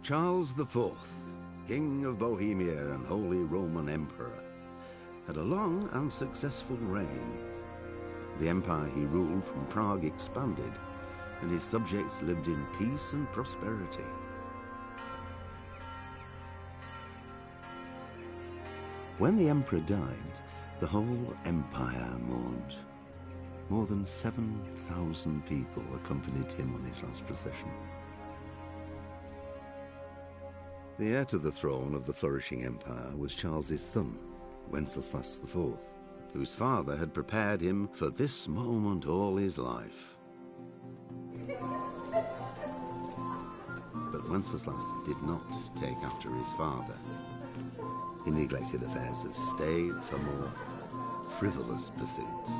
Charles IV, King of Bohemia and Holy Roman Emperor, had a long and successful reign. The empire he ruled from Prague expanded, and his subjects lived in peace and prosperity. When the emperor died, the whole empire mourned. More than 7,000 people accompanied him on his last procession. The heir to the throne of the flourishing empire was Charles's son, Wenceslas IV, whose father had prepared him for this moment all his life. But Wenceslas did not take after his father. He neglected affairs of state for more frivolous pursuits.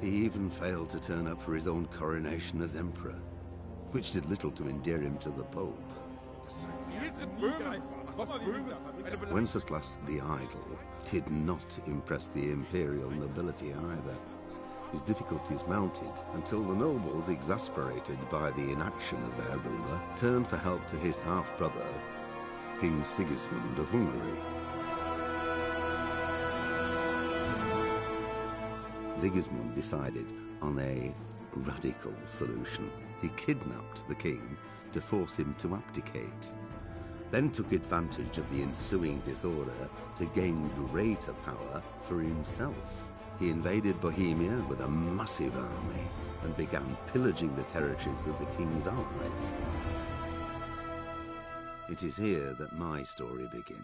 He even failed to turn up for his own coronation as emperor, which did little to endear him to the Pope. Wenceslas the Idle did not impress the imperial nobility either. His difficulties mounted until the nobles, exasperated by the inaction of their ruler, turned for help to his half-brother, King Sigismund of Hungary. Sigismund decided on a radical solution. He kidnapped the king to force him to abdicate, then took advantage of the ensuing disorder to gain greater power for himself. He invaded Bohemia with a massive army and began pillaging the territories of the king's allies. It is here that my story begins.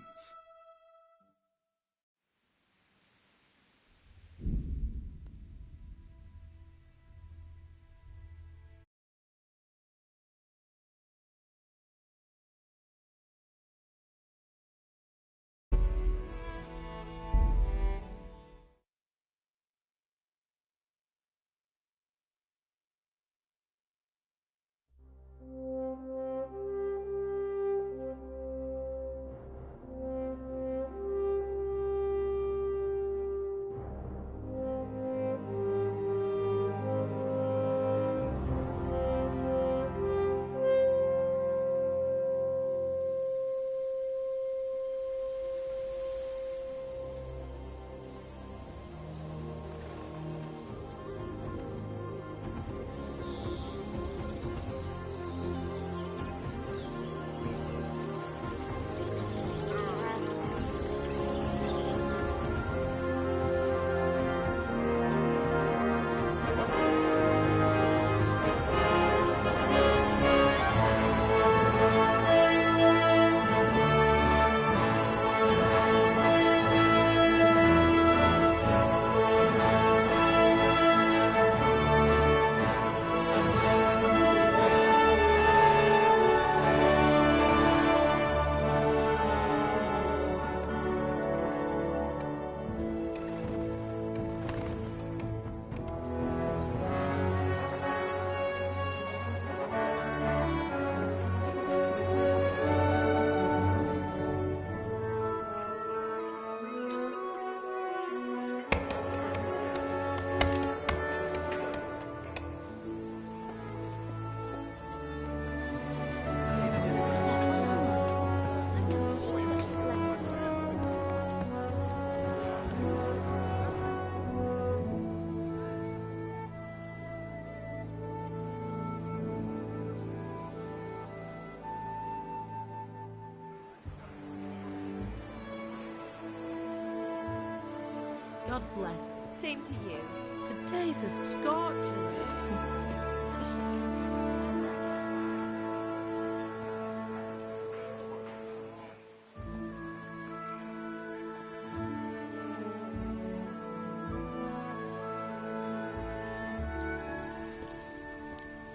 God bless. Same to you. Today's a scorcher.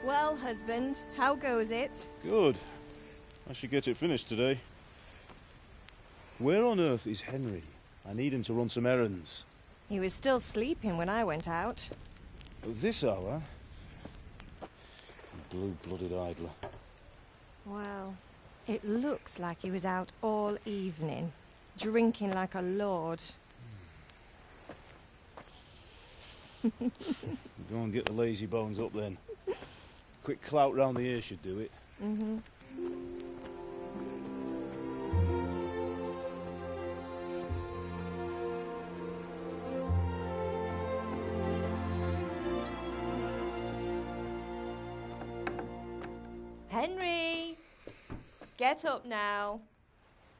Well, husband, how goes it? Good. I should get it finished today. Where on earth is Henry? I need him to run some errands. He was still sleeping when I went out. At this hour? Blue-blooded idler. Well, it looks like he was out all evening, drinking like a lord. Go and get the lazy bones up then. Quick clout round the ear should do it. Mm-hmm. Henry! Get up now.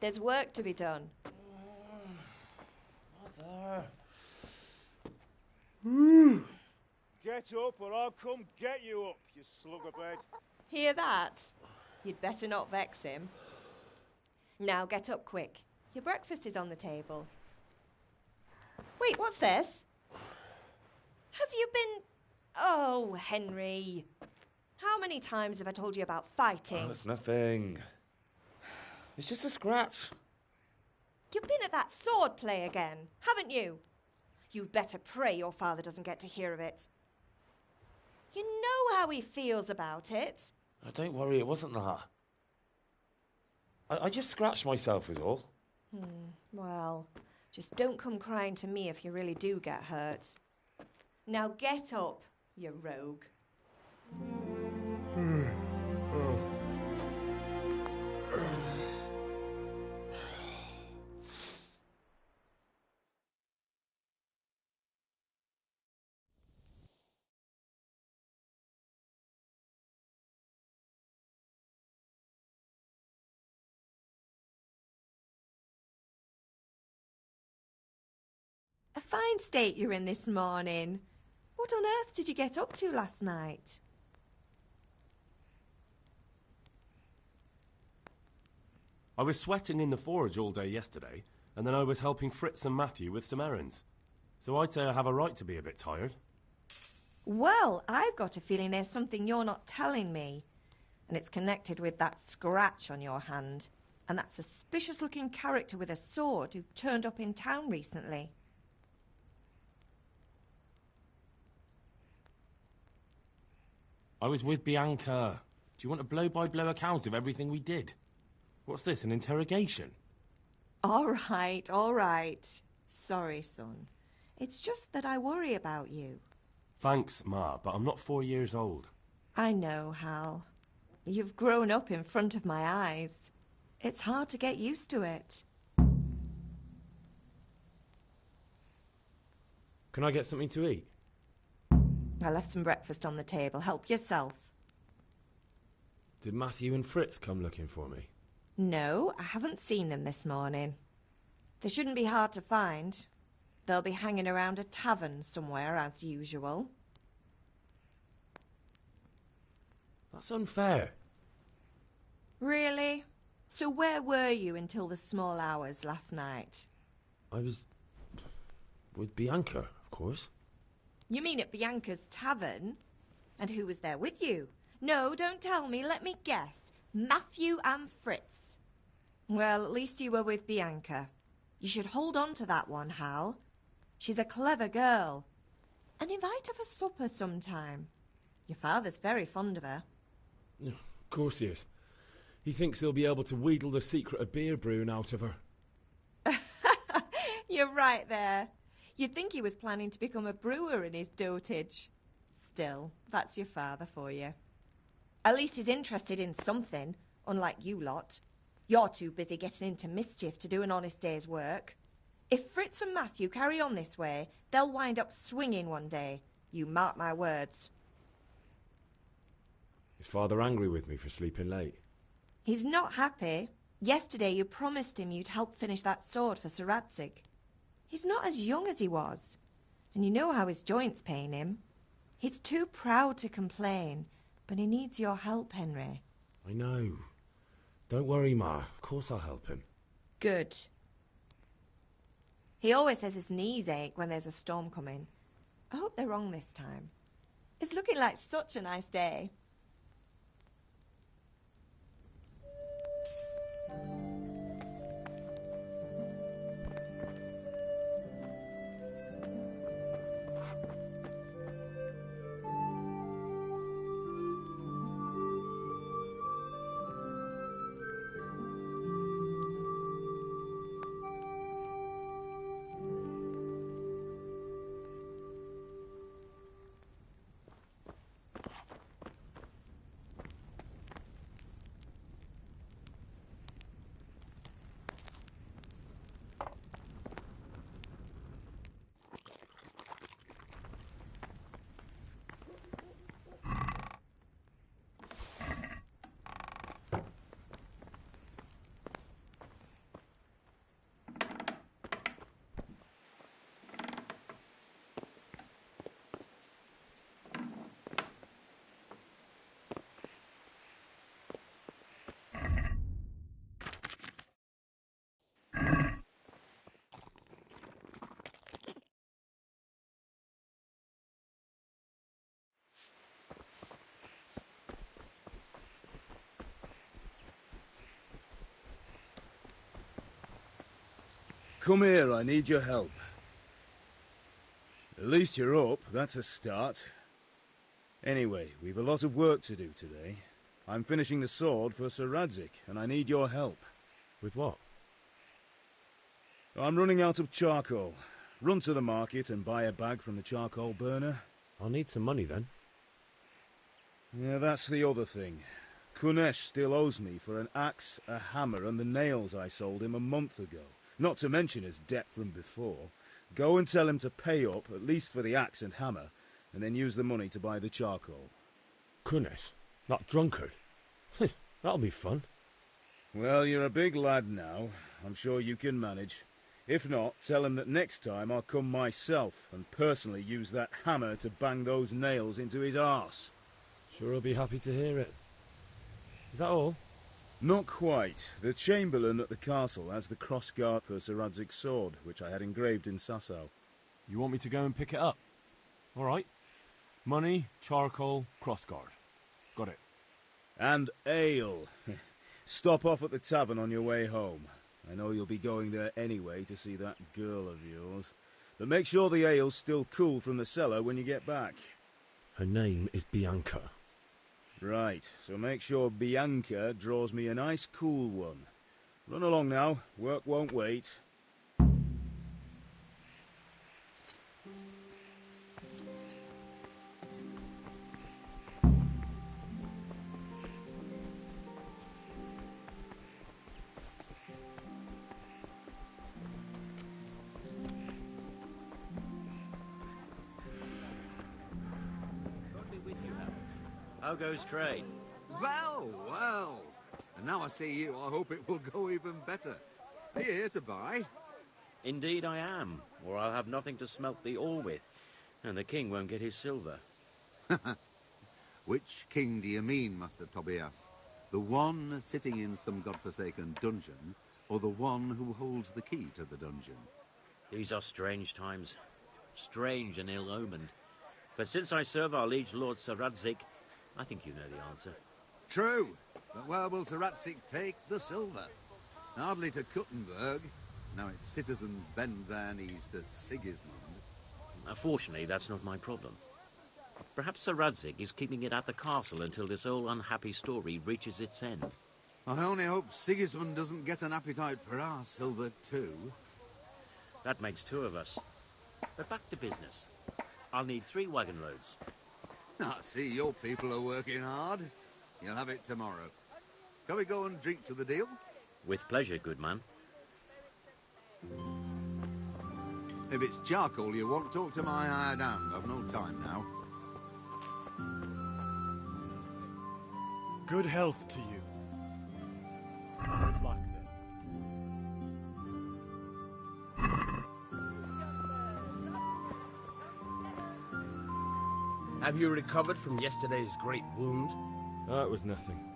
There's work to be done. Mother. Get up or I'll come get you up, you slugabed. Hear that? You'd better not vex him. Now get up quick. Your breakfast is on the table. Wait, what's this? Have you been... Oh, Henry. How many times have I told you about fighting? Oh, it's nothing. It's just a scratch. You've been at that sword play again, haven't you? You'd better pray your father doesn't get to hear of it. You know how he feels about it. Oh, don't worry, it wasn't that. I just scratched myself is all. Well, just don't come crying to me if you really do get hurt. Now get up, you rogue. A fine state you're in this morning. What on earth did you get up to last night? I was sweating in the forge all day yesterday, and then I was helping Fritz and Matthew with some errands. So I'd say I have a right to be a bit tired. Well, I've got a feeling there's something you're not telling me. And it's connected with that scratch on your hand. And that suspicious-looking character with a sword who turned up in town recently. I was with Bianca. Do you want a blow-by-blow account of everything we did? What's this, an interrogation? All right. Sorry, son. It's just that I worry about you. Thanks, Ma, but I'm not 4 years old. I know, Hal. You've grown up in front of my eyes. It's hard to get used to it. Can I get something to eat? I left some breakfast on the table. Help yourself. Did Matthew and Fritz come looking for me? No, I haven't seen them this morning. They shouldn't be hard to find. They'll be hanging around a tavern somewhere, as usual. That's unfair. Really? So where were you until the small hours last night? I was... with Bianca, of course. You mean at Bianca's tavern? And who was there with you? No, don't tell me. Let me guess. Matthew and Fritz. Well, at least you were with Bianca. You should hold on to that one, Hal. She's a clever girl. And invite her for supper sometime. Your father's very fond of her. Of course he is. He thinks he'll be able to wheedle the secret of beer brewing out of her. You're right there. You'd think he was planning to become a brewer in his dotage. Still, that's your father for you. At least he's interested in something, unlike you lot. You're too busy getting into mischief to do an honest day's work. If Fritz and Matthew carry on this way, they'll wind up swinging one day. You mark my words. Is Father angry with me for sleeping late? He's not happy. Yesterday you promised him you'd help finish that sword for Sir Radzig. He's not as young as he was, and you know how his joints pain him. He's too proud to complain, but he needs your help, Henry. I know. Don't worry, Ma. Of course I'll help him. Good. He always says his knees ache when there's a storm coming. I hope they're wrong this time. It's looking like such a nice day. Come here, I need your help. At least you're up, that's a start. Anyway, we've a lot of work to do today. I'm finishing the sword for Sir Radzig, and I need your help. With what? I'm running out of charcoal. Run to the market and buy a bag from the charcoal burner. I'll need some money then. Yeah, that's the other thing. Kunesh still owes me for an axe, a hammer, and the nails I sold him a month ago. Not to mention his debt from before. Go and tell him to pay up, at least for the axe and hammer, and then use the money to buy the charcoal. Kunesh? That drunkard? That'll be fun. Well, you're a big lad now. I'm sure you can manage. If not, tell him that next time I'll come myself and personally use that hammer to bang those nails into his arse. Sure he'll be happy to hear it. Is that all? Not quite. The Chamberlain at the castle has the crossguard for Sir Radzig's sword, which I had engraved in Sasau. You want me to go and pick it up? All right. Money, charcoal, crossguard. Got it. And ale. Stop off at the tavern on your way home. I know you'll be going there anyway to see that girl of yours. But make sure the ale's still cool from the cellar when you get back. Her name is Bianca. Right, so make sure Bianca draws me a nice cool one. Run along now, work won't wait. How goes trade? Well, well. And now I see you, I hope it will go even better. Are you here to buy? Indeed I am, or I'll have nothing to smelt the ore with, and the king won't get his silver. Which king do you mean, Master Tobias? The one sitting in some godforsaken dungeon, or the one who holds the key to the dungeon? These are strange times, strange and ill-omened. But since I serve our liege lord Sir Radzig, I think you know the answer. True, but where will Sir Radzig take the silver? Hardly to Kuttenberg. Now its citizens bend their knees to Sigismund. Fortunately, that's not my problem. Perhaps Sir Radzig is keeping it at the castle until this old unhappy story reaches its end. I only hope Sigismund doesn't get an appetite for our silver too. That makes two of us. But back to business. I'll need 3 wagon loads. I see your people are working hard. You'll have it tomorrow. Shall we go and drink to the deal? With pleasure, good man. If it's charcoal you want, talk to my hired hand. I've no time now. Good health to you. Good luck then. Have you recovered from yesterday's great wound? That was nothing.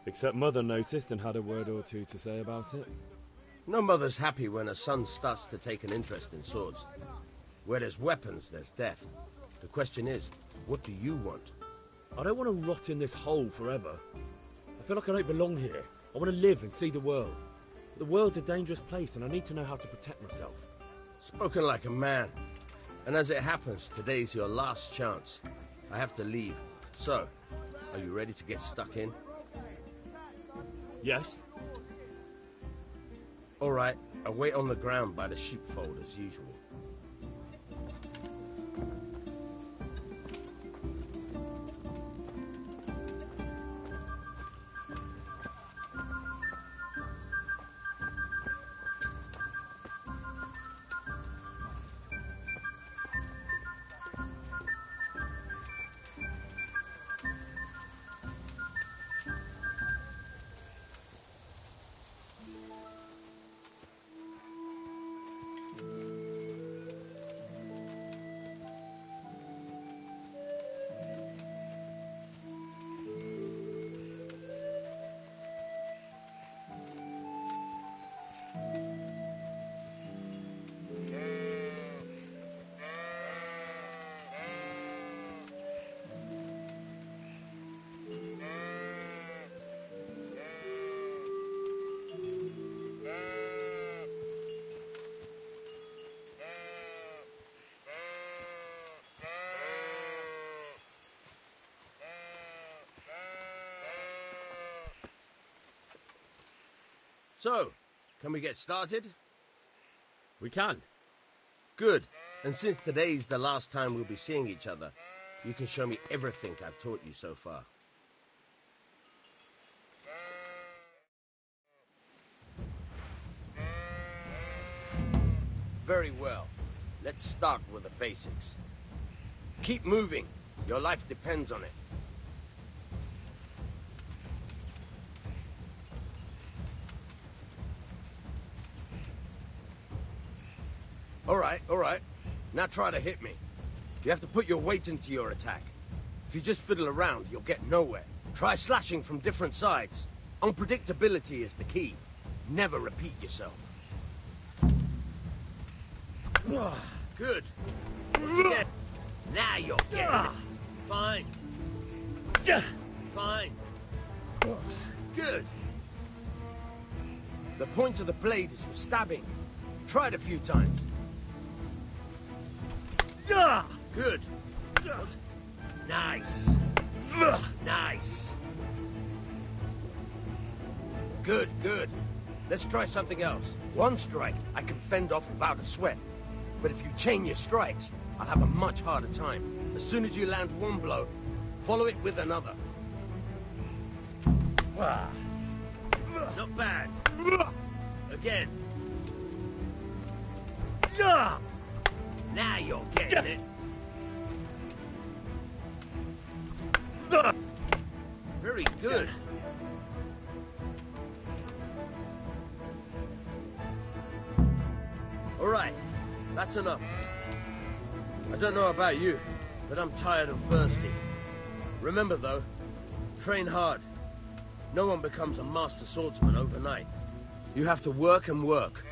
Except Mother noticed and had a word or two to say about it. No mother's happy when her son starts to take an interest in swords. Where there's weapons, there's death. The question is, what do you want? I don't want to rot in this hole forever. I feel like I don't belong here. I want to live and see the world. The world's a dangerous place and I need to know how to protect myself. Spoken like a man. And as it happens, today's your last chance. I have to leave. So, are you ready to get stuck in? Yes? All right, I'll wait on the ground by the sheepfold as usual. So, can we get started? We can. Good. And since today's the last time we'll be seeing each other, you can show me everything I've taught you so far. Very well. Let's start with the basics. Keep moving. Your life depends on it. All right. Now try to hit me. You have to put your weight into your attack. If you just fiddle around, you'll get nowhere. Try slashing from different sides. Unpredictability is the key. Never repeat yourself. Good. Once again. Now you're getting it. Fine. Fine. Good. The point of the blade is for stabbing. Try it a few times. Good. Nice. Nice. Good. Let's try something else. One strike I can fend off without a sweat. But if you chain your strikes, I'll have a much harder time. As soon as you land one blow, follow it with another. Not bad. Again. Now you're getting it. Very good. All right, that's enough. I don't know about you, but I'm tired and thirsty. Remember though, train hard. No one becomes a master swordsman overnight. You have to work and work.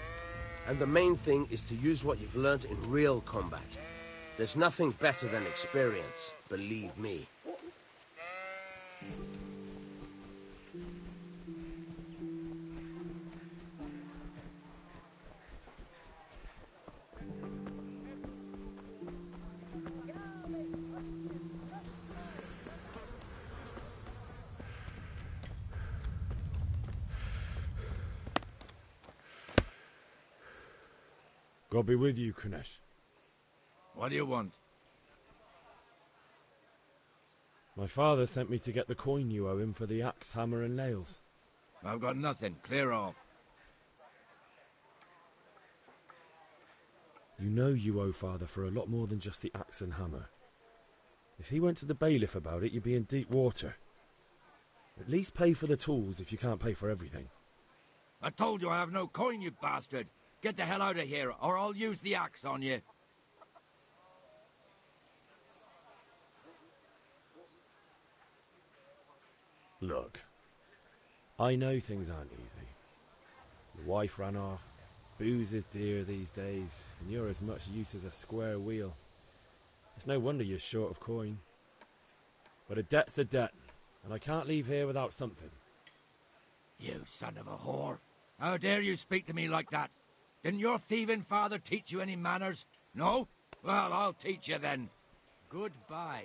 And the main thing is to use what you've learned in real combat. There's nothing better than experience, believe me. God be with you, Kunesh. What do you want? My father sent me to get the coin you owe him for the axe, hammer and nails. I've got nothing. Clear off. You know you owe father for a lot more than just the axe and hammer. If he went to the bailiff about it, you'd be in deep water. At least pay for the tools if you can't pay for everything. I told you I have no coin, you bastard. Get the hell out of here, or I'll use the axe on you. Look, I know things aren't easy. Your wife ran off, booze is dear these days, and you're as much use as a square wheel. It's no wonder you're short of coin. But a debt's a debt, and I can't leave here without something. You son of a whore. How dare you speak to me like that? Didn't your thieving father teach you any manners? No? Well, I'll teach you then. Goodbye.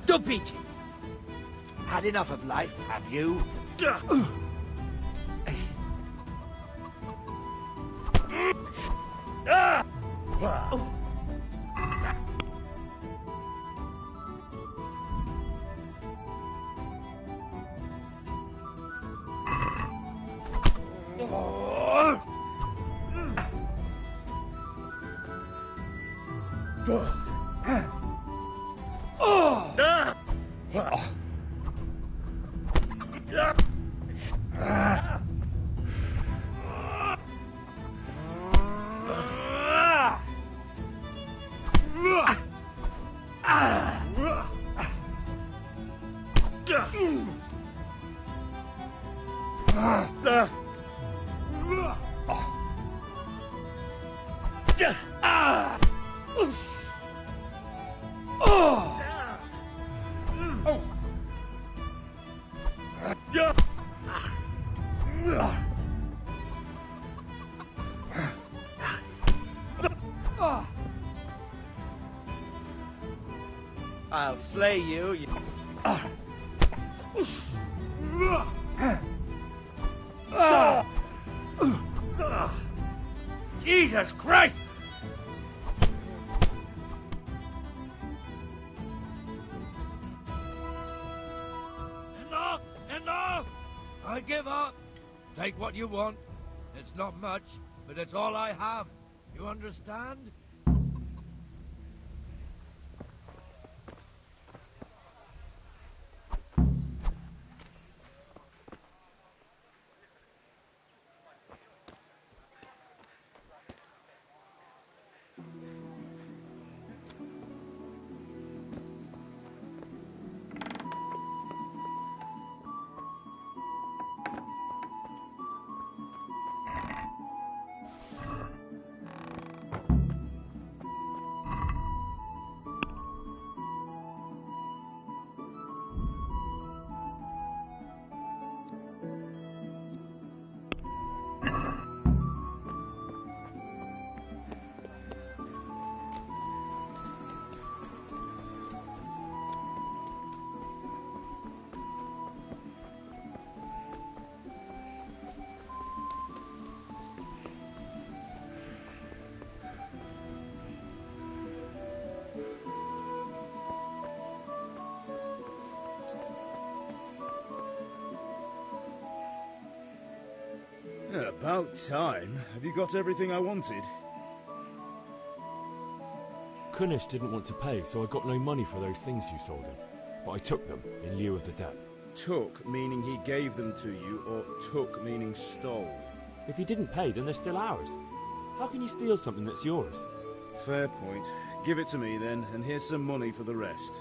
Don't beat you. Had enough of life, have you? I'll slay you. Jesus Christ! Enough! Enough! I give up. Take what you want. It's not much, but it's all I have. You understand? Yeah, about time. Have you got everything I wanted? Kunish didn't want to pay, so I got no money for those things you sold him. But I took them in lieu of the debt. Took, meaning he gave them to you, or took, meaning stole? If he didn't pay, then they're still ours. How can you steal something that's yours? Fair point. Give it to me then, and here's some money for the rest.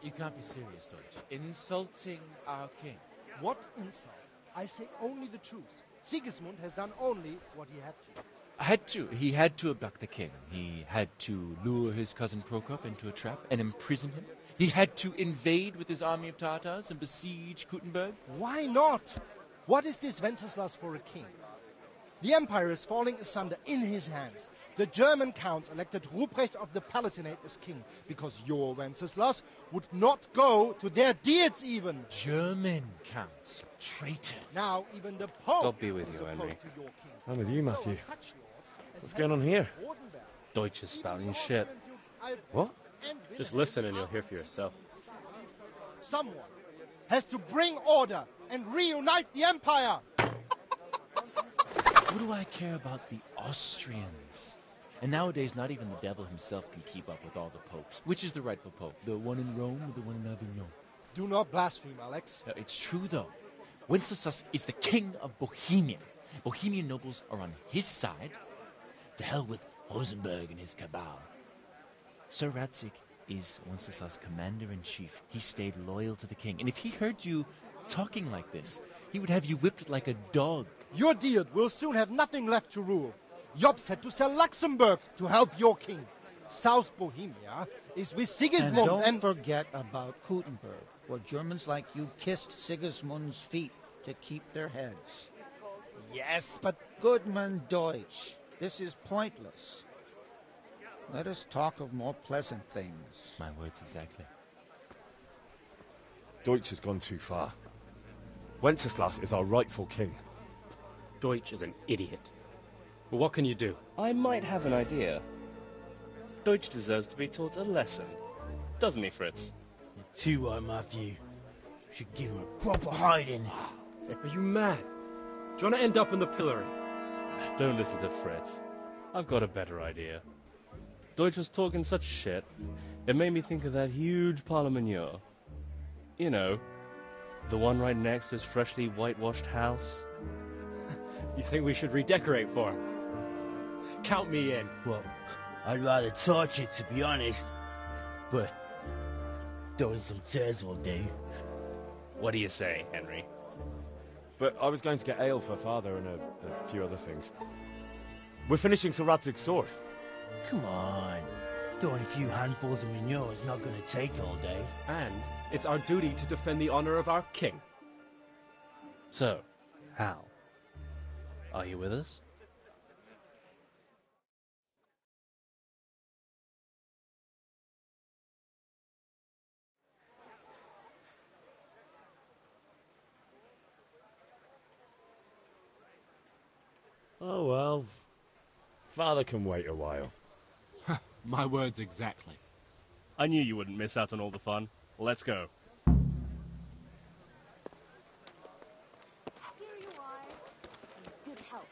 You can't be serious, Deutsch. Insulting our king. What insult? I say only the truth. Sigismund has done only what he had to. Had to. He had to abduct the king. He had to lure his cousin Prokop into a trap and imprison him. He had to invade with his army of Tatars and besiege Kuttenberg. Why not? What is this Wenceslas for a king? The empire is falling asunder in his hands. The German counts elected Ruprecht of the Palatinate as king because your Wenceslas would not go to their deeds even. German counts. Traitors. Now even the Pope God be with is you, opposed Henry. to your king. I'm with you, Matthew. So such lords as What's going on here? Rosenberg, Deutsch is spouting shit. What? Just listen and you'll hear for yourself. Someone has to bring order and reunite the empire. What do I care about the Austrians? And nowadays, not even the devil himself can keep up with all the popes. Which is the rightful pope? The one in Rome or the one in Avignon? Do not blaspheme, Alex. No, it's true, though. Wenceslas is the king of Bohemia. Bohemian nobles are on his side. To hell with Rosenberg and his cabal. Sir Radzik is Wenceslas' commander-in-chief. He stayed loyal to the king. And if he heard you talking like this, he would have you whipped like a dog. Your Diet will soon have nothing left to rule. Jobst had to sell Luxembourg to help your king. South Bohemia is with Sigismund and don't forget about Kuttenberg, where Germans like you kissed Sigismund's feet to keep their heads. Yes, but... Goodman Deutsch, this is pointless. Let us talk of more pleasant things. My words exactly. Deutsch has gone too far. Wenceslas is our rightful king. Deutsch is an idiot. But what can you do? I might have an idea. Deutsch deserves to be taught a lesson. Doesn't he, Fritz? You're too right, Matthew. Should give him a proper hiding. Are you mad? Do you want to end up in the pillory? Don't listen to Fritz. I've got a better idea. Deutsch was talking such shit, it made me think of that huge parliament. You know, the one right next to his freshly whitewashed house. You think we should redecorate for him? Count me in. Well, I'd rather torch it, to be honest. But throwing some turds will do. What do you say, Henry? But I was going to get ale for Father and a few other things. We're finishing Sir Radzig's sword. Come on. Throwing a few handfuls of manure is not going to take all day. And it's our duty to defend the honor of our king. So, Hal, are you with us? Oh well. Father can wait a while. My words exactly. I knew you wouldn't miss out on all the fun. Let's go. Here you are. Good help.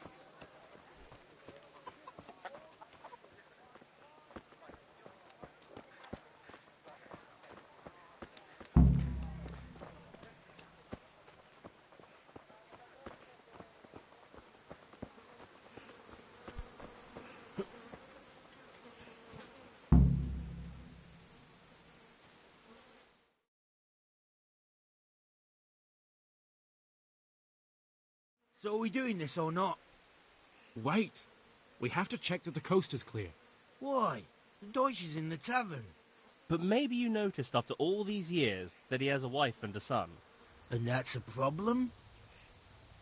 So are we doing this or not? Wait. We have to check that the coast is clear. Why? The Deutsch is in the tavern. But maybe you noticed after all these years that he has a wife and a son. And that's a problem?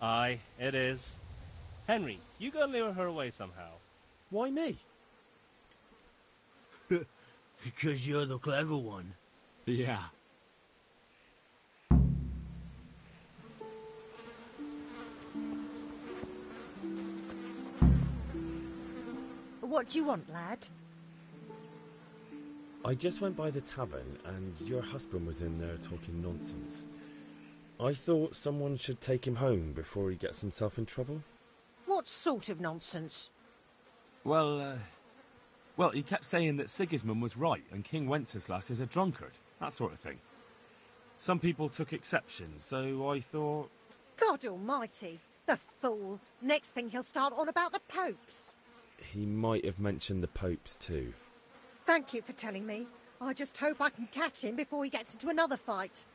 Aye, it is. Henry, you go and lure her away somehow. Why me? Because you're the clever one. Yeah. What do you want, lad? I just went by the tavern and your husband was in there talking nonsense. I thought someone should take him home before he gets himself in trouble. What sort of nonsense? Well, he kept saying that Sigismund was right and King Wenceslas is a drunkard, that sort of thing. Some people took exception, so I thought... God almighty, the fool. Next thing he'll start on about the popes. He might have mentioned the popes too. Thank you for telling me. I just hope I can catch him before he gets into another fight.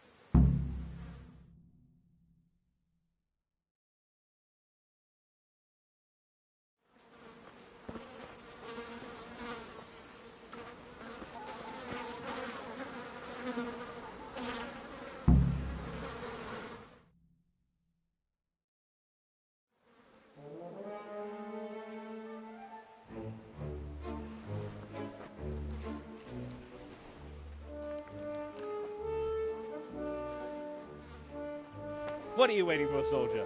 What are you waiting for, soldier?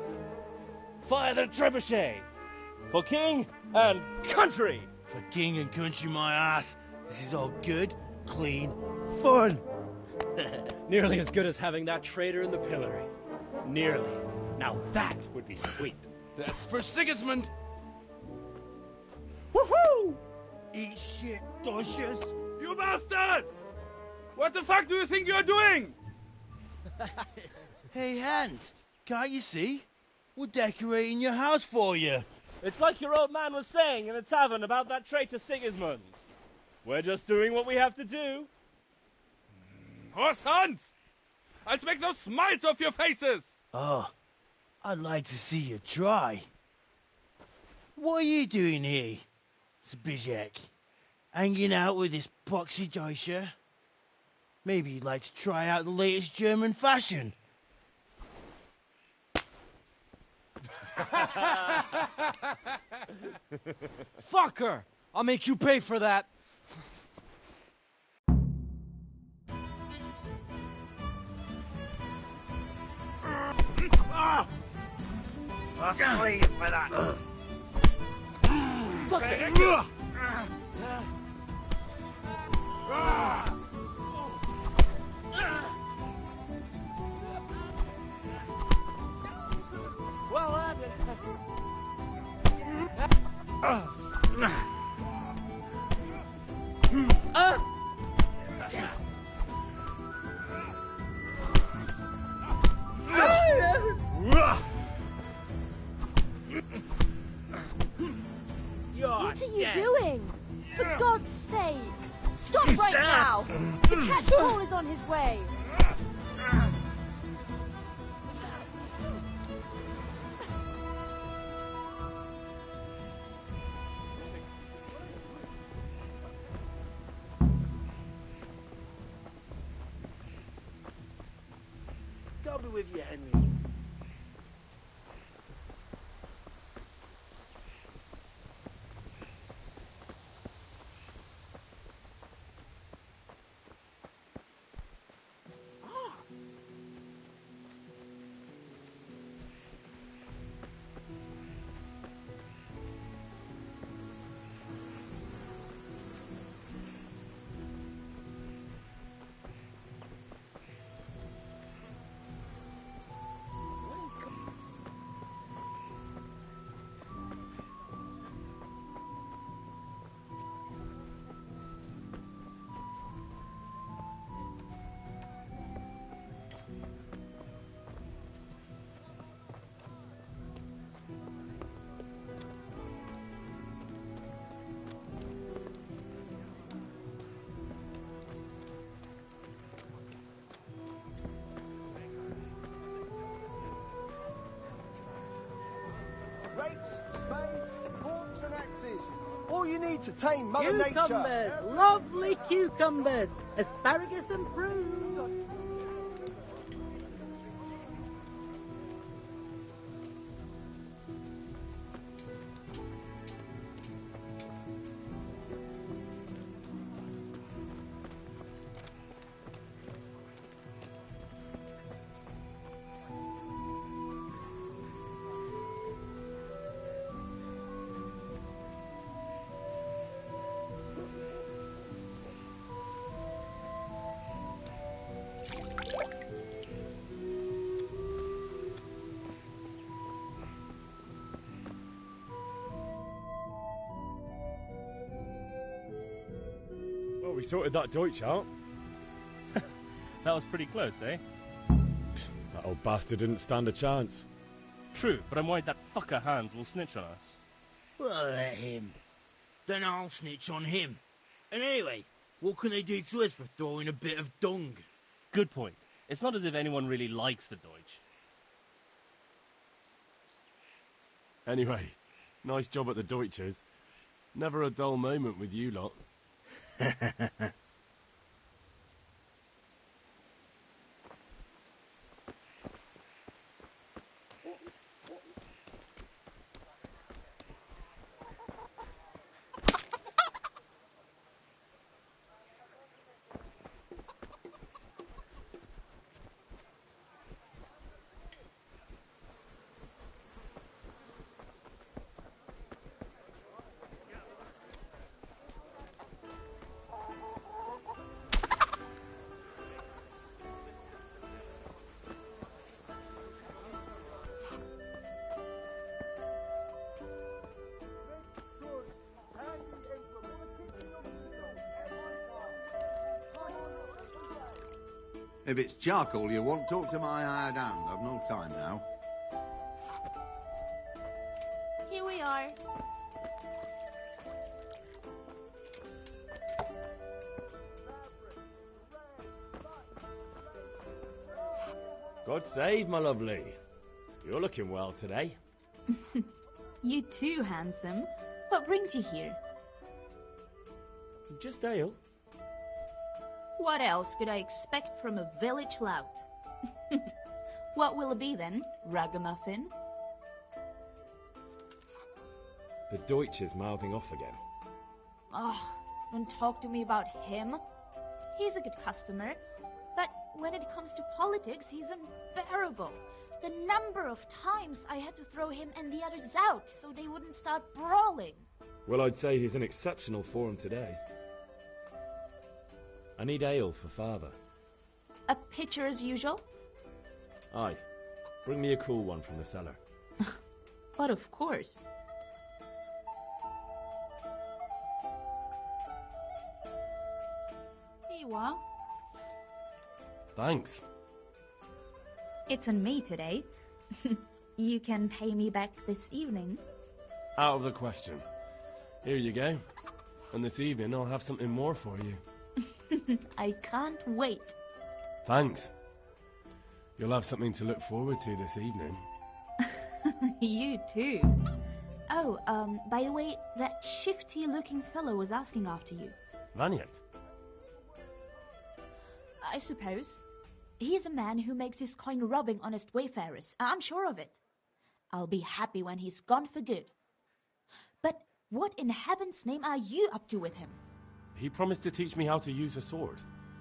Fire the trebuchet! For king and country! For king and country, my ass. This is all good, clean, fun. Nearly as good as having that traitor in the pillory. Nearly. Now that would be sweet. That's for Sigismund. Woohoo! Eat shit, Deutsches. You bastards! What the fuck do you think you're doing? Hey, Hans, can't you see? We're decorating your house for you. It's like your old man was saying in the tavern about that traitor Sigismund. We're just doing what we have to do. Horse Hans! I'll make those smiles off your faces! Oh, I'd like to see you try. What are you doing here, Zbigniew? Hanging out with this poxy Deutscher? Maybe you'd like to try out the latest German fashion. Fucker! I'll make you pay for that. I'll slay you for that. Fuck it! Well landed. What are you doing? For God's sake! Stop right now! The cat call is on his way! God be with you, Henry. Rakes, spades, forks and axes. All you need to tame Mother Nature. Cucumbers! Lovely cucumbers! Asparagus and prunes! Well, we sorted that Deutsch out. That was pretty close, eh? That old bastard didn't stand a chance. True, but I'm worried that fucker Hans will snitch on us. Well, let him. Then I'll snitch on him. And anyway, what can they do to us for throwing a bit of dung? Good point. It's not as if anyone really likes the Deutsch. Anyway, nice job at the Deutsches. Never a dull moment with you lot. If it's charcoal you want, talk to my hired hand. I've no time now. Here we are. God save, my lovely. You're looking well today. You too, handsome. What brings you here? Just ale. What else could I expect from a village lout? What will it be then, ragamuffin? The Deutsch is mouthing off again. Oh, don't talk to me about him. He's a good customer, but when it comes to politics, he's unbearable. The number of times I had to throw him and the others out so they wouldn't start brawling. Well, I'd say he's in exceptional form today. I need ale for father. A pitcher as usual? Aye. Bring me a cool one from the cellar. But of course. Here you are. Thanks. It's on me today. You can pay me back this evening. Out of the question. Here you go. And this evening I'll have something more for you. I can't wait. Thanks. You'll have something to look forward to this evening. You too. Oh, by the way, that shifty-looking fellow was asking after you. Vanyek? I suppose. He's a man who makes his coin robbing honest wayfarers. I'm sure of it. I'll be happy when he's gone for good. But what in heaven's name are you up to with him? He promised to teach me how to use a sword.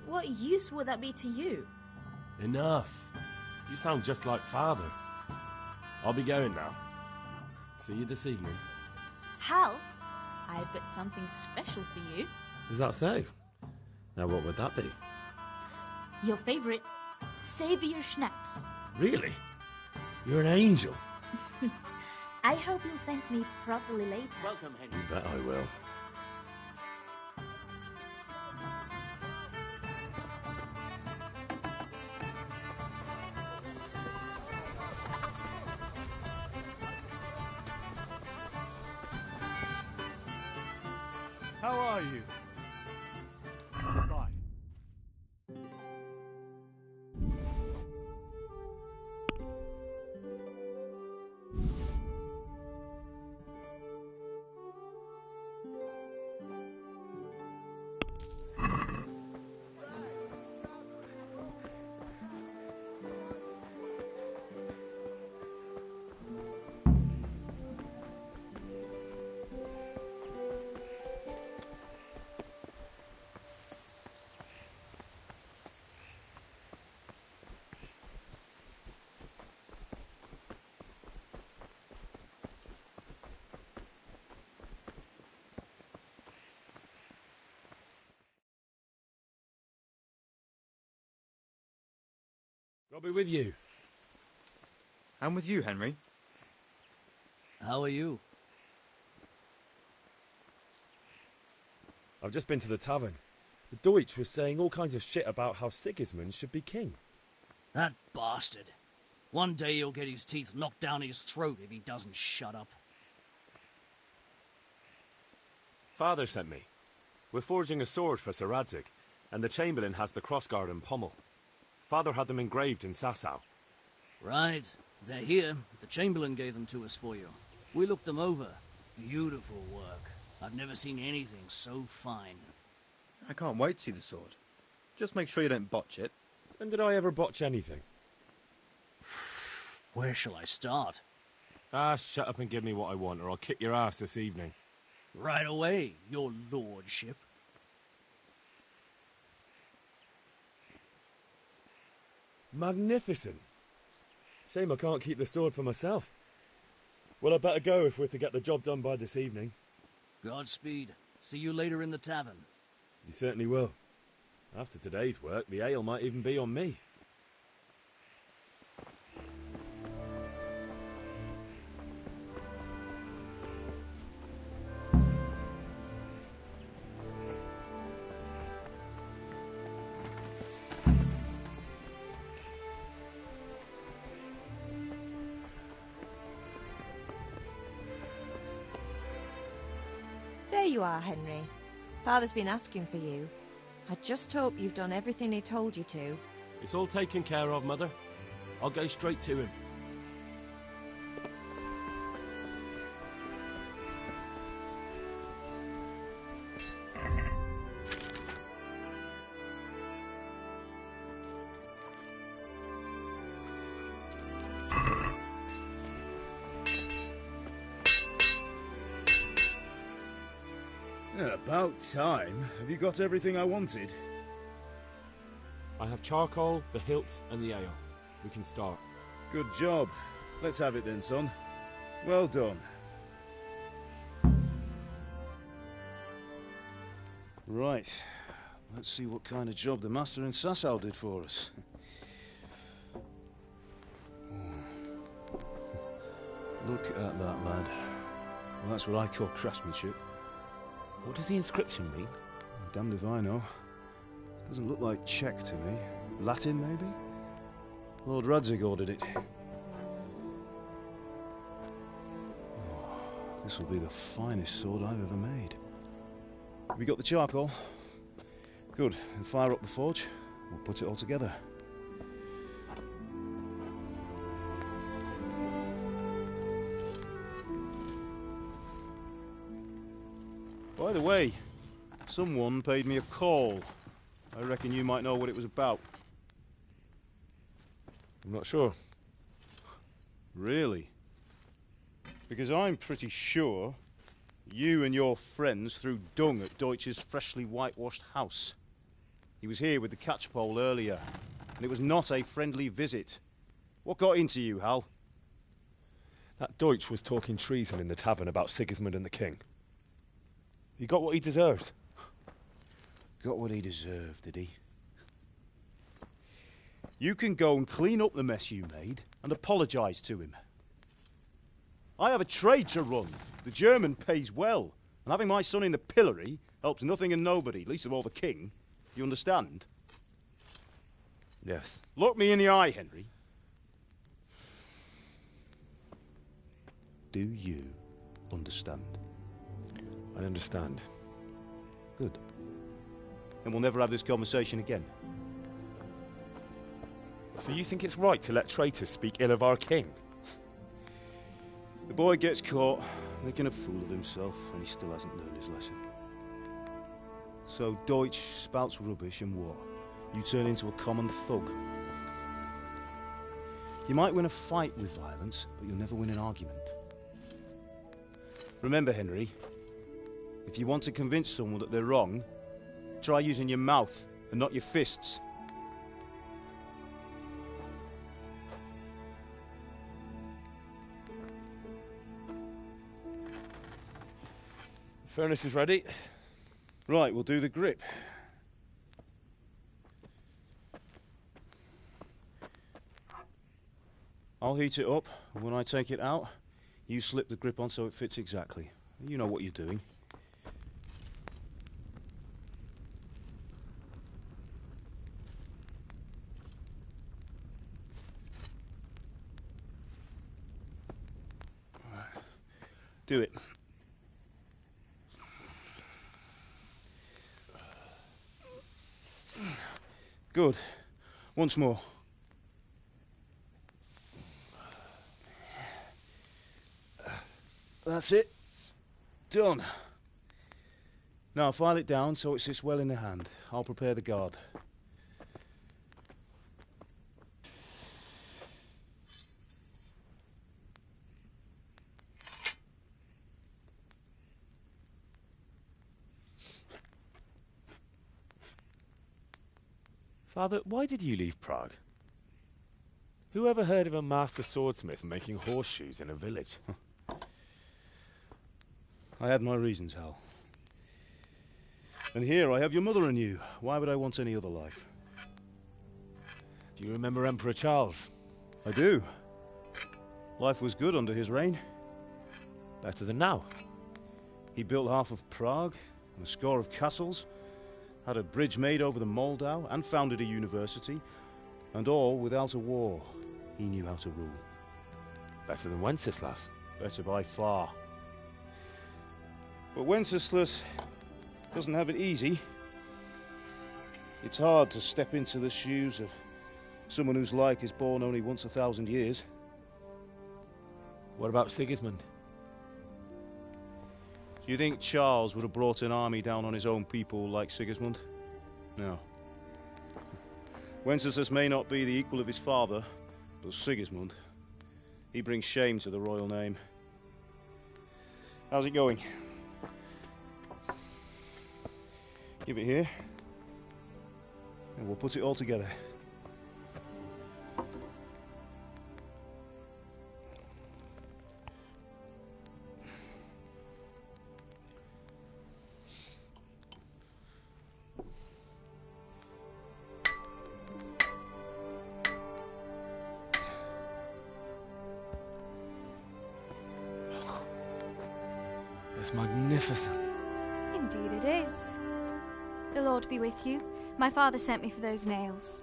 What use would that be to you? Enough. You sound just like Father. I'll be going now. See you this evening. Hal, I've got something special for you. Is that so? Now what would that be? Your favorite, Savior Schnapps. Really? You're an angel. I hope you'll thank me properly later. Welcome, Henry. You bet I will. How are you? Bye. I'll be with you. And with you, Henry. How are you? I've just been to the tavern. The Deutsch was saying all kinds of shit about how Sigismund should be king. That bastard. One day he'll get his teeth knocked down his throat if he doesn't shut up. Father sent me. We're forging a sword for Sir Radzig, and the Chamberlain has the crossguard and pommel. Father had them engraved in Sasau. Right. They're here. The Chamberlain gave them to us for you. We looked them over. Beautiful work. I've never seen anything so fine. I can't wait to see the sword. Just make sure you don't botch it. When did I ever botch anything? Where shall I start? Ah, shut up and give me what I want, or I'll kick your ass this evening. Right away, your lordship. Magnificent. Shame I can't keep the sword for myself. Well, I better go if we're to get the job done by this evening. Godspeed. See you later in the tavern. You certainly will. After today's work, the ale might even be on me. There you are, Henry. Father's been asking for you. I just hope you've done everything he told you to. It's all taken care of, Mother. I'll go straight to him. About time. Have you got everything I wanted? I have charcoal, the hilt, and the ale. We can start. Good job. Let's have it then, son. Well done. Right. Let's see what kind of job the master in Sasau did for us. Look at that, lad. Well, that's what I call craftsmanship. What does the inscription mean? Damned if I know. Doesn't look like Czech to me. Latin, maybe? Lord Radzig ordered it. Oh, this will be the finest sword I've ever made. Have you got the charcoal? Good. Then fire up the forge. We'll put it all together. By the way, someone paid me a call. I reckon you might know what it was about. I'm not sure. Really? Because I'm pretty sure you and your friends threw dung at Deutsch's freshly whitewashed house. He was here with the catchpole earlier, and it was not a friendly visit. What got into you, Hal? That Deutsch was talking treason in the tavern about Sigismund and the king. He got what he deserved. Got what he deserved, did he? You can go and clean up the mess you made and apologise to him. I have a trade to run. The German pays well, and having my son in the pillory helps nothing and nobody, least of all the king. You understand? Yes. Look me in the eye, Henry. Do you understand? I understand. Good. Then we'll never have this conversation again. So you think it's right to let traitors speak ill of our king? The boy gets caught, making a fool of himself, and he still hasn't learned his lesson. So Deutsch spouts rubbish, and what? You turn into a common thug. You might win a fight with violence, but you'll never win an argument. Remember, Henry, if you want to convince someone that they're wrong, try using your mouth and not your fists. The furnace is ready. Right, we'll do the grip. I'll heat it up, and when I take it out, you slip the grip on so it fits exactly. You know what you're doing. Do it. Good. Once more. That's it. Done. Now file it down so it sits well in the hand. I'll prepare the guard. Father, why did you leave Prague? Who ever heard of a master swordsmith making horseshoes in a village? I had my reasons, Hal. And here I have your mother and you. Why would I want any other life? Do you remember Emperor Charles? I do. Life was good under his reign. Better than now. He built half of Prague and a score of castles, had a bridge made over the Moldau, and founded a university, and all without a war. He knew how to rule. Better than Wenceslas. Better by far. But Wenceslas doesn't have it easy. It's hard to step into the shoes of someone whose like is born only once 1,000 years. What about Sigismund? Do you think Charles would have brought an army down on his own people like Sigismund? No. Wenceslas may not be the equal of his father, but Sigismund, he brings shame to the royal name. How's it going? Give it here, and we'll put it all together. It's magnificent. Indeed it is. The Lord be with you. My father sent me for those nails.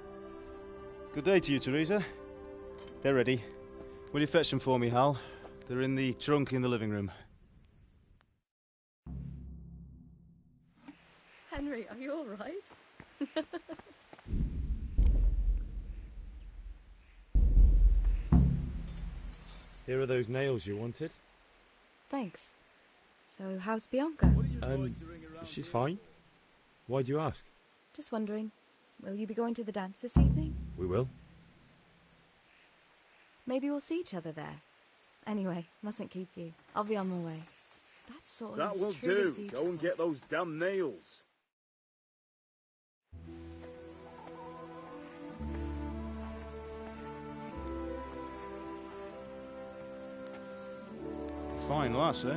Good day to you, Teresa. They're ready. Will you fetch them for me, Hal? They're in the trunk in the living room. you all right? Here are those nails you wanted. Thanks. So, how's Bianca? She's fine. Why do you ask? Just wondering, will you be going to the dance this evening? We will. Maybe we'll see each other there. Anyway, mustn't keep you. I'll be on my way. That sword That is will truly do. beautiful. Go and get those damn nails. Fine lass, eh?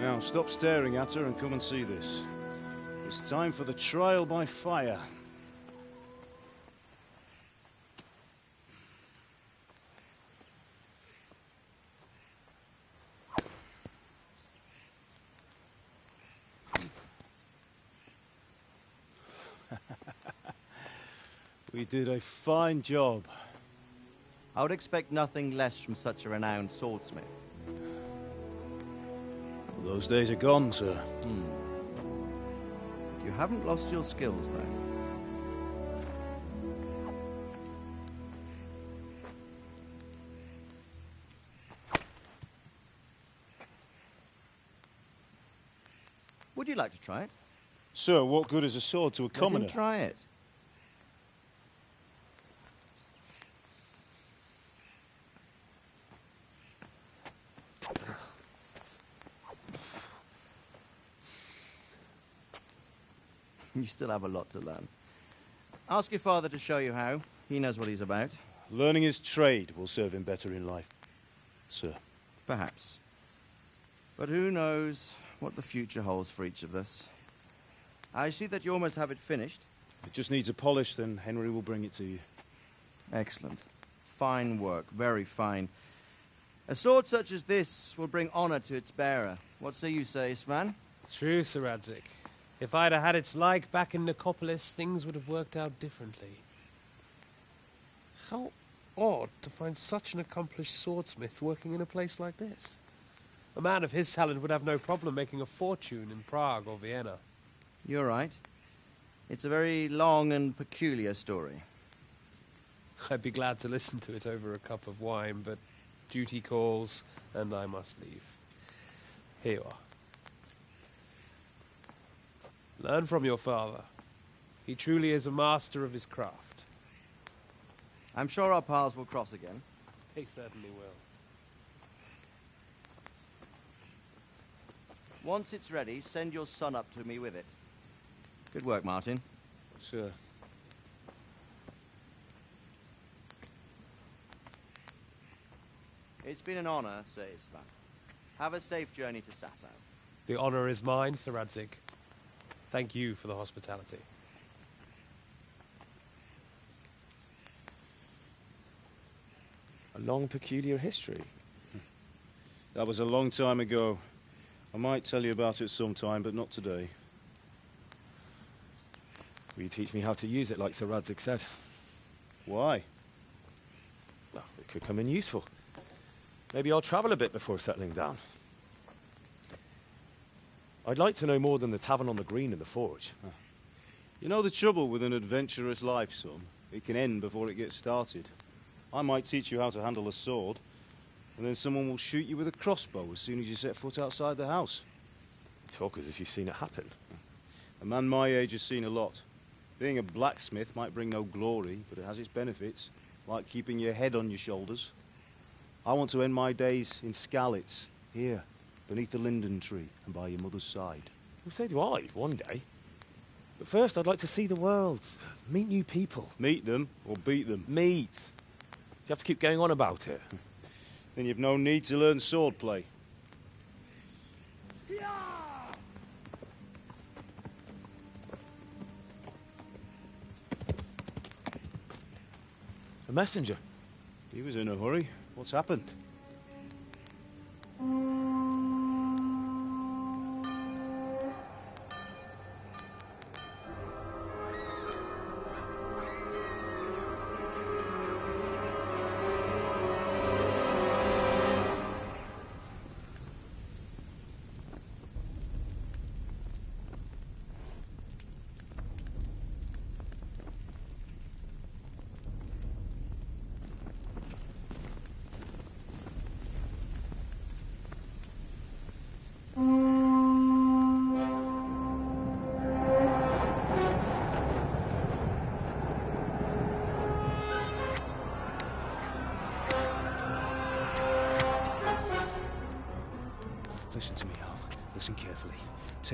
Now, stop staring at her and come and see this. It's time for the trial by fire. We did a fine job. I would expect nothing less from such a renowned swordsmith. Those days are gone, sir. You haven't lost your skills, though. Would you like to try it? Sir, what good is a sword to a commoner? Let him try it. You still have a lot to learn. Ask your father to show you how. He knows what he's about. Learning his trade will serve him better in life, sir. Perhaps. But who knows what the future holds for each of us. I see that you almost have it finished. It just needs a polish, then Henry will bring it to you. Excellent. Fine work, very fine. A sword such as this will bring honor to its bearer. What say you, Svan? True, Sir Radzik. If I'd have had its like back in Nicopolis, things would have worked out differently. How odd to find such an accomplished swordsmith working in a place like this. A man of his talent would have no problem making a fortune in Prague or Vienna. You're right. It's a very long and peculiar story. I'd be glad to listen to it over a cup of wine, but duty calls, and I must leave. Here you are. Learn from your father. He truly is a master of his craft. I'm sure our paths will cross again. They certainly will. Once it's ready, send your son up to me with it. Good work, Martin. Sure. It's been an honor, Sir Isvan. Have a safe journey to Sasau. The honor is mine, Sir Radzik. Thank you for the hospitality. A long, peculiar history. That was a long time ago. I might tell you about it sometime, but not today. Will you teach me how to use it like Sir Radzik said? Why? Well, it could come in useful. Maybe I'll travel a bit before settling down. I'd like to know more than the tavern on the green and the forge. You know the trouble with an adventurous life, son? It can end before it gets started. I might teach you how to handle a sword, and then someone will shoot you with a crossbow as soon as you set foot outside the house. You talk as if you've seen it happen. A man my age has seen a lot. Being a blacksmith might bring no glory, but it has its benefits, like keeping your head on your shoulders. I want to end my days in Skalitz, here, beneath the linden tree and by your mother's side. Well, so do I, one day. But first, I'd like to see the world, meet new people. Meet them or beat them? Meet. You have to keep going on about it. Then you've no need to learn swordplay. A messenger. He was in a hurry. What's happened?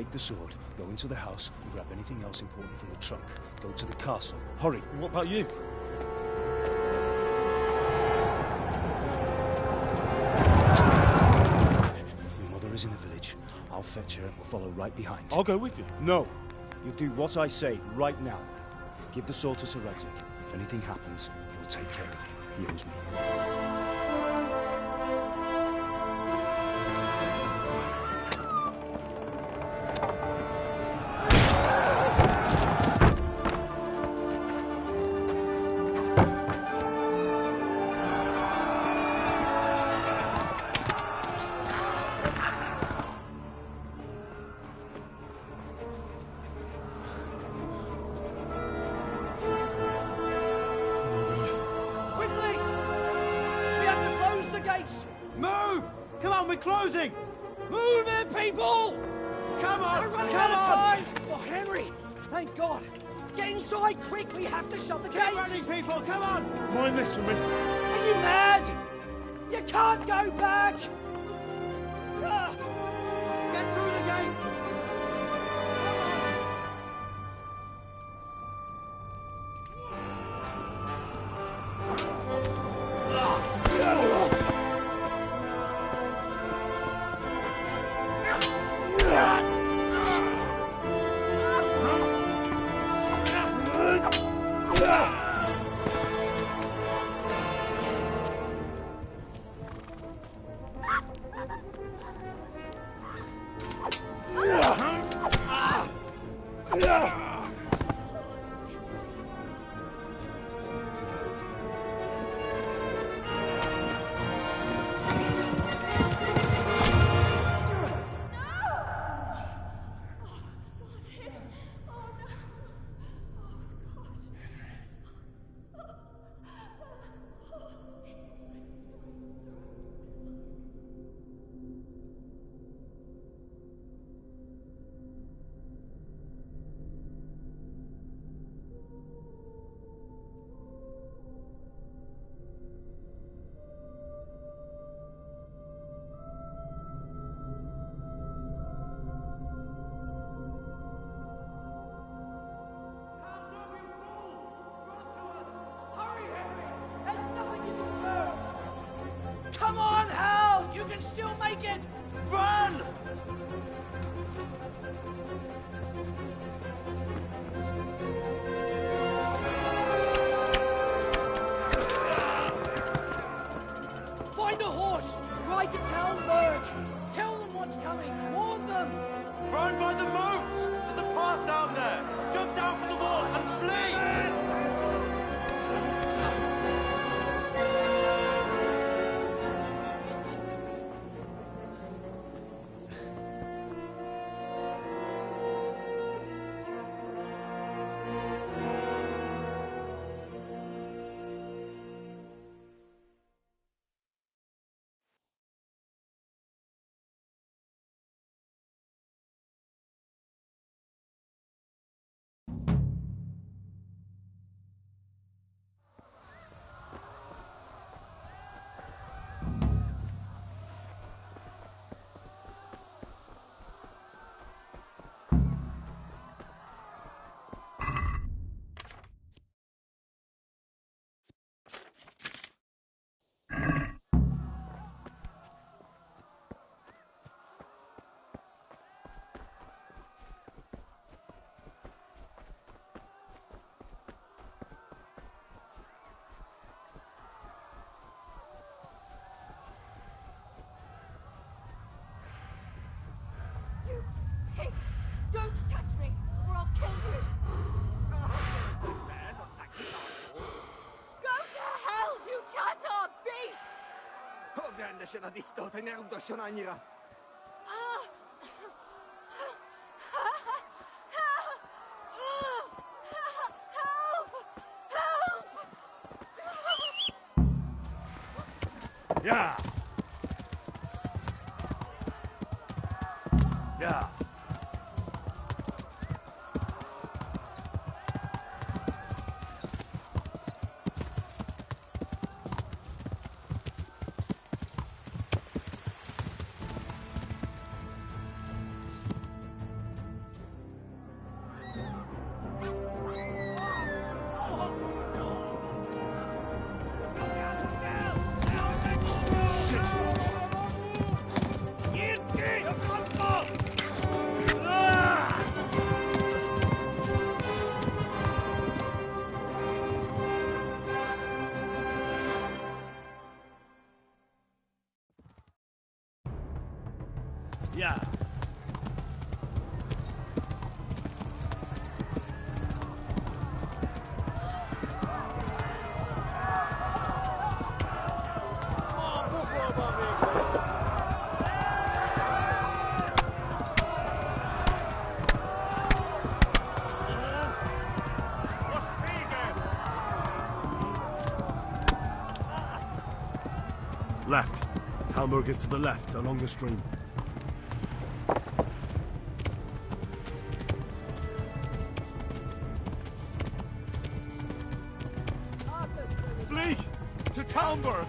Take the sword, go into the house, and grab anything else important from the trunk. Go to the castle. Hurry! What about you? Your mother is in the village. I'll fetch her and we'll follow right behind. I'll go with you. No! You do what I say right now. Give the sword to Sir Radzik. If anything happens, he'll take care of it. He owes me. Closing! Move it, people! Come on! We're running Come out of on! time! Oh, Henry! Thank God! Get inside, quick! We have to shut the gates! Keep running, people! Come on! Mind this for me. Are you mad? You can't go back! Get through the gates! Come on, Hal! You can still make it! Run! Find a horse! Ride to tell Merc! Tell them what's coming! Warn them! Run by the moat! There's a path down there! Jump down from the wall and flee! Don't touch me, or I'll kill you! Go to hell, you Tatar beast! Yeah. Yeah. Yeah. Left. Talmberg is to the left, along the stream. Flee! To Talmberg!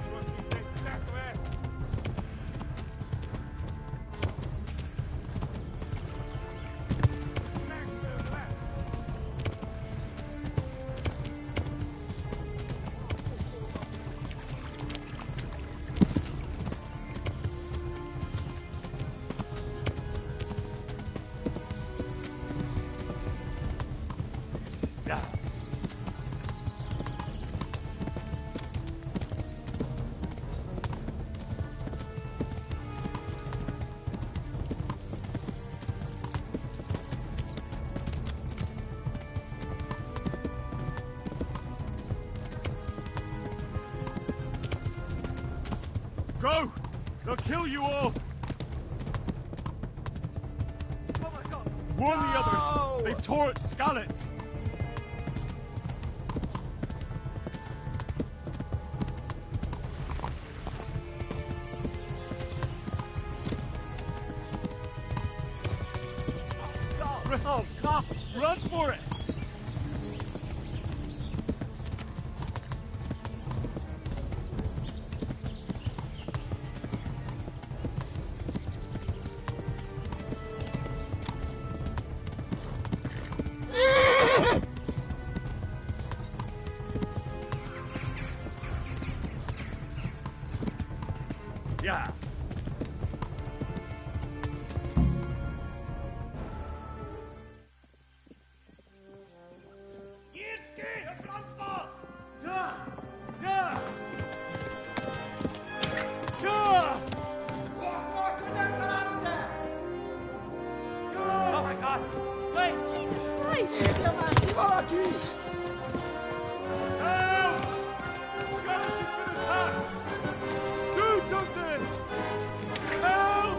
Go! They'll kill you all! Oh my god! Warn the others! They've tore at Skalitz! Oh god! Run for it! Yeah. Oh my god! Wait! Jesus Christ! Help! Skalitz has been attacked! Do something! Help!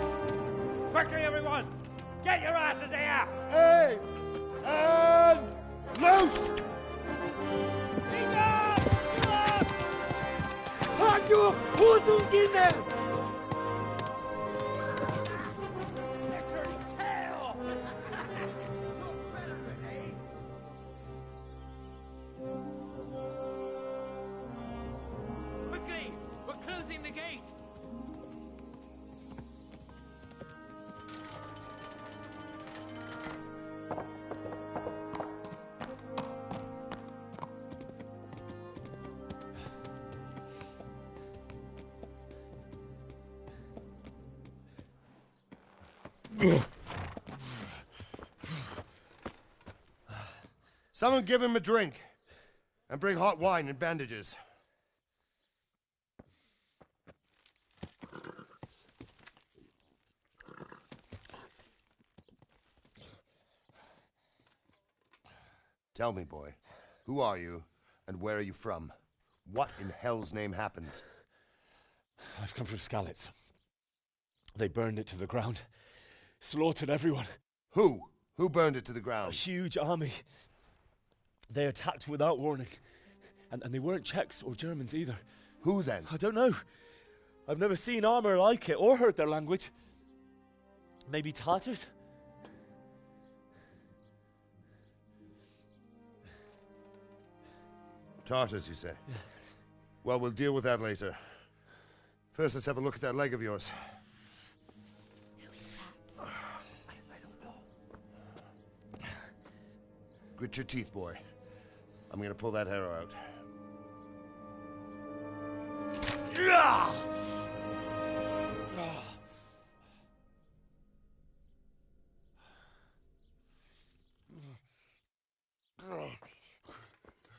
Quickly, everyone! Get your asses here! Hey! And loose! Halt you! Hosenkinder! Quickly! We're closing the gate! Someone give him a drink. And bring hot wine and bandages. Tell me, boy, who are you and where are you from? What in hell's name happened? I've come from Skalitz. They burned it to the ground. Slaughtered everyone. Who? Who burned it to the ground? A huge army. They attacked without warning. And they weren't Czechs or Germans either. Who then? I don't know. I've never seen armor like it or heard their language. Maybe Tatars? Tartars, you say? Yeah. Well, we'll deal with that later. First, let's have a look at that leg of yours. I don't know. Grit your teeth, boy. I'm gonna pull that arrow out.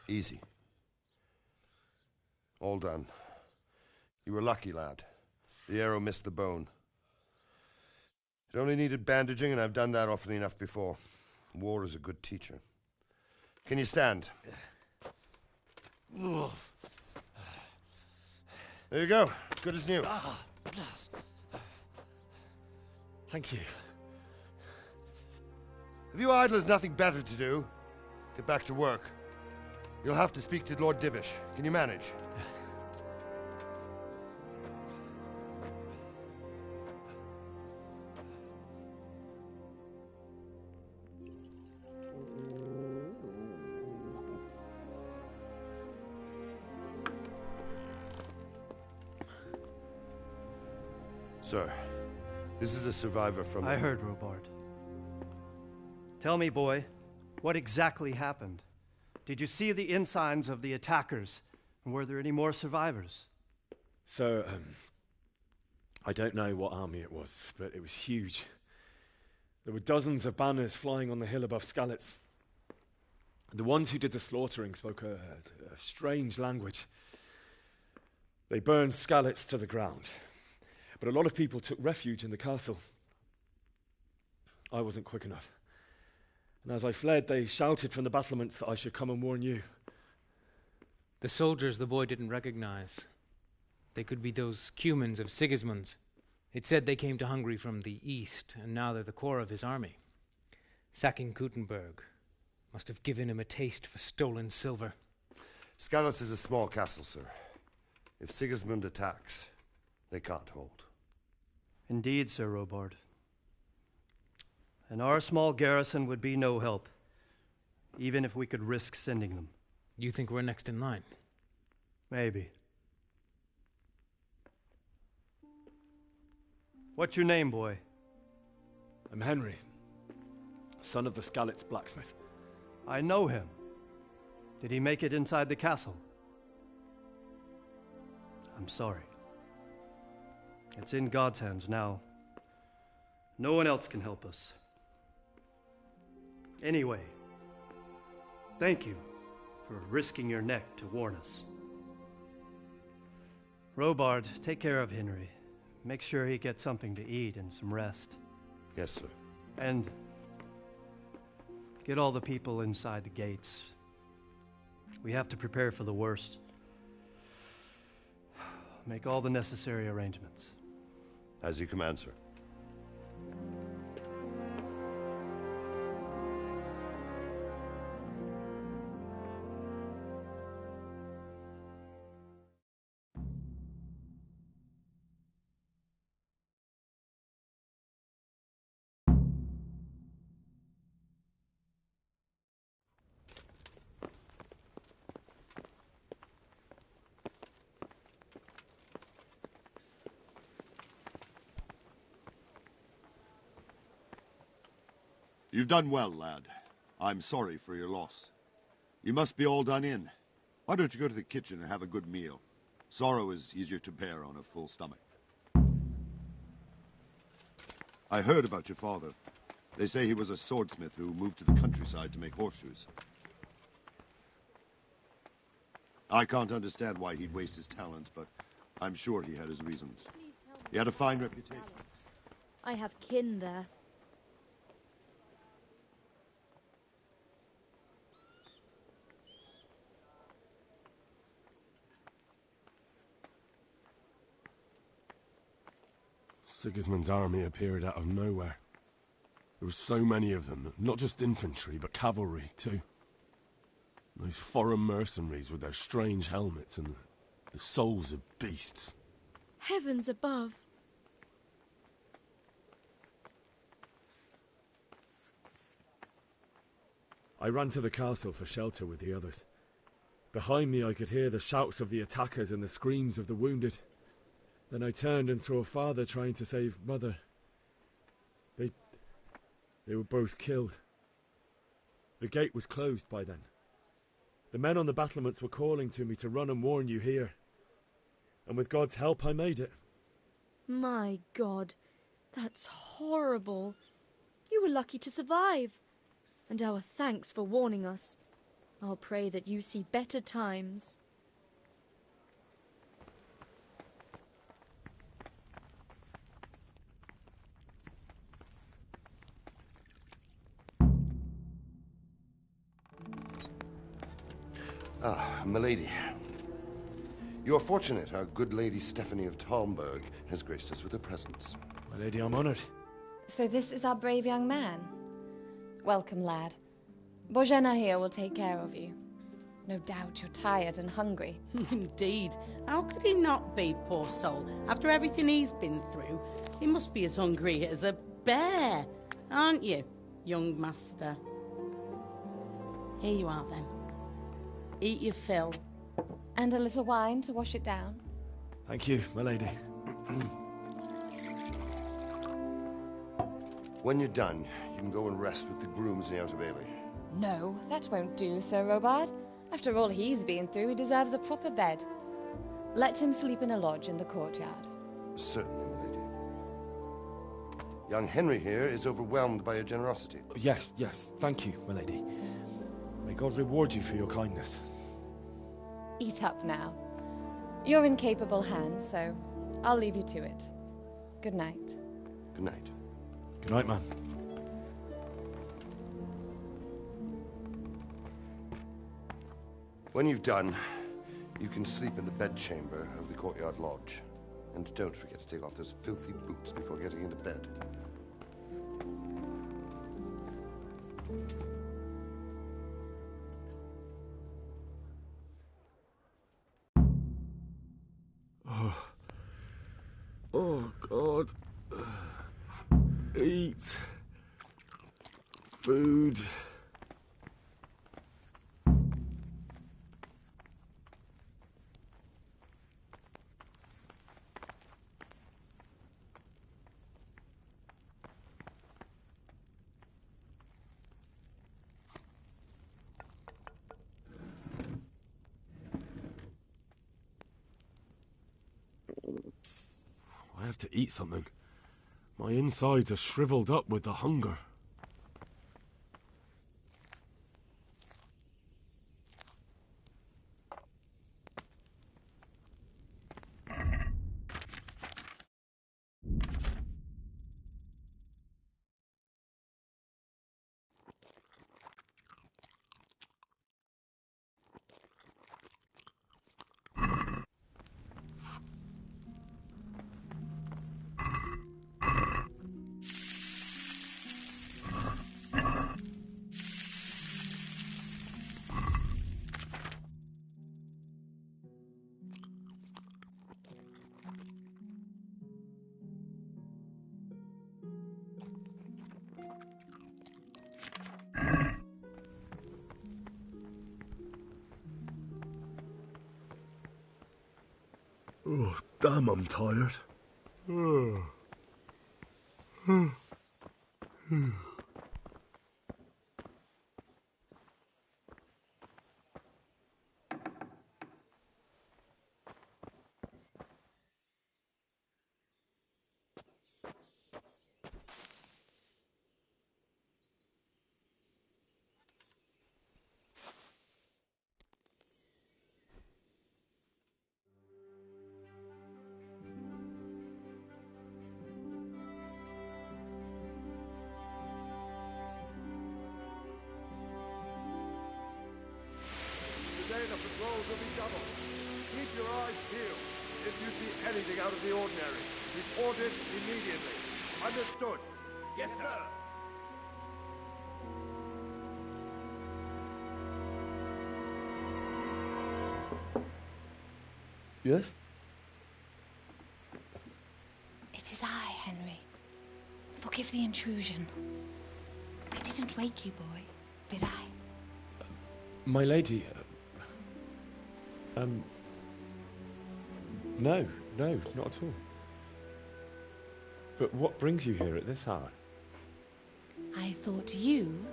Easy. All done. You were lucky, lad. The arrow missed the bone. It only needed bandaging, and I've done that often enough before. War is a good teacher. Can you stand? There you go. Good as new. Thank you. If you idlers nothing better to do, get back to work. You'll have to speak to Lord Divish. Can you manage? Sir, this is a survivor from... I heard, Robard. Tell me, boy, what exactly happened? Did you see the ensigns of the attackers? And were there any more survivors? So, I don't know what army it was, but it was huge. There were dozens of banners flying on the hill above Skalitz. The ones who did the slaughtering spoke a strange language. They burned Skalitz to the ground. But a lot of people took refuge in the castle. I wasn't quick enough. And as I fled, they shouted from the battlements that I should come and warn you. The soldiers the boy didn't recognize. They could be those Cumans of Sigismund's. It said they came to Hungary from the east, and now they're the core of his army. Sacking Gutenberg must have given him a taste for stolen silver. Skalitz is a small castle, sir. If Sigismund attacks, they can't hold. Indeed, Sir Robard. And our small garrison would be no help, even if we could risk sending them. You think we're next in line? Maybe. What's your name, boy? I'm Henry, son of the Skalitz blacksmith. I know him. Did he make it inside the castle? I'm sorry. It's in God's hands now. No one else can help us. Anyway, thank you for risking your neck to warn us. Robard, take care of Henry. Make sure he gets something to eat and some rest. Yes, sir. And get all the people inside the gates. We have to prepare for the worst. Make all the necessary arrangements. As you command, sir. You've done well, lad. I'm sorry for your loss. You must be all done in. Why don't you go to the kitchen and have a good meal? Sorrow is easier to bear on a full stomach. I heard about your father. They say he was a swordsmith who moved to the countryside to make horseshoes. I can't understand why he'd waste his talents, but I'm sure he had his reasons. He had a fine reputation. I have kin there. Sigismund's army appeared out of nowhere. There were so many of them, not just infantry, but cavalry, too. Those foreign mercenaries with their strange helmets and the souls of beasts. Heavens above. I ran to the castle for shelter with the others. Behind me I could hear the shouts of the attackers and the screams of the wounded. Then I turned and saw Father trying to save Mother. They were both killed. The gate was closed by then. The men on the battlements were calling to me to run and warn you here. And with God's help, I made it. My God, that's horrible. You were lucky to survive. And our thanks for warning us. I'll pray that you see better times. Ah, milady. You are fortunate our good lady Stephanie of Talmberg has graced us with her presence. My lady, I'm honored. So this is our brave young man. Welcome, lad. Bojena here will take care of you. No doubt you're tired and hungry. Indeed. How could he not be, poor soul? After everything he's been through, he must be as hungry as a bear, aren't you, young master? Here you are, then. Eat your fill. And a little wine to wash it down. Thank you, my lady. When you're done, you can go and rest with the grooms in the Outer Bailey. No, that won't do, Sir Robard. After all he's been through, he deserves a proper bed. Let him sleep in a lodge in the courtyard. Certainly, milady. Young Henry here is overwhelmed by your generosity. Yes, thank you, my lady. May God reward you for your kindness. Eat up now. You're in capable hands, so I'll leave you to it. Good night. Good night. Good night, man. When you've done, you can sleep in the bedchamber of the courtyard lodge. And don't forget to take off those filthy boots before getting into bed. Oh, God. Eat. Food. I have to eat something. My insides are shriveled up with the hunger. Oh, damn, I'm tired. Today the patrols will be doubled. Keep your eyes peeled. If you see anything out of the ordinary, report it immediately. Understood? Yes, sir. Yes? It is I, Henry. Forgive the intrusion. I didn't wake you, boy, did I? My lady, no, not at all. But what brings you here at this hour? I thought you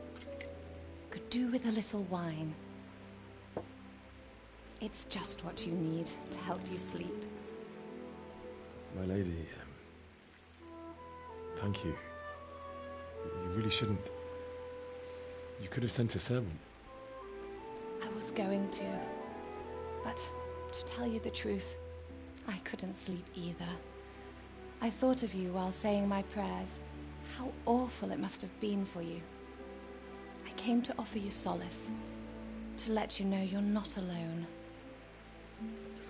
could do with a little wine. It's just what you need to help you sleep. My lady, thank you. You really shouldn't. You could have sent a servant. I was going to, but to tell you the truth, I couldn't sleep either. I thought of you while saying my prayers. How awful it must have been for you. I came to offer you solace, to let you know you're not alone.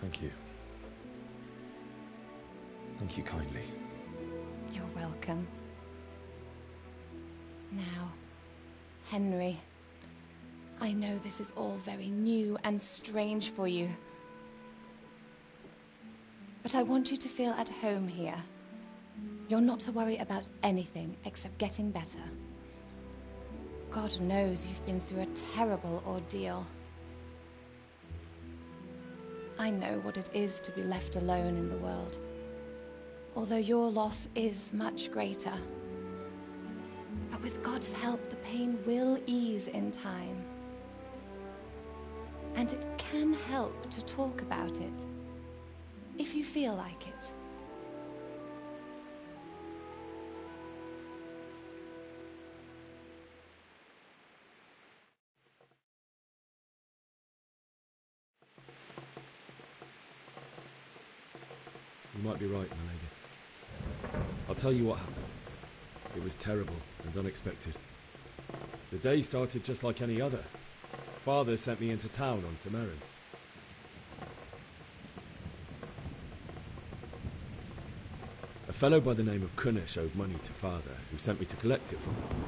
Thank you. Thank you kindly. You're welcome. Now, Henry, I know this is all very new and strange for you. But I want you to feel at home here. You're not to worry about anything except getting better. God knows you've been through a terrible ordeal. I know what it is to be left alone in the world, although your loss is much greater. But with God's help, the pain will ease in time. And it can help to talk about it, if you feel like it. You might be right, my lady. I'll tell you what happened. It was terrible and unexpected. The day started just like any other. Father sent me into town on some errands. A fellow by the name of Kunnish owed money to Father, who sent me to collect it from him.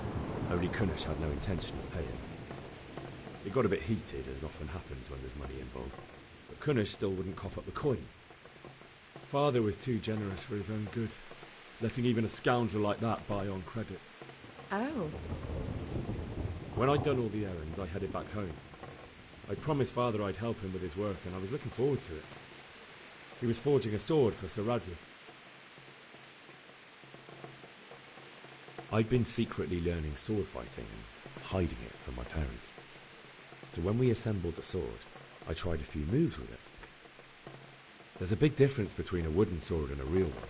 Only Kunnish had no intention of paying. It got a bit heated, as often happens when there's money involved, but Kunnish still wouldn't cough up the coin. Father was too generous for his own good, letting even a scoundrel like that buy on credit. Oh. When I'd done all the errands, I headed back home. I promised Father I'd help him with his work, and I was looking forward to it. He was forging a sword for Sir Radzi. I'd been secretly learning sword fighting and hiding it from my parents. So when we assembled the sword, I tried a few moves with it. There's a big difference between a wooden sword and a real one.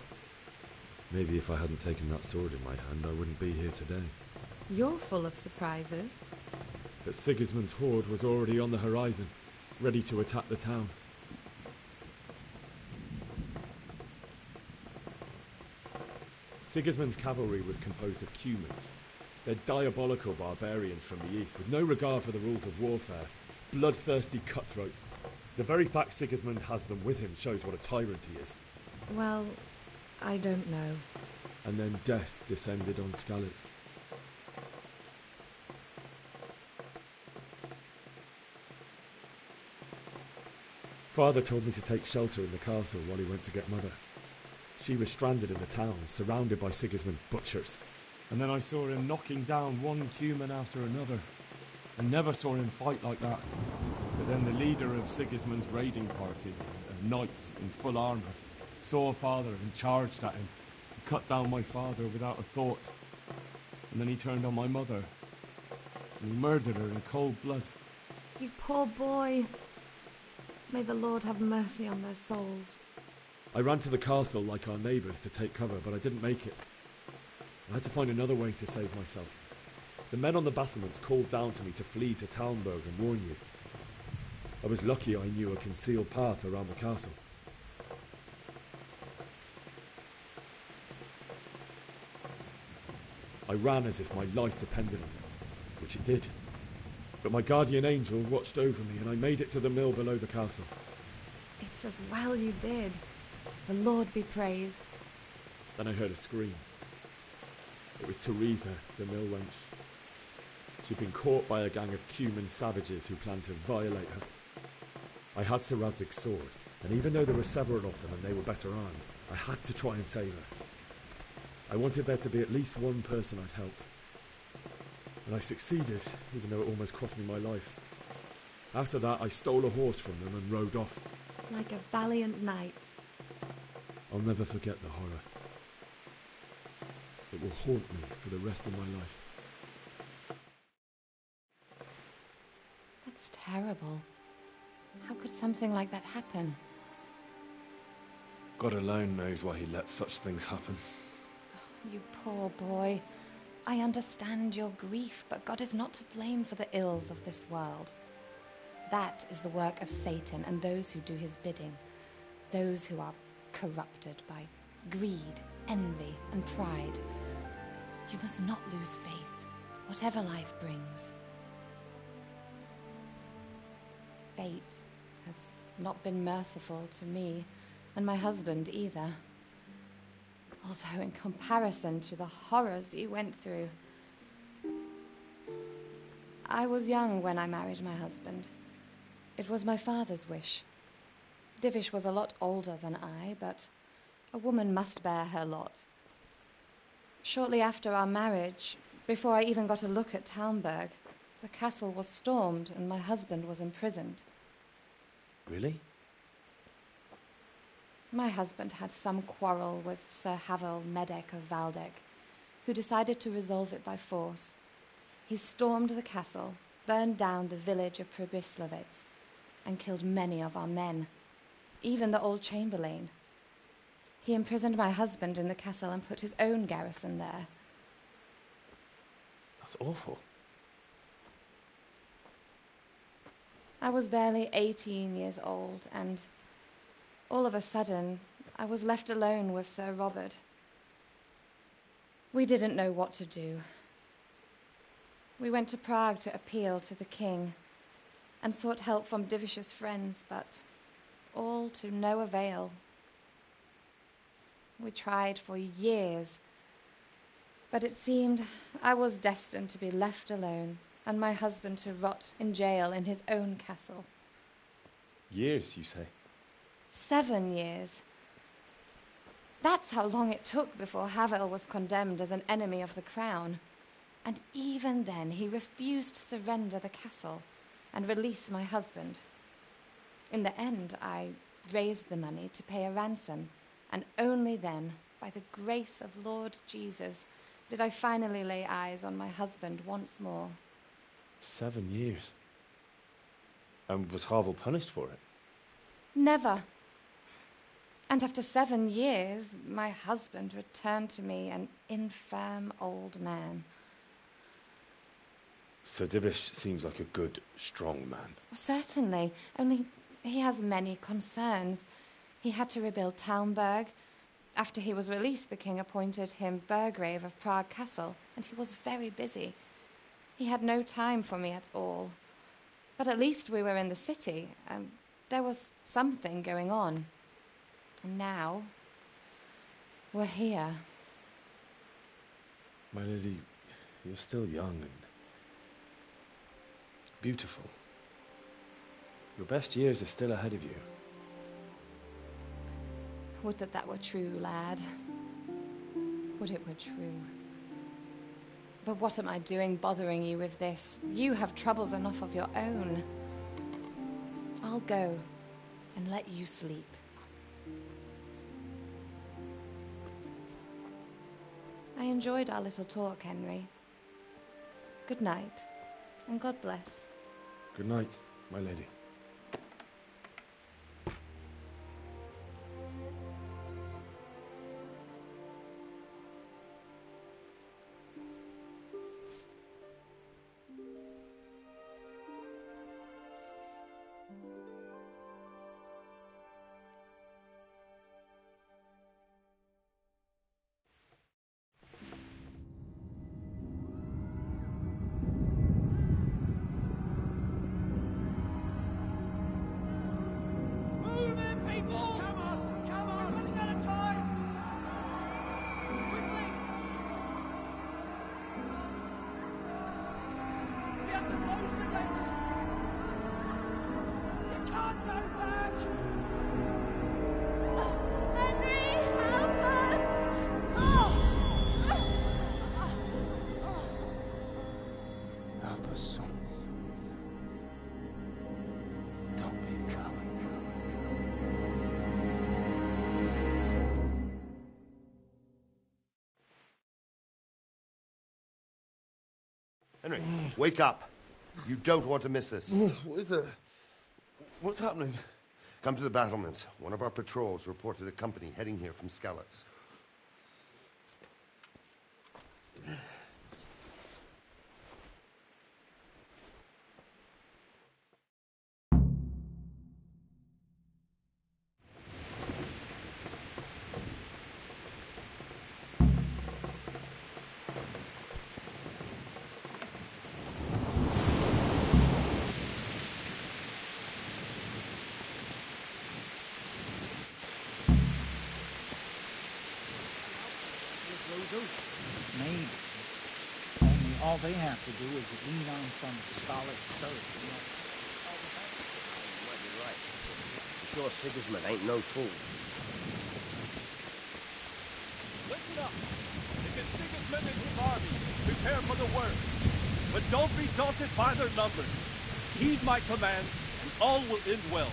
Maybe if I hadn't taken that sword in my hand, I wouldn't be here today. You're full of surprises. But Sigismund's horde was already on the horizon, ready to attack the town. Sigismund's cavalry was composed of Cumans. They're diabolical barbarians from the east, with no regard for the rules of warfare, bloodthirsty cutthroats. The very fact Sigismund has them with him shows what a tyrant he is. Well, I don't know. And then death descended on Skalitz. Father told me to take shelter in the castle while he went to get Mother. She was stranded in the town, surrounded by Sigismund's butchers. And then I saw him knocking down one Cuman after another. I never saw him fight like that. But then the leader of Sigismund's raiding party, a knight in full armour, saw Father and charged at him. He cut down my father without a thought. And then he turned on my mother. And he murdered her in cold blood. You poor boy. May the Lord have mercy on their souls. I ran to the castle like our neighbours to take cover, but I didn't make it. I had to find another way to save myself. The men on the battlements called down to me to flee to Talmberg and warn you. I was lucky I knew a concealed path around the castle. I ran as if my life depended on it, which it did. But my guardian angel watched over me and I made it to the mill below the castle. It's as well you did. The Lord be praised. Then I heard a scream. It was Teresa, the mill wench. She'd been caught by a gang of Cuman savages who planned to violate her. I had Sir Radzig's sword, and even though there were several of them and they were better armed, I had to try and save her. I wanted there to be at least one person I'd helped. And I succeeded, even though it almost cost me my life. After that, I stole a horse from them and rode off. Like a valiant knight. I'll never forget the horror. It will haunt me for the rest of my life. That's terrible. How could something like that happen? God alone knows why he lets such things happen. You poor boy. I understand your grief, but God is not to blame for the ills of this world. That is the work of Satan and those who do his bidding. Those who are corrupted by greed, envy, and pride. You must not lose faith, whatever life brings. fate has not been merciful to me, and my husband either. Although in comparison to the horrors he went through. I was young when I married my husband. It was my father's wish. Divish was a lot older than I, but a woman must bear her lot. Shortly after our marriage, before I even got a look at Talmberg, the castle was stormed and my husband was imprisoned. Really? My husband had some quarrel with Sir Havel Medek of Valdek, who decided to resolve it by force. He stormed the castle, burned down the village of Pribyslavitz, and killed many of our men, even the old chamberlain. He imprisoned my husband in the castle and put his own garrison there. That's awful. I was barely 18 years old, and all of a sudden, I was left alone with Sir Robert. We didn't know what to do. We went to Prague to appeal to the king and sought help from Divish's friends, but all to no avail. We tried for years, but it seemed I was destined to be left alone and my husband to rot in jail in his own castle. Years, you say? 7 years. That's how long it took before Havel was condemned as an enemy of the crown. And even then, he refused to surrender the castle and release my husband. In the end, I raised the money to pay a ransom, and only then, by the grace of Lord Jesus, did I finally lay eyes on my husband once more. 7 years? And was Havel punished for it? Never. And after 7 years, my husband returned to me an infirm old man. Sir Divish seems like a good, strong man. Certainly, only he has many concerns. He had to rebuild Talmberg. After he was released, the king appointed him Burgrave of Prague Castle, and he was very busy. He had no time for me at all. But at least we were in the city, and there was something going on. And now, we're here. My lady, you're still young and beautiful. Your best years are still ahead of you. Would that that were true, lad. Would it were true. But what am I doing bothering you with this? You have troubles enough of your own. I'll go and let you sleep. I enjoyed our little talk, Henry. Good night, and God bless. Good night, my lady. Henry, wake up. You don't want to miss this. What is it? What's happening? Come to the battlements. One of our patrols reported a company heading here from Skalitz. All they have to do is lean on some scarlet syrup. You might be right. I'm sure Sigismund ain't no fool. Listen up. If it's Sigismund and his army, prepare for the worst. But don't be daunted by their numbers. Heed my commands, and all will end well.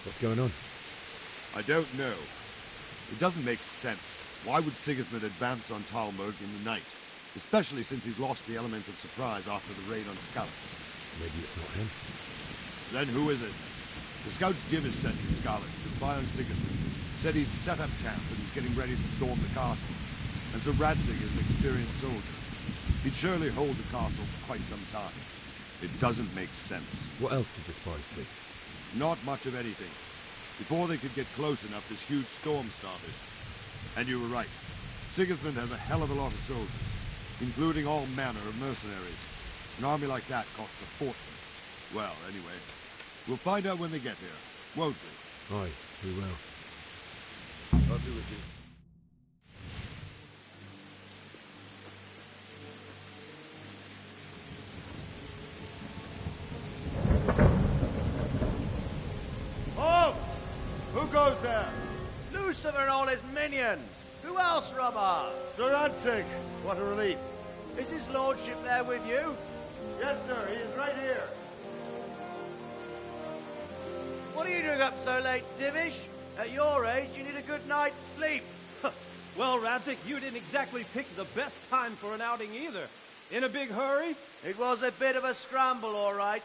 What's going on? I don't know. It doesn't make sense. Why would Sigismund advance on Talmberg in the night? Especially since he's lost the element of surprise after the raid on Skalitz. Maybe it's not him. Then who is it? The scouts Divish sent to Skalitz to spy on Sigismund. Said he'd set up camp and was getting ready to storm the castle. And so Radzig is an experienced soldier. He'd surely hold the castle for quite some time. It doesn't make sense. What else did the spies see? Not much of anything. Before they could get close enough, this huge storm started. And you were right. Sigismund has a hell of a lot of soldiers, including all manner of mercenaries. An army like that costs a fortune. Well, anyway, we'll find out when they get here, won't we? Aye, we will. I'll be with you. Halt! Who goes there? Lucifer and all his minions. Who else, Robber? Sir Radzig, what a relief. Is his lordship there with you? Yes, sir, he is right here. What are you doing up so late, Divish? At your age, you need a good night's sleep. Well, Radzig, you didn't exactly pick the best time for an outing either. In a big hurry? It was a bit of a scramble, all right.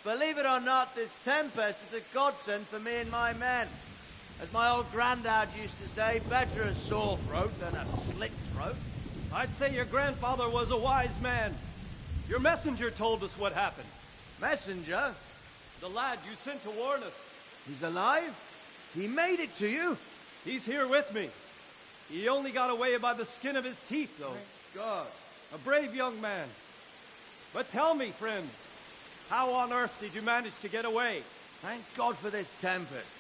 Believe it or not, this tempest is a godsend for me and my men. As my old granddad used to say, better a sore throat than a slit throat. I'd say your grandfather was a wise man. Your messenger told us what happened. Messenger? The lad you sent to warn us. He's alive? He made it to you? He's here with me. He only got away by the skin of his teeth, though. Thank God. A brave young man. But tell me, friend, how on earth did you manage to get away? Thank God for this tempest.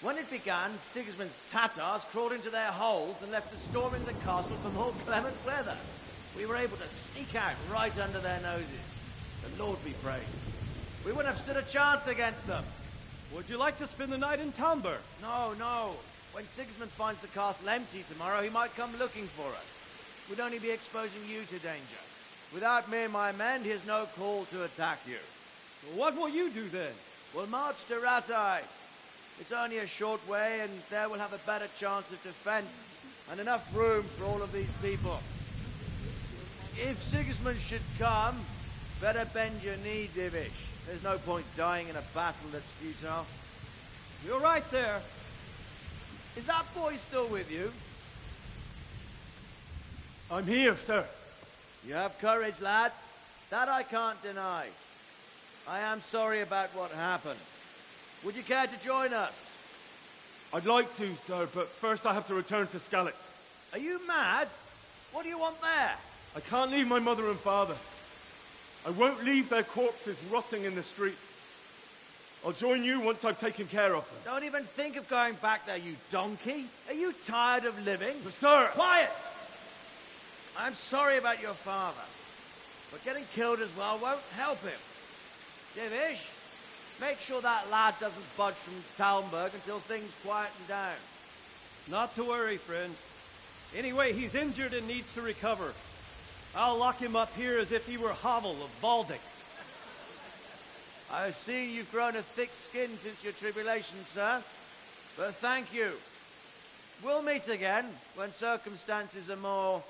When it began, Sigismund's Tatars crawled into their holes and left us storming the castle for more clement weather. We were able to sneak out right under their noses. The Lord be praised. We wouldn't have stood a chance against them. Would you like to spend the night in Talmberg? No, no. When Sigismund finds the castle empty tomorrow, he might come looking for us. We'd only be exposing you to danger. Without me and my men, he has no call to attack you. What will you do then? We'll march to Ratai. It's only a short way, and there we'll have a better chance of defense, and enough room for all of these people. If Sigismund should come, better bend your knee, Divish. There's no point dying in a battle that's futile. You're right there. Is that boy still with you? I'm here, sir. You have courage, lad. That I can't deny. I am sorry about what happened. Would you care to join us? I'd like to, sir, but first I have to return to Skalitz. Are you mad? What do you want there? I can't leave my mother and father. I won't leave their corpses rotting in the street. I'll join you once I've taken care of them. Don't even think of going back there, you donkey. Are you tired of living? But sir! Quiet! I'm sorry about your father, but getting killed as well won't help him. Divish, make sure that lad doesn't budge from Talmberg until things quieten down. Not to worry, friend. Anyway, he's injured and needs to recover. I'll lock him up here as if he were Havel of Baldic. I've seen you've grown a thick skin since your tribulation, sir. But thank you. We'll meet again when circumstances are more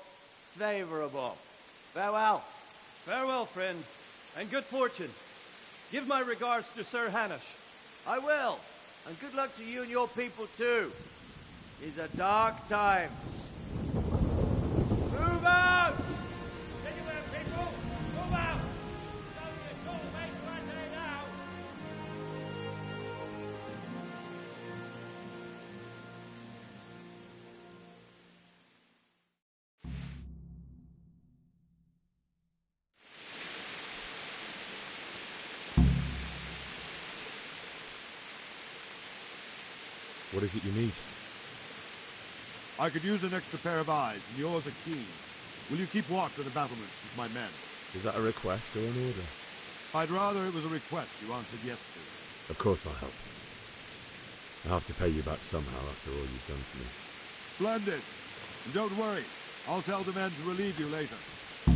favorable. Farewell. Farewell, friend, and good fortune. Give my regards to Sir Hanush. I will. And good luck to you and your people, too. These are dark times. Move out! Anywhere, people! Move out! Don't get all made right there now! What is it you need? I could use an extra pair of eyes, and yours are keen. Will you keep watch of the battlements with my men? Is that a request or an order? I'd rather it was a request you answered yes to. Of course I'll help. I'll have to pay you back somehow after all you've done for me. Splendid. And don't worry. I'll tell the men to relieve you later.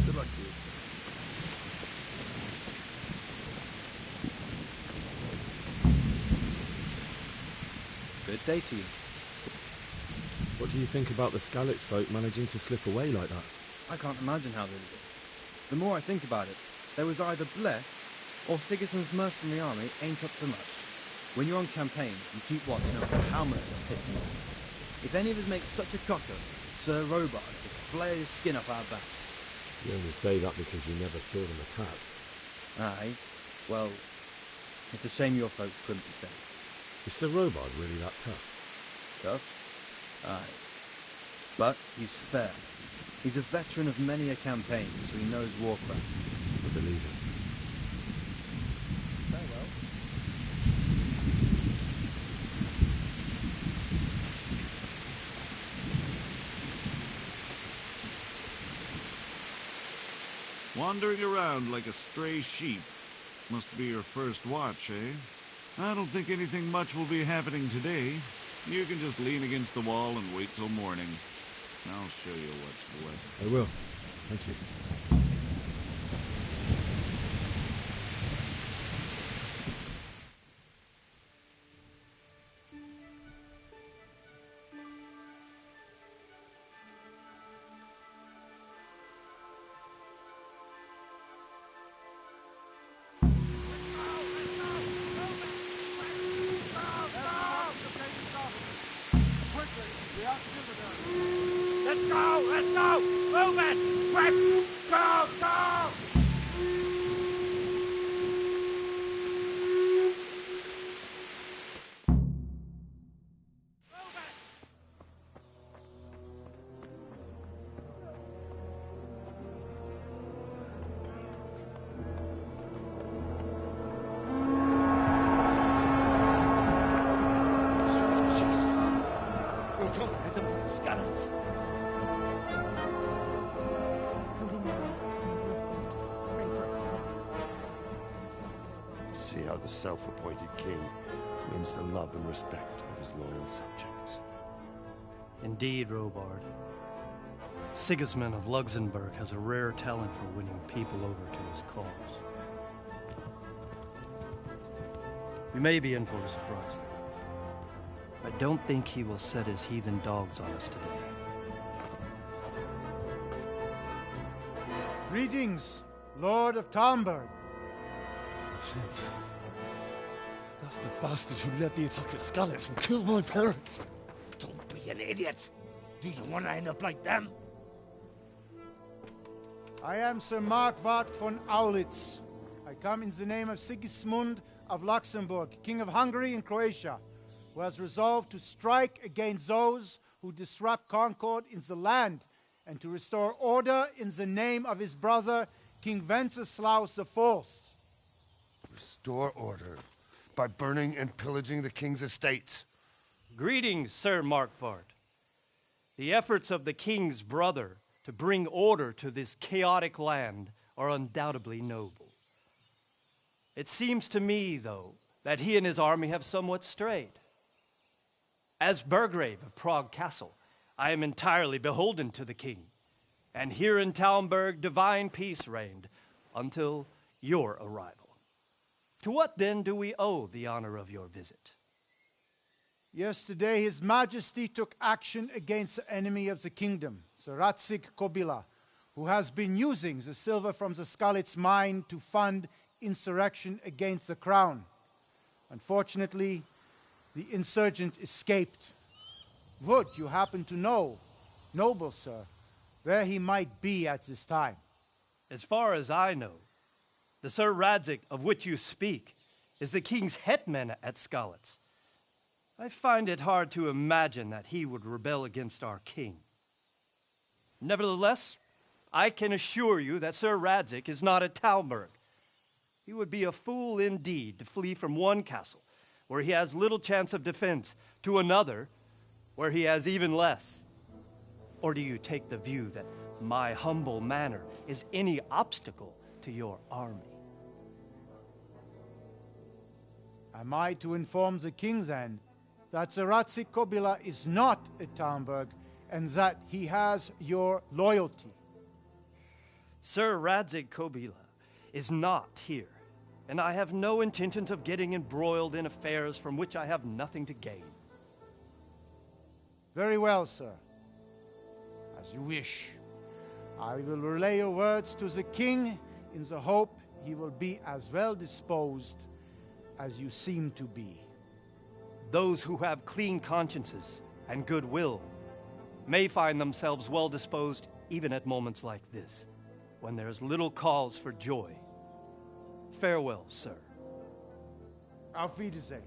Good luck to you. Good day to you. What do you think about the Skalitz folk managing to slip away like that? I can't imagine how they did it. The more I think about it, they was either blessed, or Sigismund's mercenary army ain't up to much. When you're on campaign, you keep watch no matter how much they're pissing you. If any of us make such a cock up, Sir Robard could flare his skin up our backs. You only say that because you never saw them attack. Aye. Well, it's a shame your folks couldn't be safe. Is Sir Robard really that tough? Tough? Aye. But he's fair. He's a veteran of many a campaign, so he knows warcraft. I believe it. Farewell. Wandering around like a stray sheep. Must be your first watch, eh? I don't think anything much will be happening today. You can just lean against the wall and wait till morning. I'll show you what's what. I will. Thank you. Let's go! Let's go! Move it! Quick! Go! Go! See how the self-appointed king wins the love and respect of his loyal subjects. Indeed, Robard. Sigismund of Luxembourg has a rare talent for winning people over to his cause. We may be in for a surprise, though. I don't think he will set his heathen dogs on us today. Greetings, Lord of Talmberg. That's the bastard who led the attack at Skalitz and killed my parents. Don't be an idiot. Do you want to end up like them? I am Sir Markwart von Aulitz. I come in the name of Sigismund of Luxembourg, King of Hungary and Croatia, who has resolved to strike against those who disrupt concord in the land and to restore order in the name of his brother, King Wenceslaus IV. Restore order by burning and pillaging the king's estates. Greetings, Sir Markwart. The efforts of the king's brother to bring order to this chaotic land are undoubtedly noble. It seems to me, though, that he and his army have somewhat strayed. As Burgrave of Prague Castle, I am entirely beholden to the king, and here in Talmberg divine peace reigned until your arrival. To what then do we owe the honor of your visit? Yesterday, His Majesty took action against the enemy of the kingdom, Sir Radzig Kobyla, who has been using the silver from the Skalitz mine to fund insurrection against the crown. Unfortunately, the insurgent escaped. Would you happen to know, noble sir, where he might be at this time? As far as I know, the Sir Radzig of which you speak is the king's hetman at Skalitz. I find it hard to imagine that he would rebel against our king. Nevertheless, I can assure you that Sir Radzig is not at Talmberg. He would be a fool indeed to flee from one castle, where he has little chance of defense, to another, where he has even less. Or do you take the view that my humble manner is any obstacle to your army? Am I to inform the king, then, that the Ratzik Kobila is not at Talmberg, and that he has your loyalty? Sir Radzig Kobila is not here, and I have no intentions of getting embroiled in affairs from which I have nothing to gain. Very well, sir. As you wish. I will relay your words to the king in the hope he will be as well disposed as you seem to be. Those who have clean consciences and goodwill may find themselves well disposed even at moments like this, when there is little cause for joy. Farewell, sir. Auf Wiedersehen.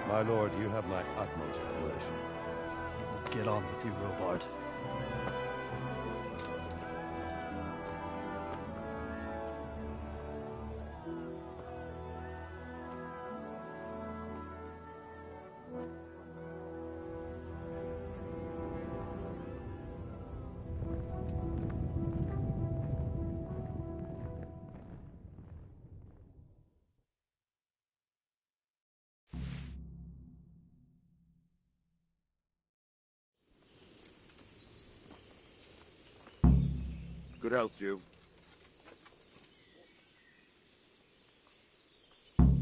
My lord, you have my utmost admiration. Get on with you, Robard. Good health, you.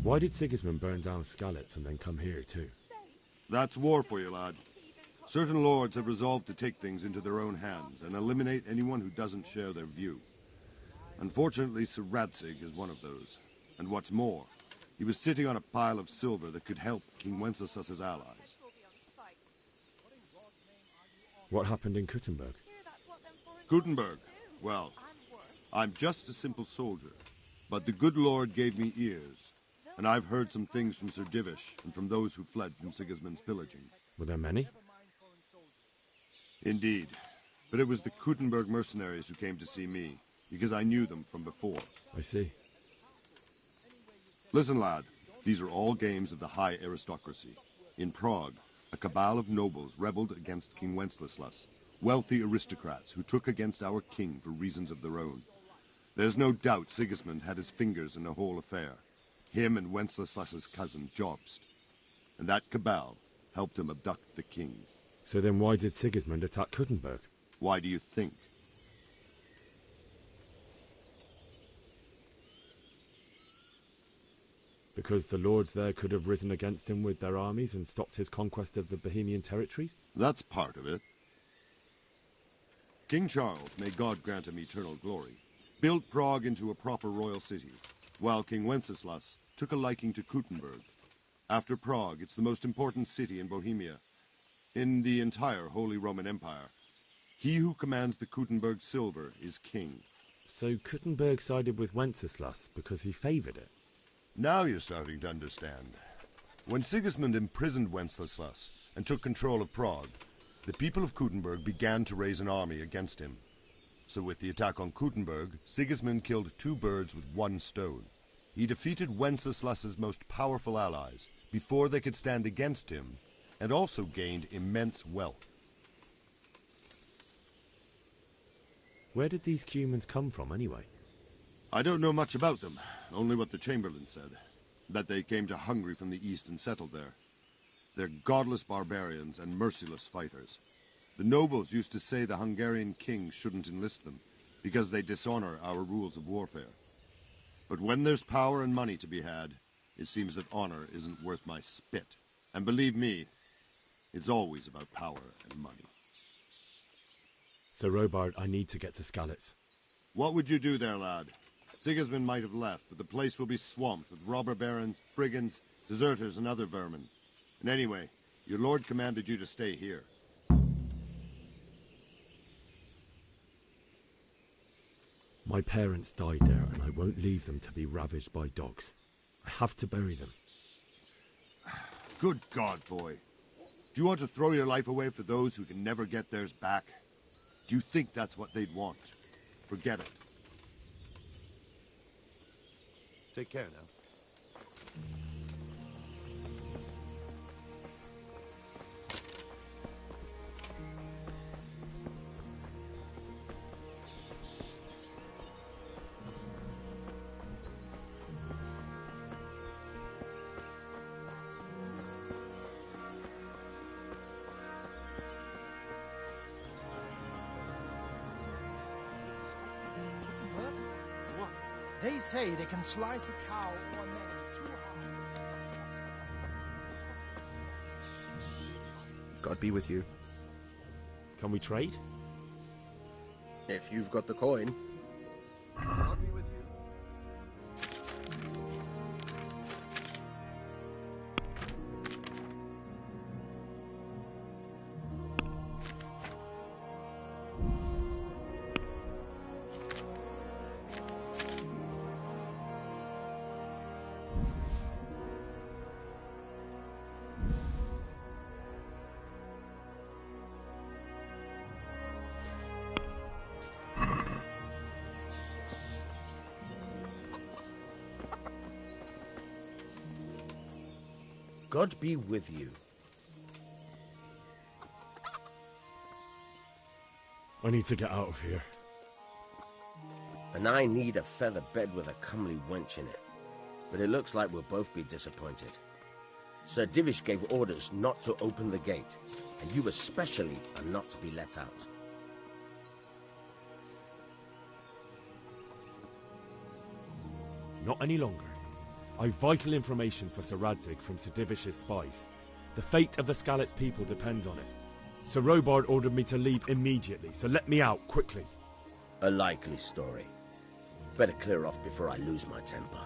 Why did Sigismund burn down Skalitz and then come here too? That's war for you, lad. Certain lords have resolved to take things into their own hands and eliminate anyone who doesn't share their view. Unfortunately, Sir Radzig is one of those. And what's more, he was sitting on a pile of silver that could help King Wenceslas's allies. What happened in Kuttenberg? Gutenberg. Well, I'm just a simple soldier, but the good Lord gave me ears, and I've heard some things from Sir Divish and from those who fled from Sigismund's pillaging. Were there many? Indeed, but it was the Kuttenberg mercenaries who came to see me, because I knew them from before. I see. Listen, lad, these are all games of the high aristocracy. In Prague, a cabal of nobles rebelled against King Wenceslas. Wealthy aristocrats who took against our king for reasons of their own. There's no doubt Sigismund had his fingers in the whole affair. Him and Wenceslas's cousin, Jobst. And that cabal helped him abduct the king. So then why did Sigismund attack Kuttenberg? Why do you think? Because the lords there could have risen against him with their armies and stopped his conquest of the Bohemian territories? That's part of it. King Charles, may God grant him eternal glory, built Prague into a proper royal city, while King Wenceslas took a liking to Kuttenberg. After Prague, it's the most important city in Bohemia, in the entire Holy Roman Empire. He who commands the Kuttenberg silver is king. So Kuttenberg sided with Wenceslas because he favoured it? Now you're starting to understand. When Sigismund imprisoned Wenceslas and took control of Prague, the people of Kuttenberg began to raise an army against him. So with the attack on Kuttenberg, Sigismund killed two birds with one stone. He defeated Wenceslas's most powerful allies before they could stand against him, and also gained immense wealth. Where did these Cumans come from, anyway? I don't know much about them, only what the Chamberlain said, that they came to Hungary from the east and settled there. They're godless barbarians and merciless fighters. The nobles used to say the Hungarian king shouldn't enlist them, because they dishonor our rules of warfare. But when there's power and money to be had, it seems that honor isn't worth my spit. And believe me, it's always about power and money. So, Robard, I need to get to Skalitz. What would you do there, lad? Sigismund might have left, but the place will be swamped with robber barons, brigands, deserters, and other vermin. And anyway, your lord commanded you to stay here. My parents died there, and I won't leave them to be ravaged by dogs. I have to bury them. Good God, boy. Do you want to throw your life away for those who can never get theirs back? Do you think that's what they'd want? Forget it. Take care now. They say they can slice a cow or a man in 2 halves. God be with you. Can we trade? If you've got the coin. God be with you. God be with you. I need to get out of here. And I need a feather bed with a comely wench in it. But it looks like we'll both be disappointed. Sir Divish gave orders not to open the gate, and you especially are not to be let out. Not any longer. I've vital information for Sir Radzig from Sir Divish's spies. The fate of the Skalitz people depends on it. Sir Robard ordered me to leave immediately, so let me out, quickly. A likely story. Better clear off before I lose my temper.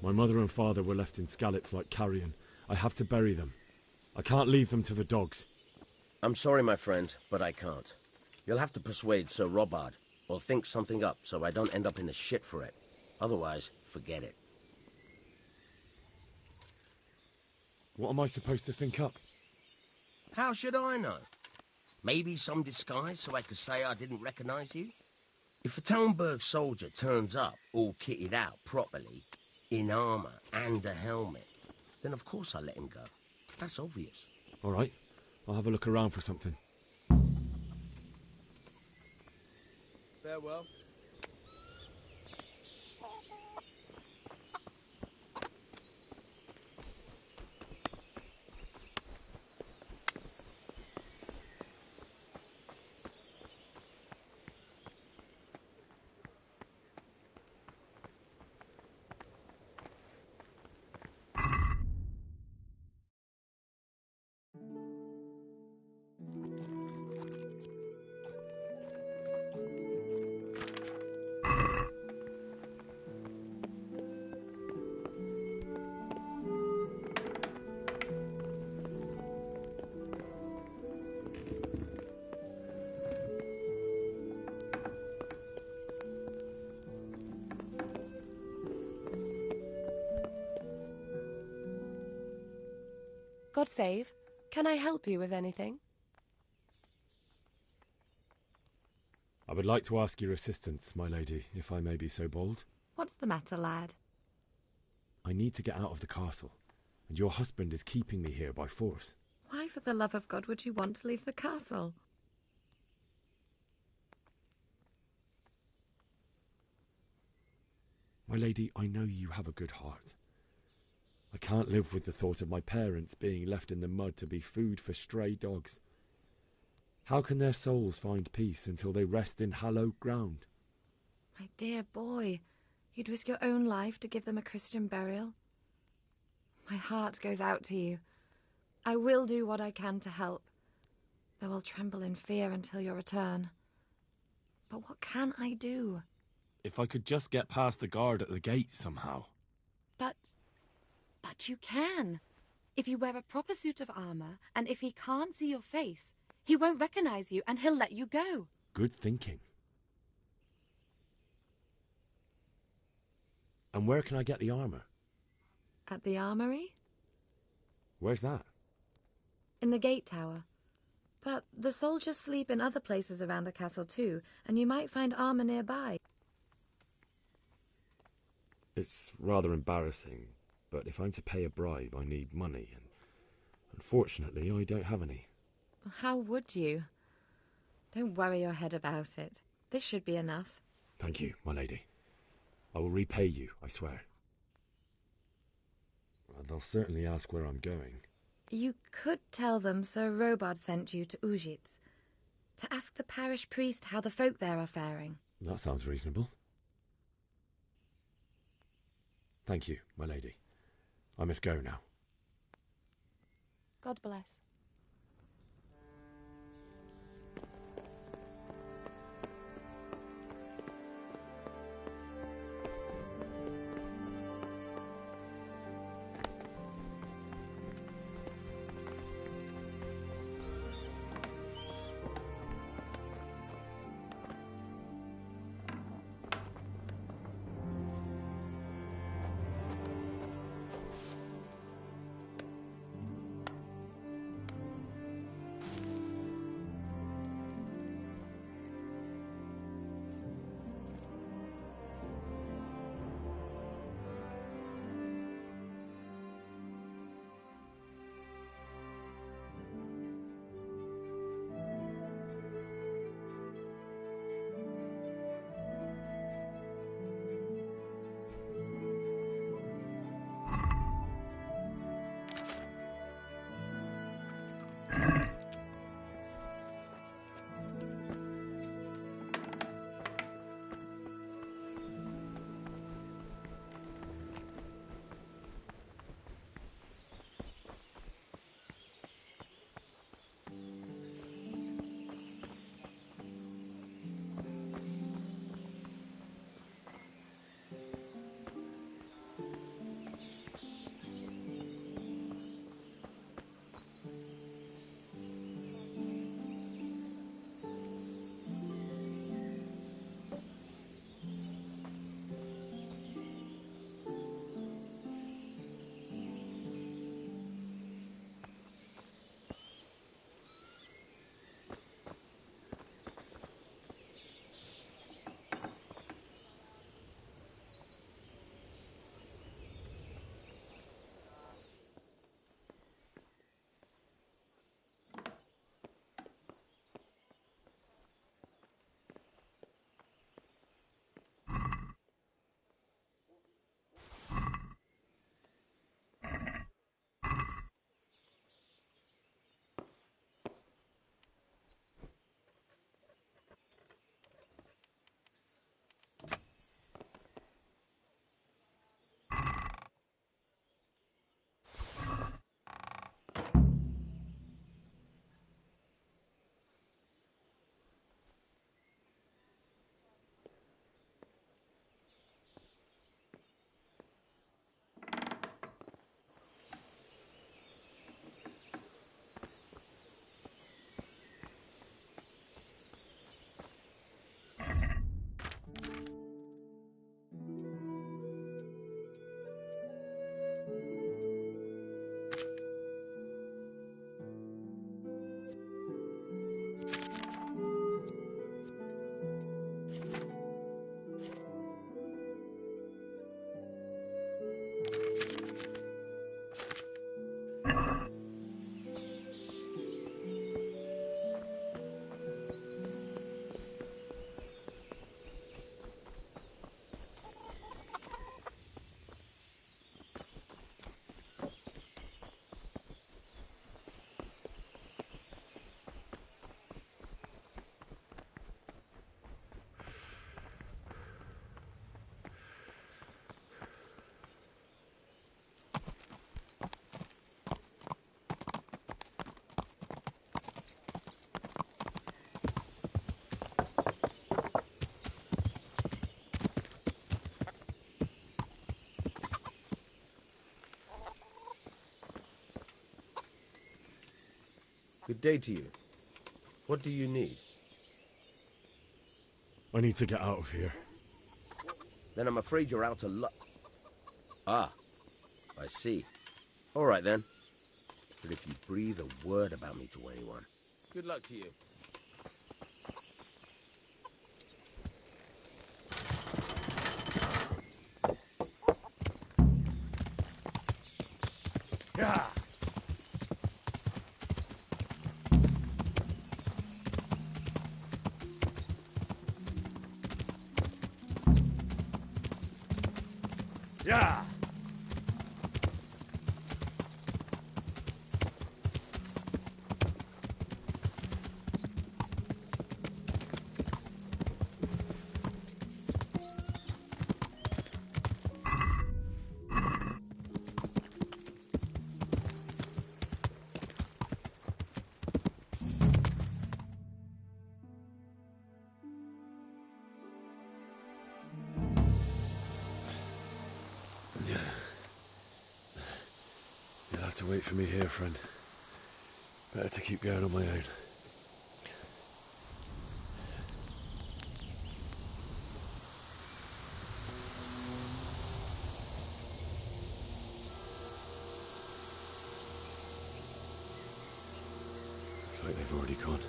My mother and father were left in Skalitz like carrion. I have to bury them. I can't leave them to the dogs. I'm sorry, my friend, but I can't. You'll have to persuade Sir Robard, or think something up so I don't end up in the shit for it. Otherwise, forget it. What am I supposed to think up? How should I know? Maybe some disguise so I could say I didn't recognize you? If a Talmberg soldier turns up all kitted out properly, in armor and a helmet, then of course I let him go. That's obvious. All right, I'll have a look around for something. Farewell. God save. Can I help you with anything? I would like to ask your assistance, my lady, if I may be so bold. What's the matter, lad? I need to get out of the castle, and your husband is keeping me here by force. Why, for the love of God, would you want to leave the castle? My lady, I know you have a good heart. I can't live with the thought of my parents being left in the mud to be food for stray dogs. How can their souls find peace until they rest in hallowed ground? My dear boy, you'd risk your own life to give them a Christian burial? My heart goes out to you. I will do what I can to help. They will tremble in fear until your return. But what can I do? If I could just get past the guard at the gate somehow. But you can. If you wear a proper suit of armor, and if he can't see your face, he won't recognize you and he'll let you go. Good thinking. And where can I get the armor? At the armory? Where's that? In the gate tower. But the soldiers sleep in other places around the castle too, and you might find armor nearby. It's rather embarrassing, but if I'm to pay a bribe, I need money, and unfortunately, I don't have any. How would you? Don't worry your head about it. This should be enough. Thank you, my lady. I will repay you, I swear. They'll certainly ask where I'm going. You could tell them Sir Robard sent you to Ujitz, to ask the parish priest how the folk there are faring. That sounds reasonable. Thank you, my lady. I must go now. God bless. Good day to you. What do you need? I need to get out of here. Then I'm afraid you're out of luck. Ah, I see. All right then. But if you breathe a word about me to anyone, good luck to you. Yeah. Yeah. You'll have to wait for me here, friend. Better to keep going on my own. Looks like they've already gone.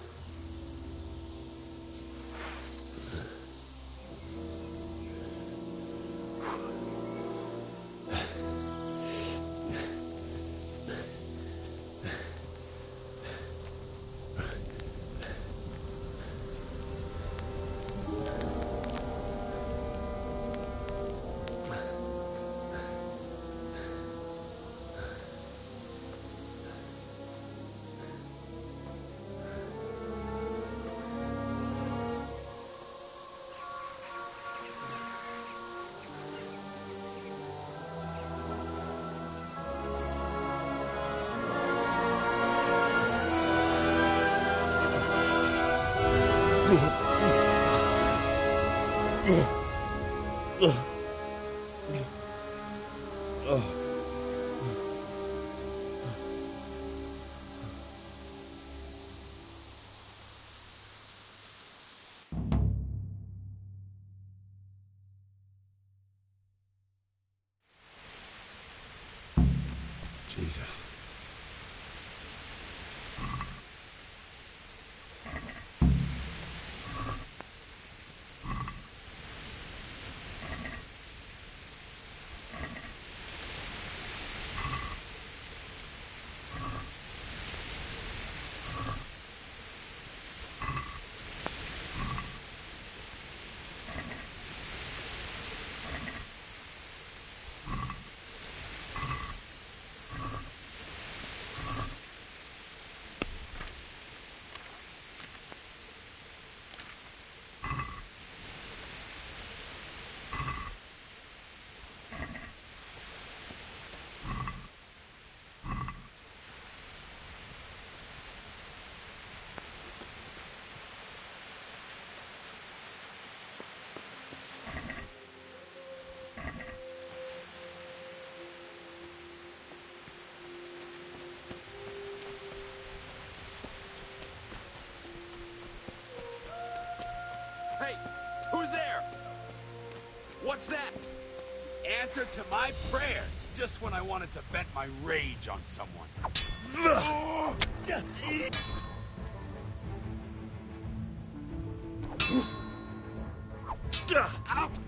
Jesus. Hey, who's there? What's that? Answer to my prayers, just when I wanted to vent my rage on someone. Out!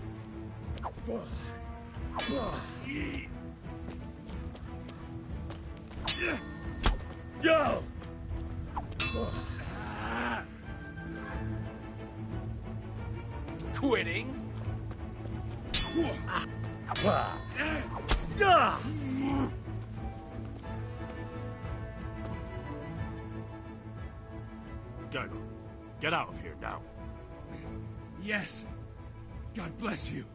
Go! Quitting? Go. Get out of here now. Yes. God bless you.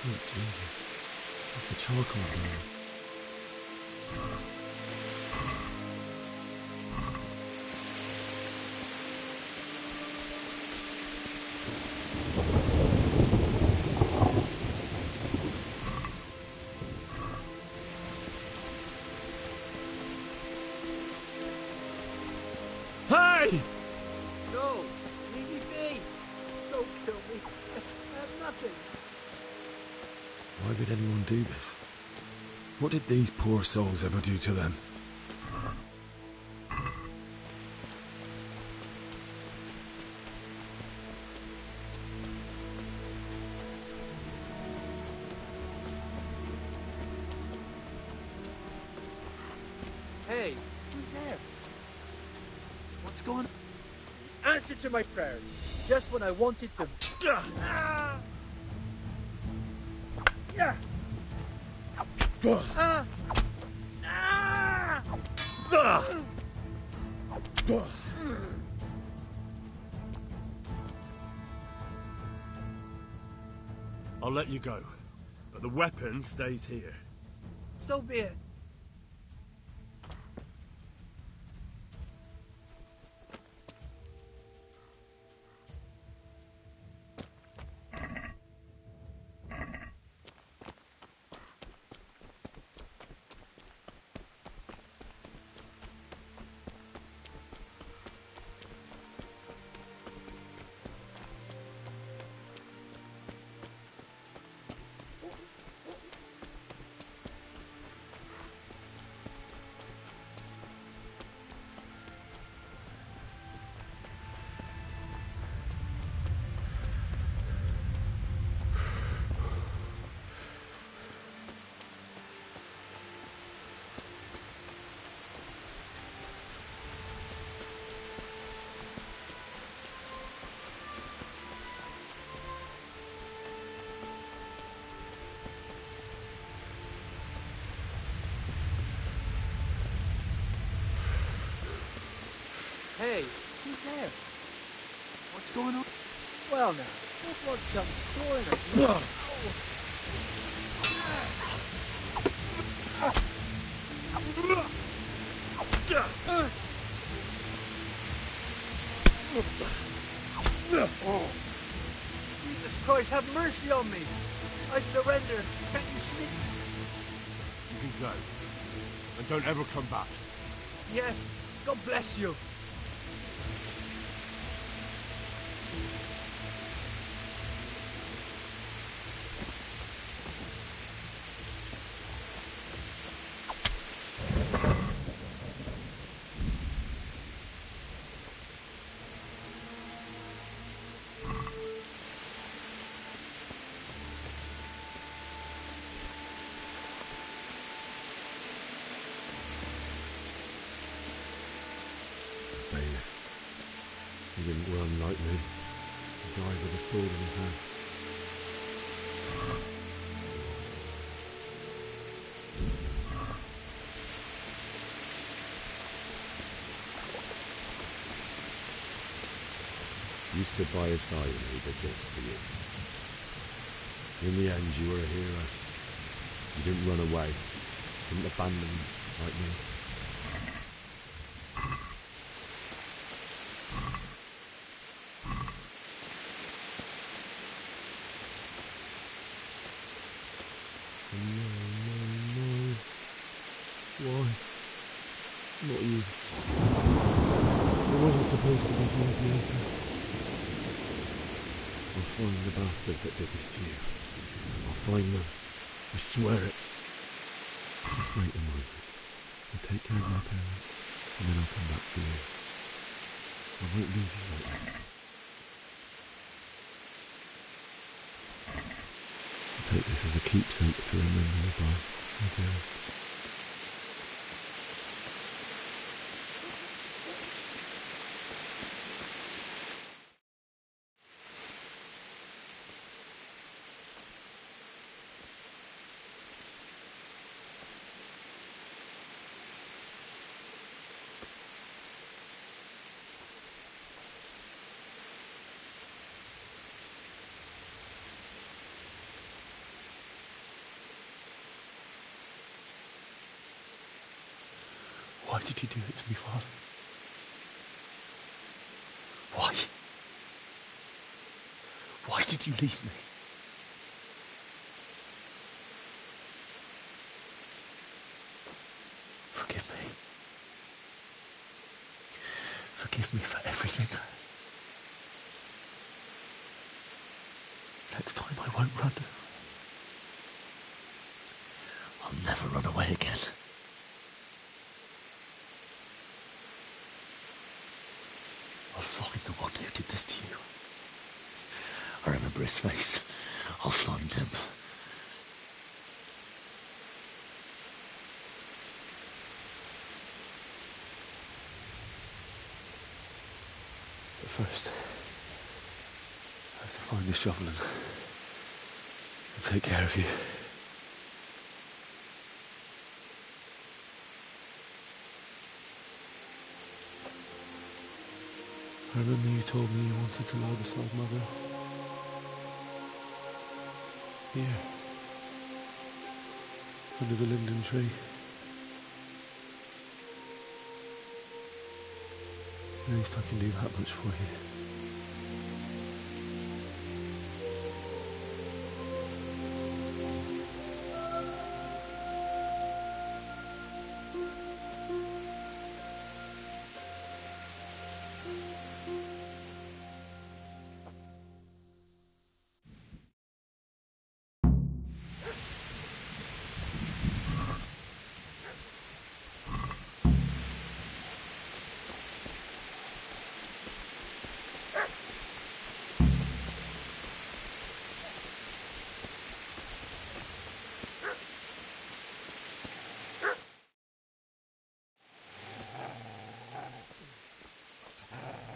Oh, Jesus. It's the charcoal burner. Hey! No! Leave me be! Don't kill me. I have nothing. Why would anyone do this? What did these poor souls ever do to them? Hey, who's there? What's going on? Answer to my prayers. Just when I wanted to... Ah! Yeah! Ah! Ah! I'll let you go, but the weapon stays here. So be it. Hey, who's there? What's going on? Well now, no blood comes pouring at you. Jesus Christ, have mercy on me! I surrender. Can't you see? You can go. And don't ever come back. Yes, God bless you. He didn't run like me. He died with a sword in his hand. You stood by his side and he did this to you. In the end, you were a hero. You didn't run away. Didn't abandon like me. No. Why? Not you. It wasn't supposed to be you, Bianca. I'll find the bastards that did this to you. I'll find them. I swear it. Just wait a moment. I'll take care of my parents, and then I'll come back for you. I won't leave you like that. I'll take this as a keepsake to remember you by, my dearest. did you do it to me, Father? Why? Why did you leave me? Forgive me. Forgive me for everything. Next time I won't run. I'll never run away again. I'll find the one who did this to you. I remember his face. I'll find him. But first, I have to find the shovel and take care of you. I remember you told me you wanted to lie beside Mother. Here. Under the linden tree. At least I can do that much for you.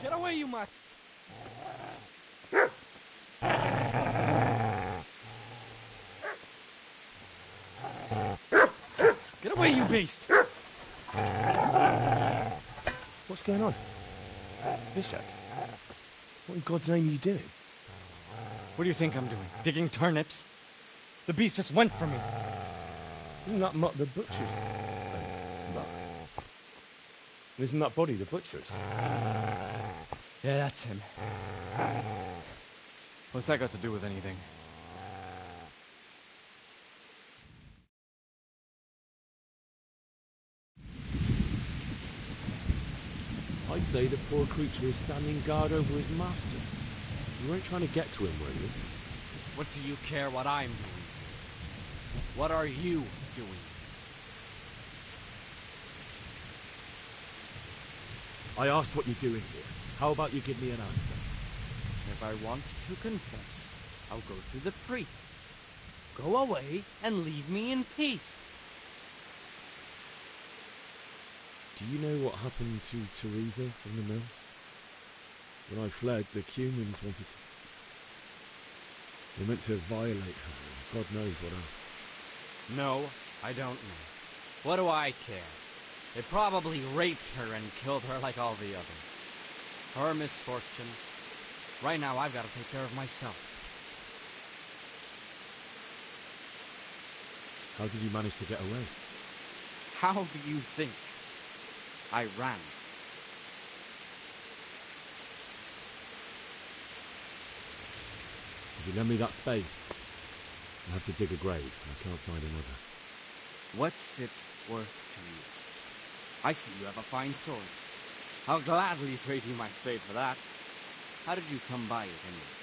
Get away, you mutt! Get away, you beast! What's going on? Bishop, what in God's name are you doing? What do you think I'm doing? Digging turnips? The beast just went for me. Isn't that Mutt the butcher's? Mutt. Isn't that body the butcher's? Yeah, that's him. What's that got to do with anything? I'd say the poor creature is standing guard over his master. You weren't trying to get to him, were you? What do you care what I'm doing? What are you doing? I asked what you're doing here. How about you give me an answer? If I want to confess, I'll go to the priest. Go away and leave me in peace. Do you know what happened to Teresa from the mill? When I fled, the humans wanted to... They meant to violate her, and God knows what else. No, I don't know. What do I care? They probably raped her and killed her like all the others. Her misfortune. Right now, I've got to take care of myself. How did you manage to get away? How do you think? I ran. If you lend me that spade, I have to dig a grave, and I can't find another. What's it worth to you? I see you have a fine sword. I'll gladly trade you my spade for that. How did you come by it anyway?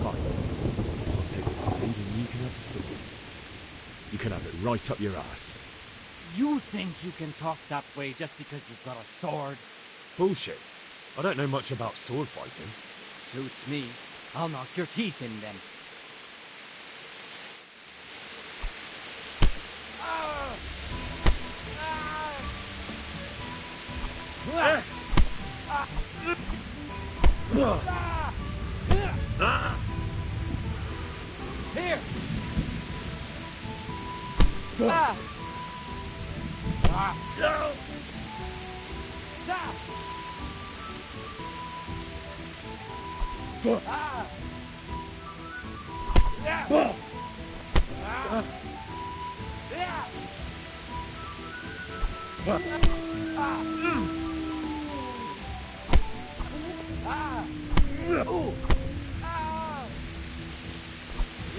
Fine. I'll take the spade and you can have the sword. You can have it right up your ass. You think you can talk that way just because you've got a sword? Bullshit. I don't know much about sword fighting. Suits me. I'll knock your teeth in then. Here! Ooh. Ow.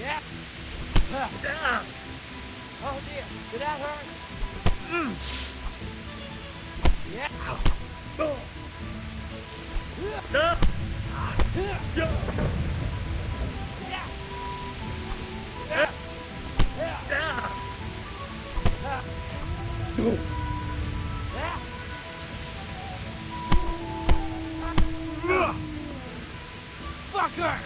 Yeah. Oh dear, did that hurt? Yeah. Fucker!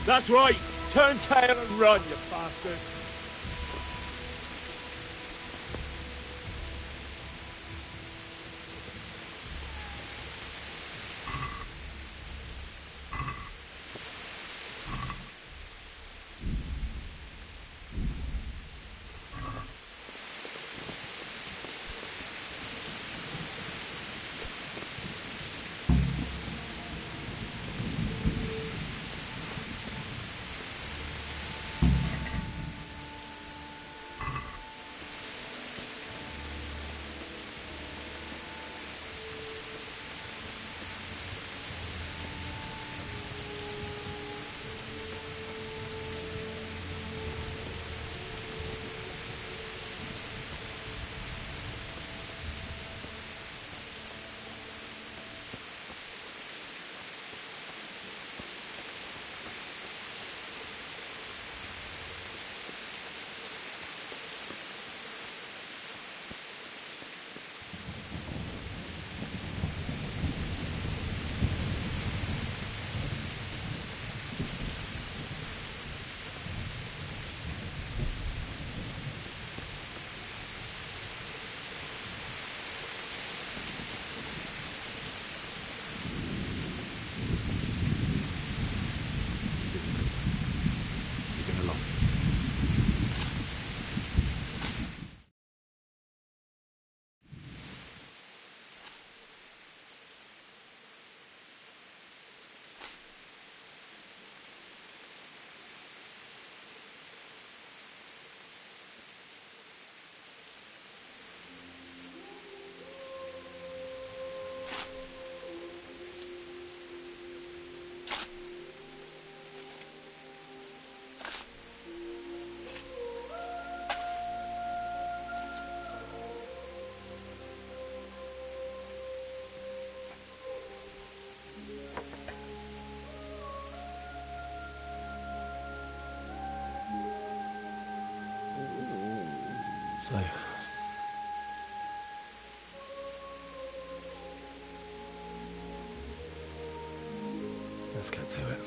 That's right! Turn tail and run, you bastard! So, let's get to it.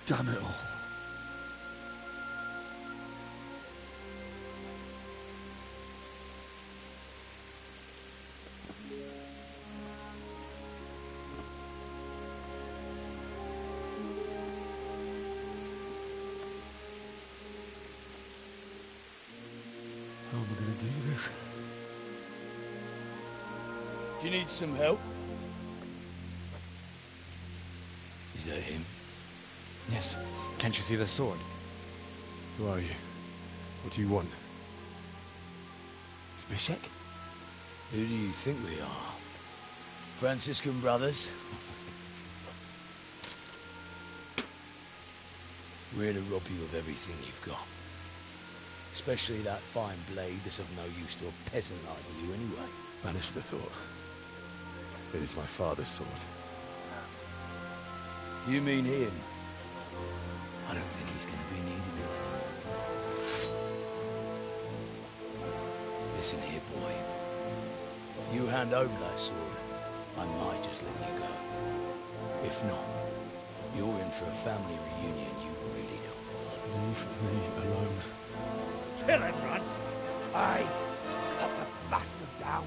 Damn it all. How am I going to do this? Do you need some help? Is that him? Yes. Can't you see the sword? Who are you? What do you want? Is Bishek? Who do you think we are? Franciscan brothers? We're here to rob you of everything you've got. Especially that fine blade that's of no use to a peasant like you anyway. Banish the thought. It is my father's sword. You mean him? I don't think he's going to be needed anymore. Listen here, boy. You hand over that sword, I might just let you go. If not, you're in for a family reunion you really don't want. Leave me alone. Kill him, Runt! Aye! Cut the bastard down!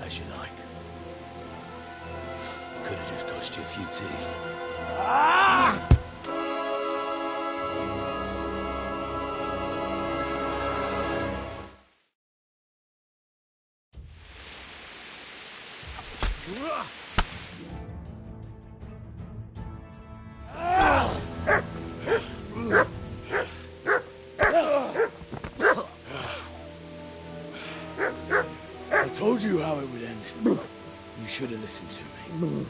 As you like. Could have just cost you a few teeth. Ah! I told you how it would end. You should have listened to me.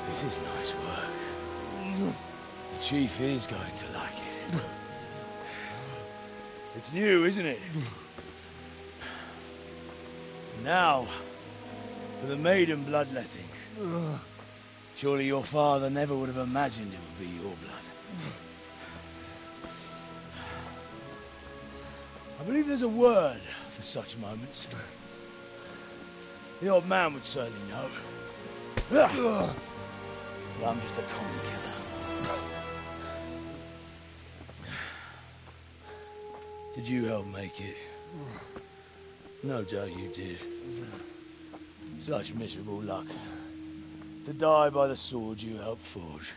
This is nice work. The Chief is going to like it. It's new, isn't it? Now, for the maiden bloodletting. Surely your father never would have imagined it would be your blood. I believe there's a word for such moments. The old man would certainly know. But I'm just a common killer. Did you help make it? No doubt you did. Such miserable luck. To die by the sword you helped forge.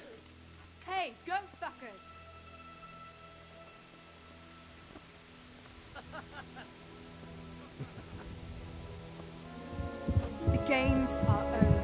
Hey, go fuckers! The games are over.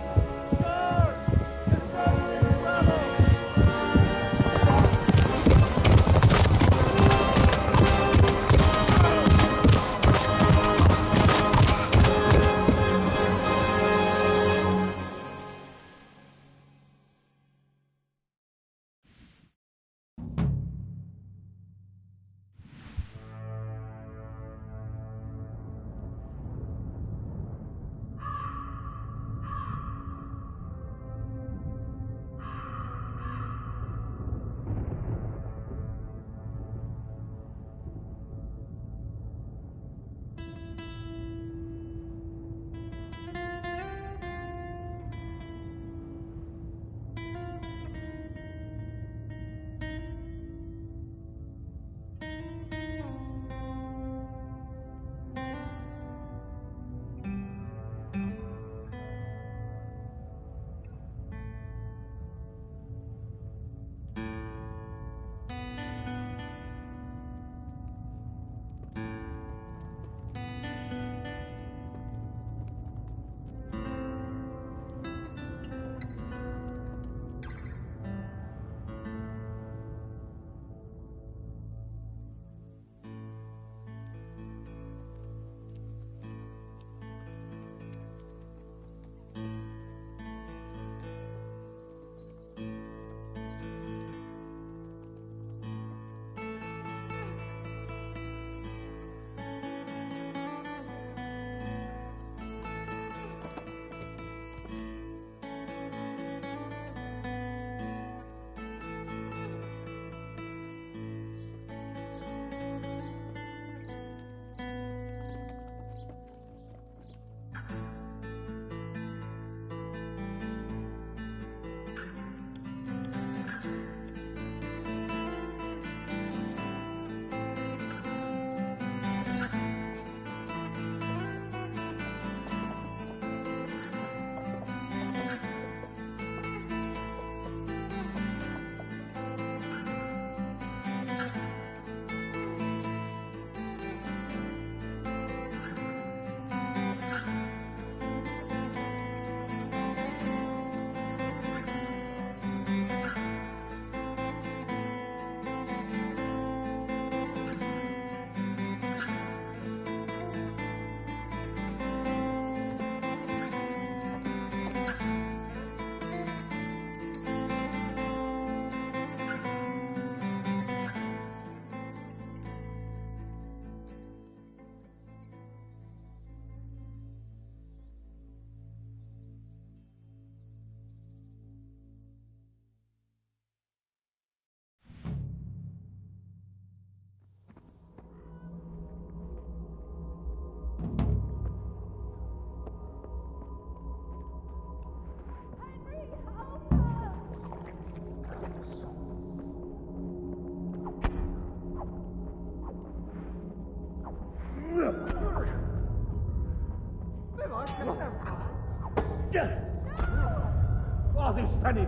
Was ist denn?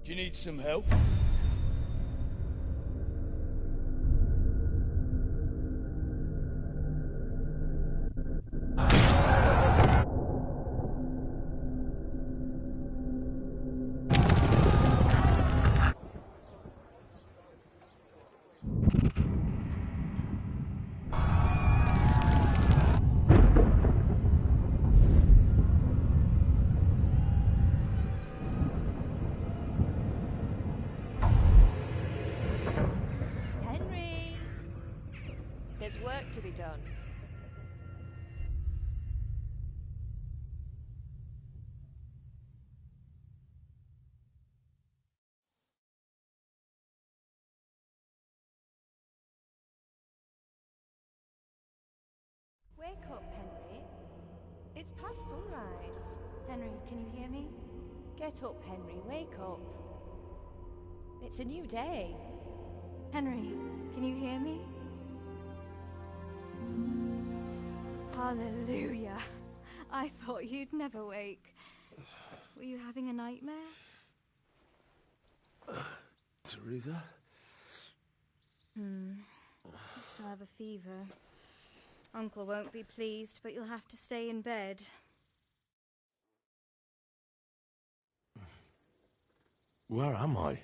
Do you need some help? Henry! There's work to be done. Wake up, Henry. It's past sunrise. Henry, can you hear me? Get up, Henry. Wake up. It's a new day. Henry, can you hear me? Hallelujah. I thought you'd never wake. Were you having a nightmare? Teresa? You still have a fever. Uncle won't be pleased, but you'll have to stay in bed. Where am I?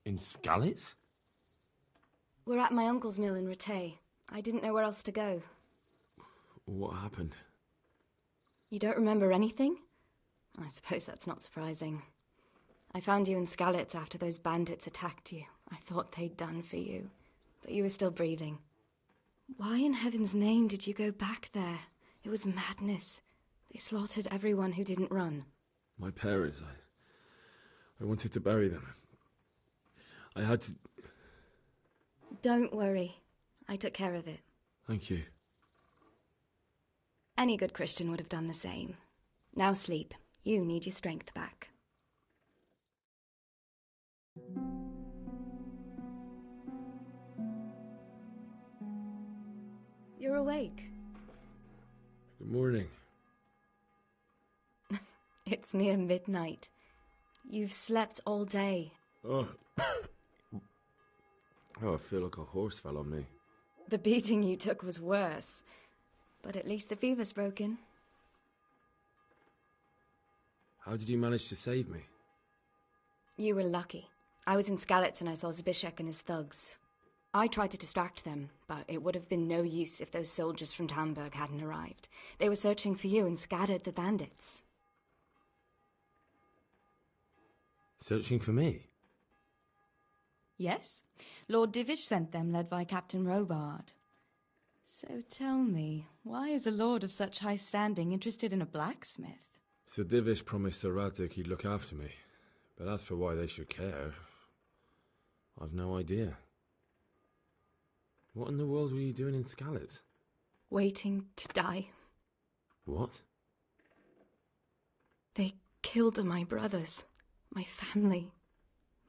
In Skalitz? We're at my uncle's mill in Rattay. I didn't know where else to go. What happened? You don't remember anything? I suppose that's not surprising. I found you in Skalitz after those bandits attacked you. I thought they'd done for you, but you were still breathing. Why in heaven's name did you go back there? It was madness. They slaughtered everyone who didn't run. My parents, I wanted to bury them. I had to... Don't worry. I took care of it. Thank you. Any good Christian would have done the same. Now sleep. You need your strength back. You're awake. Good morning. It's near midnight. You've slept all day. Oh. I feel like a horse fell on me. The beating you took was worse. But at least the fever's broken. How did you manage to save me? You were lucky. I was in Skalitz and I saw Zbyszek and his thugs. I tried to distract them, but it would have been no use if those soldiers from Talmberg hadn't arrived. They were searching for you and scattered the bandits. Searching for me? Yes. Lord Divish sent them, led by Captain Robard. So tell me, why is a lord of such high standing interested in a blacksmith? Sir Divish promised Sir Radzig he'd look after me. But as for why they should care, I've no idea. What in the world were you doing in Skalitz? Waiting to die. What? They killed my brothers, my family,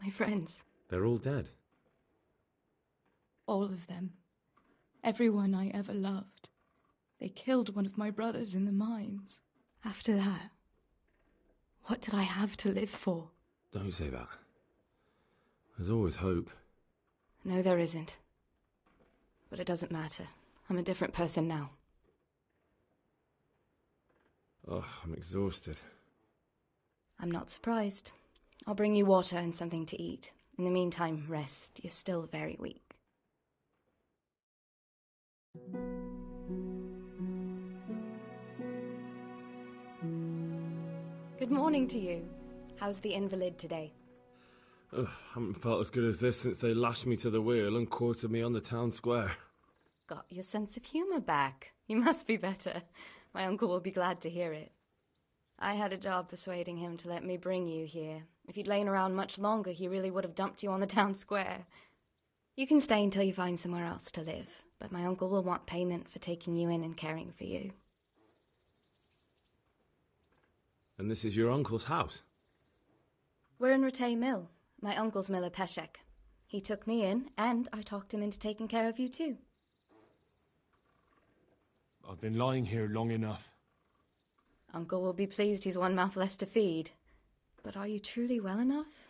my friends. They're all dead. All of them. Everyone I ever loved. They killed one of my brothers in the mines. After that, what did I have to live for? Don't say that. There's always hope. No, there isn't. But it doesn't matter. I'm a different person now. Oh, I'm exhausted. I'm not surprised. I'll bring you water and something to eat. In the meantime, rest. You're still very weak. Good morning to you. How's the invalid today? Ugh, haven't felt as good as this since they lashed me to the wheel and quartered me on the town square. Got your sense of humor back. You must be better. My uncle will be glad to hear it. I had a job persuading him to let me bring you here. If you'd lain around much longer, he really would have dumped you on the town square. You can stay until you find somewhere else to live, but my uncle will want payment for taking you in and caring for you. And this is your uncle's house? We're in Rattay Mill. My uncle's miller Peshek. He took me in, and I talked him into taking care of you too. I've been lying here long enough. Uncle will be pleased he's one mouth less to feed. But are you truly well enough?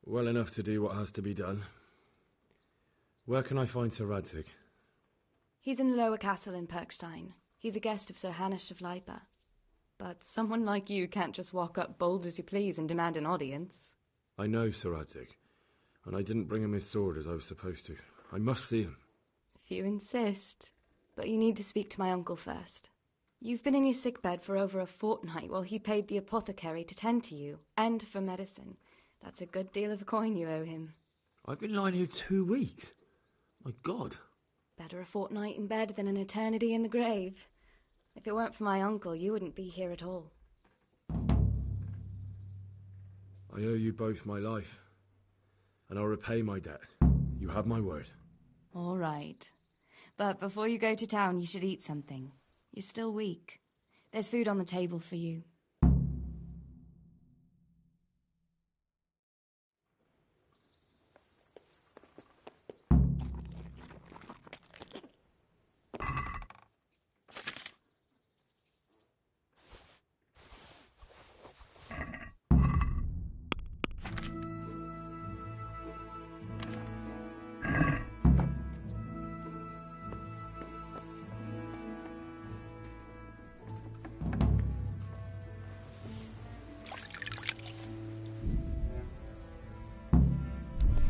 Well enough to do what has to be done. Where can I find Sir Radzig? He's in the lower castle in Perkstein. He's a guest of Sir Hanush of Leipa. But someone like you can't just walk up bold as you please and demand an audience. I know Sir Radzig, and I didn't bring him his sword as I was supposed to. I must see him. If you insist. But you need to speak to my uncle first. You've been in your sickbed for over a fortnight while he paid the apothecary to tend to you, and for medicine. That's a good deal of coin you owe him. I've been lying here 2 weeks. My God. Better a fortnight in bed than an eternity in the grave. If it weren't for my uncle, you wouldn't be here at all. I owe you both my life, and I'll repay my debt. You have my word. All right. But before you go to town, you should eat something. You're still weak. There's food on the table for you.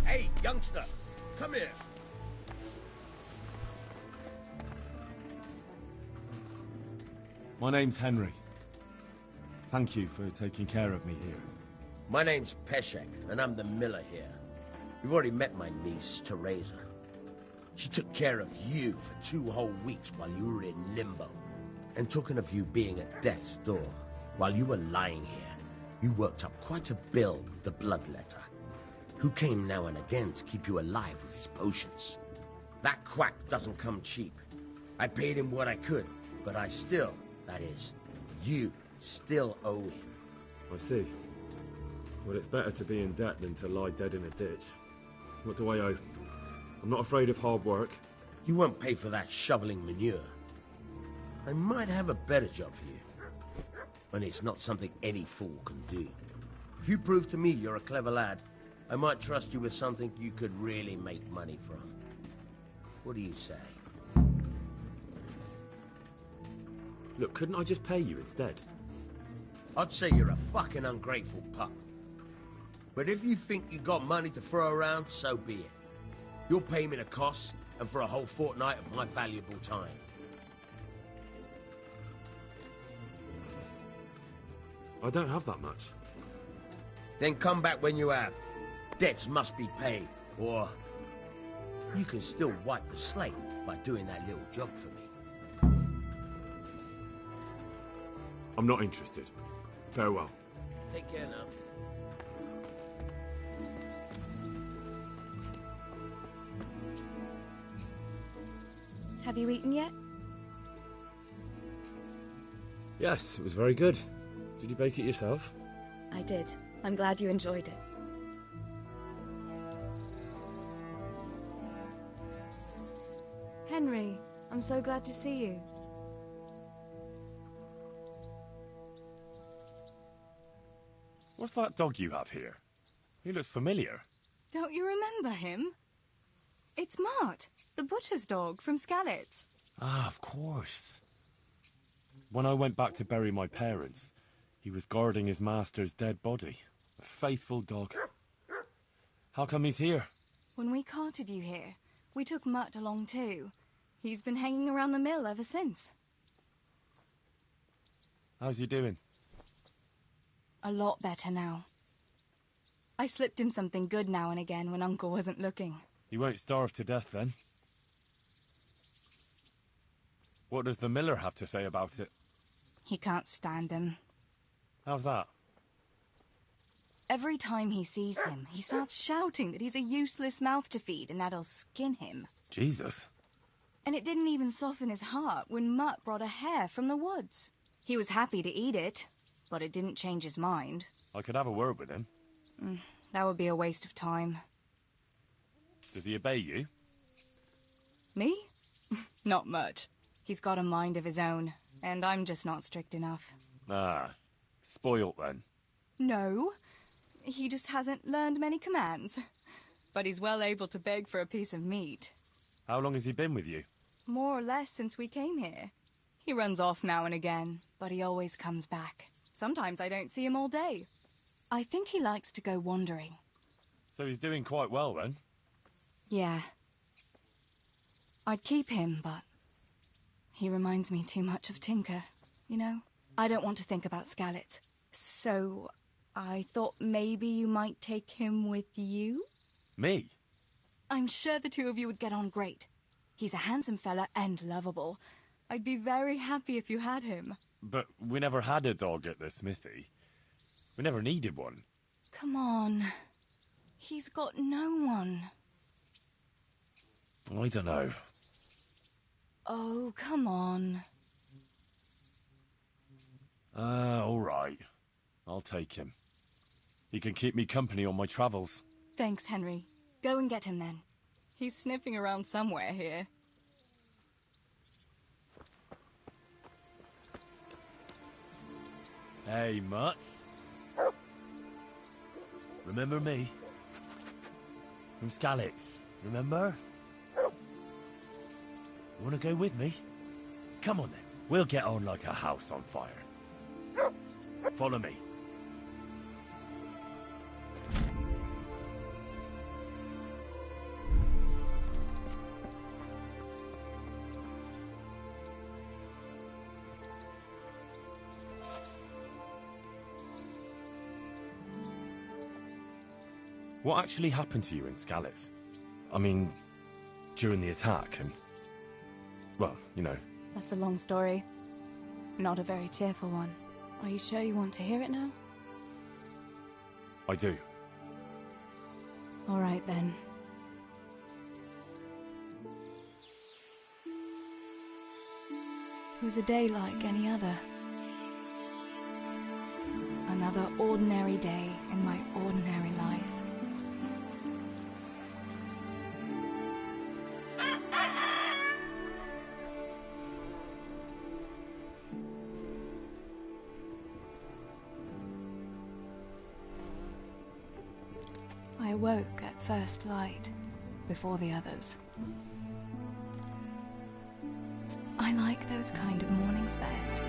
Hey, youngster, come here. My name's Henry. Thank you for taking care of me here. My name's Peshek, and I'm the miller here. You've already met my niece, Teresa. She took care of you for 2 whole weeks while you were in limbo. And talking of you being at death's door, while you were lying here, you worked up quite a bill with the bloodletter, who came now and again to keep you alive with his potions. That quack doesn't come cheap. I paid him what I could, but I still, that is, you still owe him. I see. Well, it's better to be in debt than to lie dead in a ditch. What do I owe? I'm not afraid of hard work. You won't pay for that shoveling manure. I might have a better job for you. And it's not something any fool can do. If you prove to me you're a clever lad, I might trust you with something you could really make money from. What do you say? Look, couldn't I just pay you instead? I'd say you're a fucking ungrateful pup. But if you think you got money to throw around, so be it. You'll pay me the costs, and for a whole fortnight of my valuable time. I don't have that much. Then come back when you have. Debts must be paid, or you can still wipe the slate by doing that little job for me. I'm not interested. Farewell. Take care now. Have you eaten yet? Yes, it was very good. Did you bake it yourself? I did. I'm glad you enjoyed it. Henry, I'm so glad to see you. What's that dog you have here? He looks familiar. Don't you remember him? It's Mart, the butcher's dog from Skalitz. Ah, of course. When I went back to bury my parents, he was guarding his master's dead body. A faithful dog. How come he's here? When we carted you here, we took Mutt along too. He's been hanging around the mill ever since. How's he doing? A lot better now. I slipped him something good now and again when Uncle wasn't looking. He won't starve to death then. What does the miller have to say about it? He can't stand him. How's that? Every time he sees him, he starts shouting that he's a useless mouth to feed and that'll skin him. Jesus. And it didn't even soften his heart when Mutt brought a hare from the woods. He was happy to eat it, but it didn't change his mind. I could have a word with him. That would be a waste of time. Does he obey you? Me? Not much. He's got a mind of his own, and I'm just not strict enough. Ah, spoilt then. No, he just hasn't learned many commands. But he's well able to beg for a piece of meat. How long has he been with you? More or less since we came here. He runs off now and again, but he always comes back. Sometimes I don't see him all day. I think he likes to go wandering. So he's doing quite well then? Yeah. I'd keep him, but he reminds me too much of Tinker, you know? I don't want to think about Skalitz. So I thought maybe you might take him with you? Me? I'm sure the two of you would get on great. He's a handsome fella and lovable. I'd be very happy if you had him. But we never had a dog at the smithy. We never needed one. Come on. He's got no one. I don't know. Oh, come on. All right. I'll take him. He can keep me company on my travels. Thanks, Henry. Go and get him then. He's sniffing around somewhere here. Hey, Mutt. Remember me? From Skalitz, remember? You wanna go with me? Come on then. We'll get on like a house on fire. Follow me. What actually happened to you in Skalitz? I mean, during the attack and... well, you know. That's a long story. Not a very cheerful one. Are you sure you want to hear it now? I do. All right, then. It was a day like any other. Another ordinary day in my ordinary life. I awoke at first light, before the others. I like those kind of mornings best.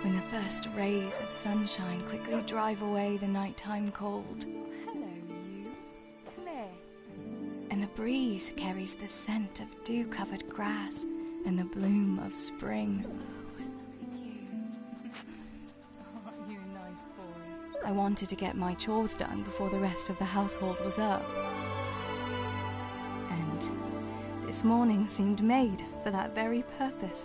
When the first rays of sunshine quickly drive away the nighttime cold. Hello, you. Come here. And the breeze carries the scent of dew-covered grass and the bloom of spring. You nice boy. I wanted to get my chores done before the rest of the household was up. And this morning seemed made for that very purpose.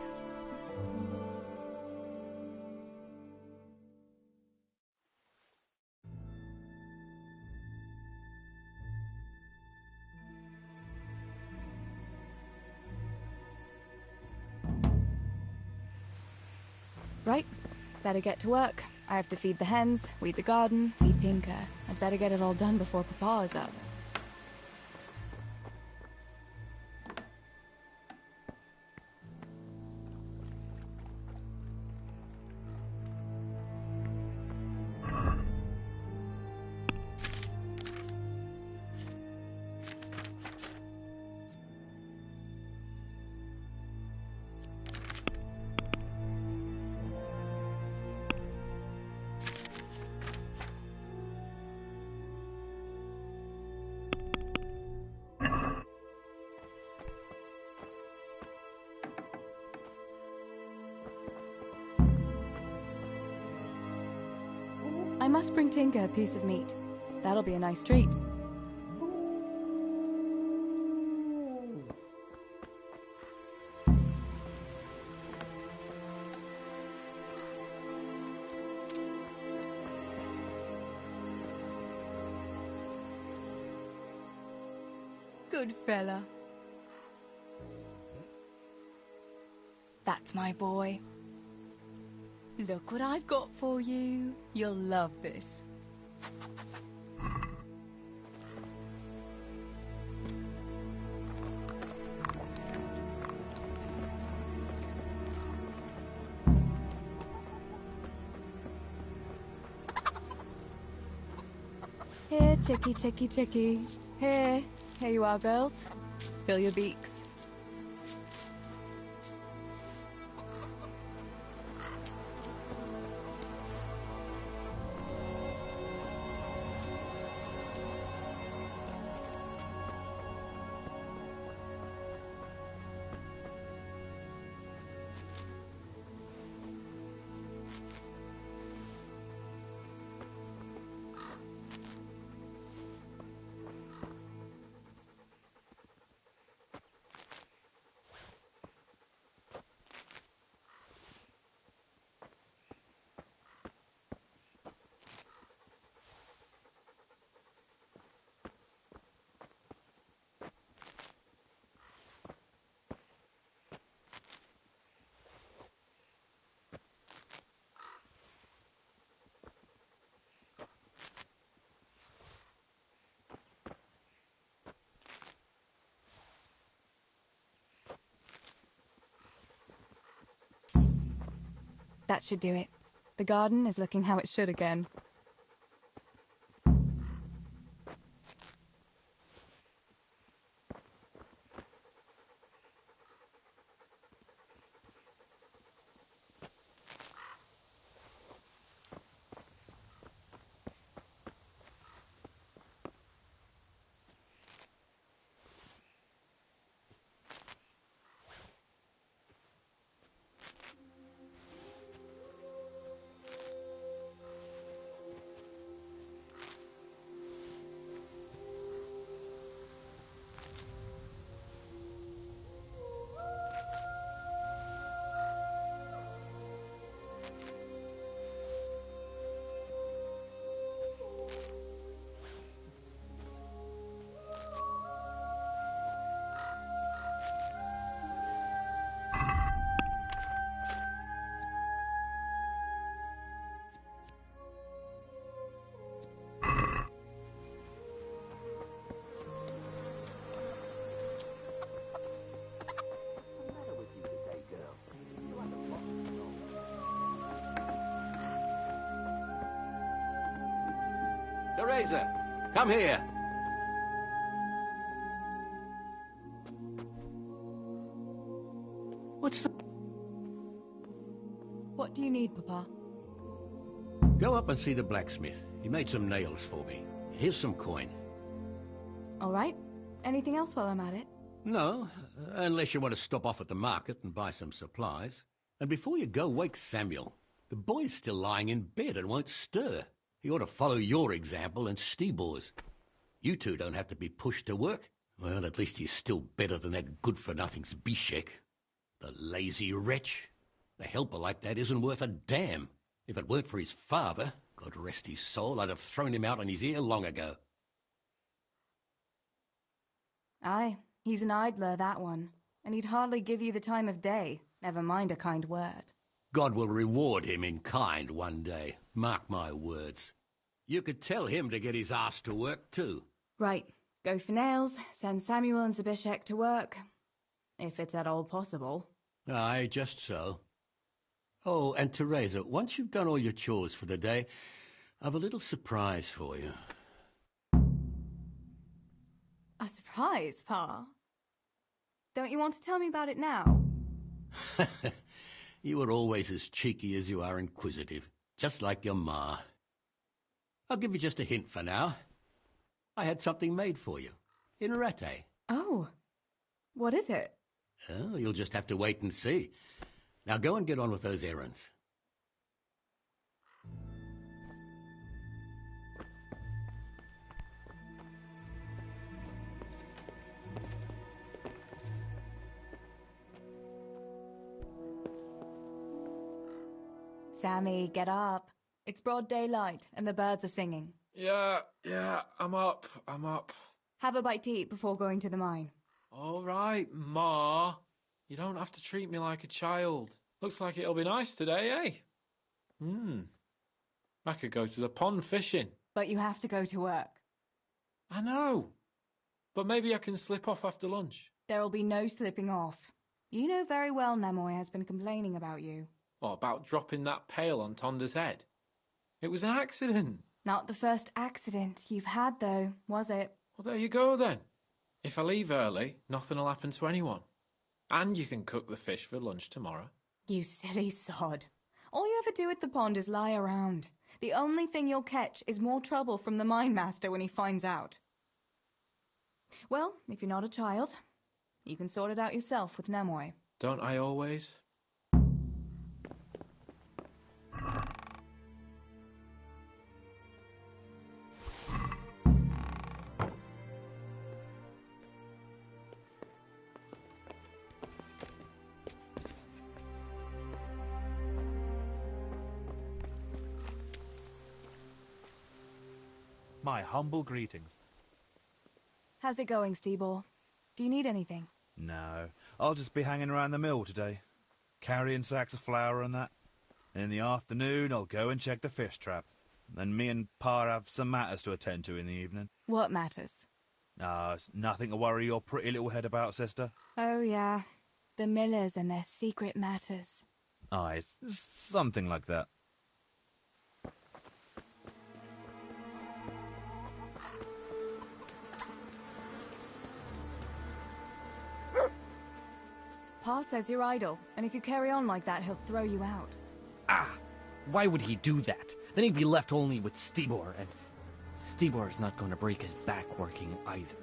Right, better get to work. I have to feed the hens, weed the garden, feed Tinker. I'd better get it all done before Papa is up. I must bring Tinker a piece of meat. That'll be a nice treat. Good fella. That's my boy. Look what I've got for you. You'll love this. Here, chickie, chickie, chickie. Here. Here you are, girls. Fill your beaks. That should do it. The garden is looking how it should again. Teresa, come here. What's the... What do you need, Papa? Go up and see the blacksmith. He made some nails for me. Here's some coin. All right. Anything else while I'm at it? No, unless you want to stop off at the market and buy some supplies. And before you go, wake Samuel. The boy's still lying in bed and won't stir. He ought to follow your example and Stebor's. You two don't have to be pushed to work. Well, at least he's still better than that good-for-nothing Zbyszek. The lazy wretch. A helper like that isn't worth a damn. If it weren't for his father, God rest his soul, I'd have thrown him out on his ear long ago. Aye, he's an idler, that one. And he'd hardly give you the time of day, never mind a kind word. God will reward him in kind one day. Mark my words. You could tell him to get his ass to work, too. Right. Go for nails, send Samuel and Zbyszek to work. If it's at all possible. Aye, just so. Oh, and Teresa, once you've done all your chores for the day, I've a little surprise for you. A surprise, Pa? Don't you want to tell me about it now? You were always as cheeky as you are inquisitive, just like your ma. I'll give you just a hint for now. I had something made for you, in Rate. Oh, what is it? Oh, you'll just have to wait and see. Now go and get on with those errands. Sammy, get up. It's broad daylight, and the birds are singing. Yeah, I'm up. Have a bite to eat before going to the mine. All right, Ma. You don't have to treat me like a child. Looks like it'll be nice today, eh? I could go to the pond fishing. But you have to go to work. I know. But maybe I can slip off after lunch. There'll be no slipping off. You know very well Nemoy has been complaining about you. What about dropping that pail on Tonda's head? It was an accident. Not the first accident you've had, though, was it? Well, there you go, then. If I leave early, nothing'll happen to anyone. And you can cook the fish for lunch tomorrow. You silly sod. All you ever do at the pond is lie around. The only thing you'll catch is more trouble from the mine master when he finds out. Well, if you're not a child, you can sort it out yourself with Nemoy. Don't I always? My humble greetings. How's it going, Stebor? Do you need anything? No, I'll just be hanging around the mill today, carrying sacks of flour and that. And in the afternoon, I'll go and check the fish trap. Then me and Pa have some matters to attend to in the evening. What matters? It's nothing to worry your pretty little head about, sister. Oh, yeah. The Millers and their secret matters. Aye, it's something like that. Pa says you're idle, and if you carry on like that, he'll throw you out. Why would he do that? Then he'd be left only with Stebor, and Stebor's not going to break his back working either.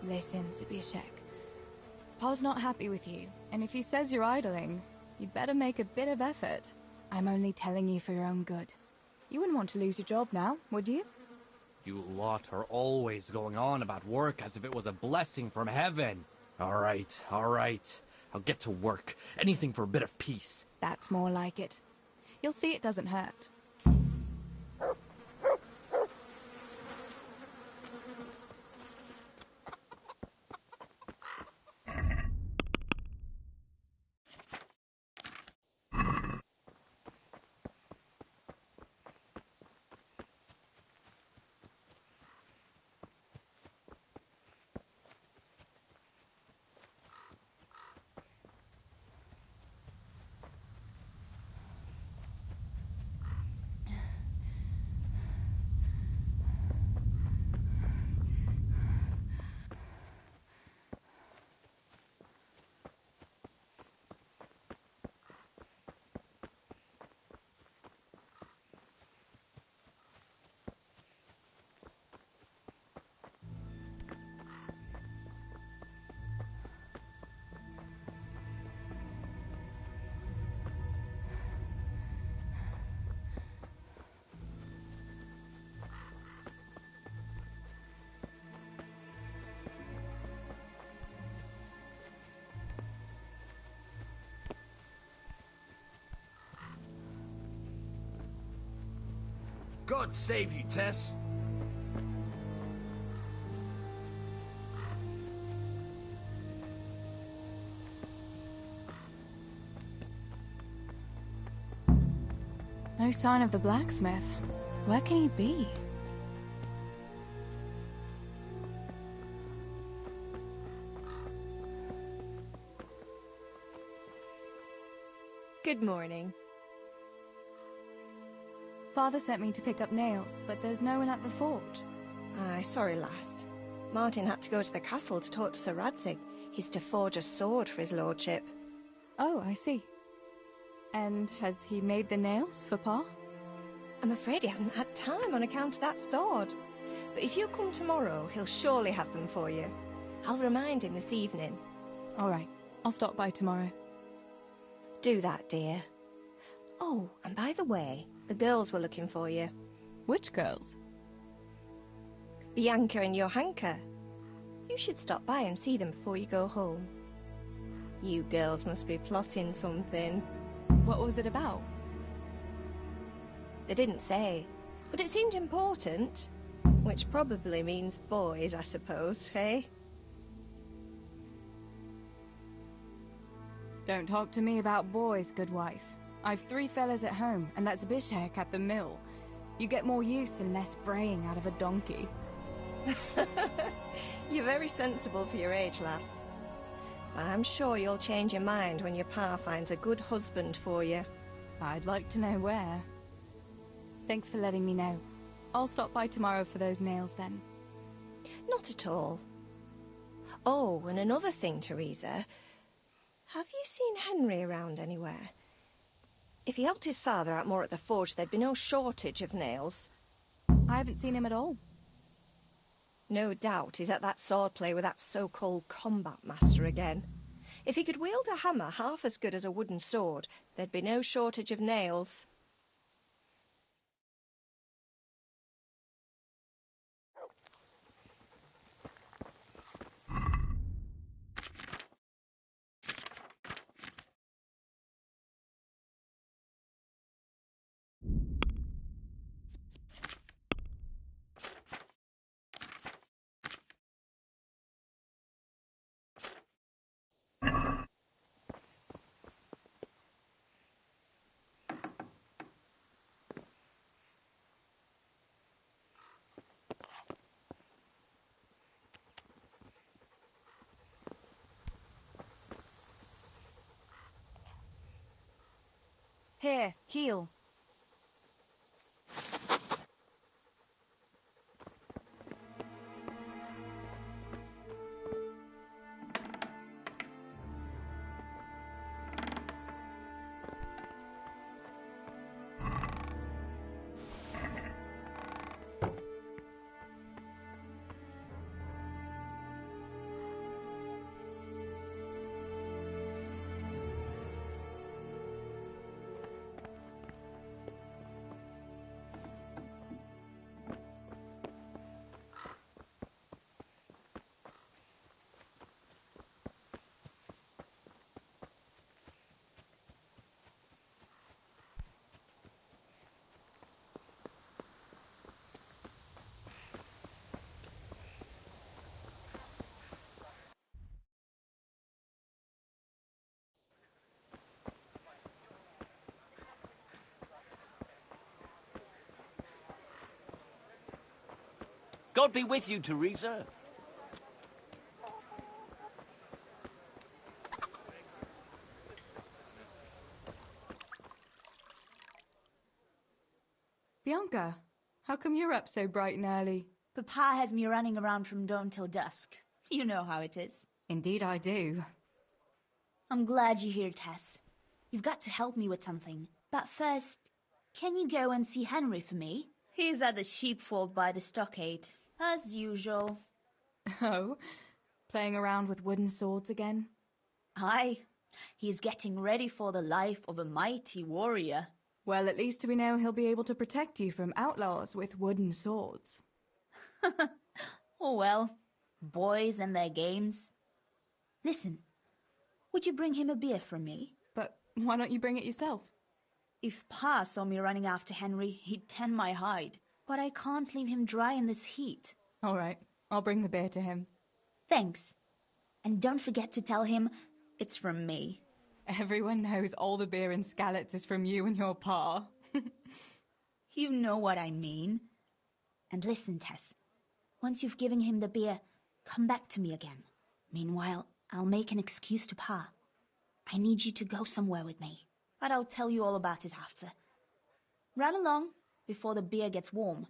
Listen, Zbyszek. Pa's not happy with you, and if he says you're idling, you'd better make a bit of effort. I'm only telling you for your own good. You wouldn't want to lose your job now, would you? You lot are always going on about work as if it was a blessing from heaven. All right. I'll get to work. Anything for a bit of peace. That's more like it. You'll see it doesn't hurt. God save you, Tess. No sign of the blacksmith. Where can he be? Good morning. Father sent me to pick up nails, but there's no one at the forge. Aye, sorry, lass. Martin had to go to the castle to talk to Sir Radzig. He's to forge a sword for his lordship. Oh, I see. And has he made the nails for Pa? I'm afraid he hasn't had time on account of that sword. But if you come tomorrow, he'll surely have them for you. I'll remind him this evening. All right, I'll stop by tomorrow. Do that, dear. Oh, and by the way, the girls were looking for you. Which girls? Bianca and Johanka. You should stop by and see them before you go home. You girls must be plotting something. What was it about? They didn't say, but it seemed important. Which probably means boys, I suppose, hey? Don't talk to me about boys, good wife. I've 3 fellas at home, and that's Bishek at the mill. You get more use and less braying out of a donkey. You're very sensible for your age, lass. But I'm sure you'll change your mind when your pa finds a good husband for you. I'd like to know where. Thanks for letting me know. I'll stop by tomorrow for those nails then. Not at all. Oh, and another thing, Teresa. Have you seen Henry around anywhere? If he helped his father out more at the forge, there'd be no shortage of nails. I haven't seen him at all. No doubt he's at that swordplay with that so-called combat master again. If he could wield a hammer half as good as a wooden sword, there'd be no shortage of nails. Here, heal. God be with you, Teresa. Bianca, how come you're up so bright and early? Papa has me running around from dawn till dusk. You know how it is. Indeed I do. I'm glad you're here, Tess. You've got to help me with something. But first, can you go and see Henry for me? He's at the sheepfold by the stockade, as usual. Oh, playing around with wooden swords again? Aye, he's getting ready for the life of a mighty warrior. Well, at least we know he'll be able to protect you from outlaws with wooden swords. Oh well, boys and their games. Listen, would you bring him a beer from me? But why don't you bring it yourself? If Pa saw me running after Henry, he'd tan my hide. But I can't leave him dry in this heat. All right, I'll bring the beer to him. Thanks. And don't forget to tell him it's from me. Everyone knows all the beer in Skalitz is from you and your pa. You know what I mean. And listen, Tess. Once you've given him the beer, come back to me again. Meanwhile, I'll make an excuse to Pa. I need you to go somewhere with me. But I'll tell you all about it after. Run along before the beer gets warm.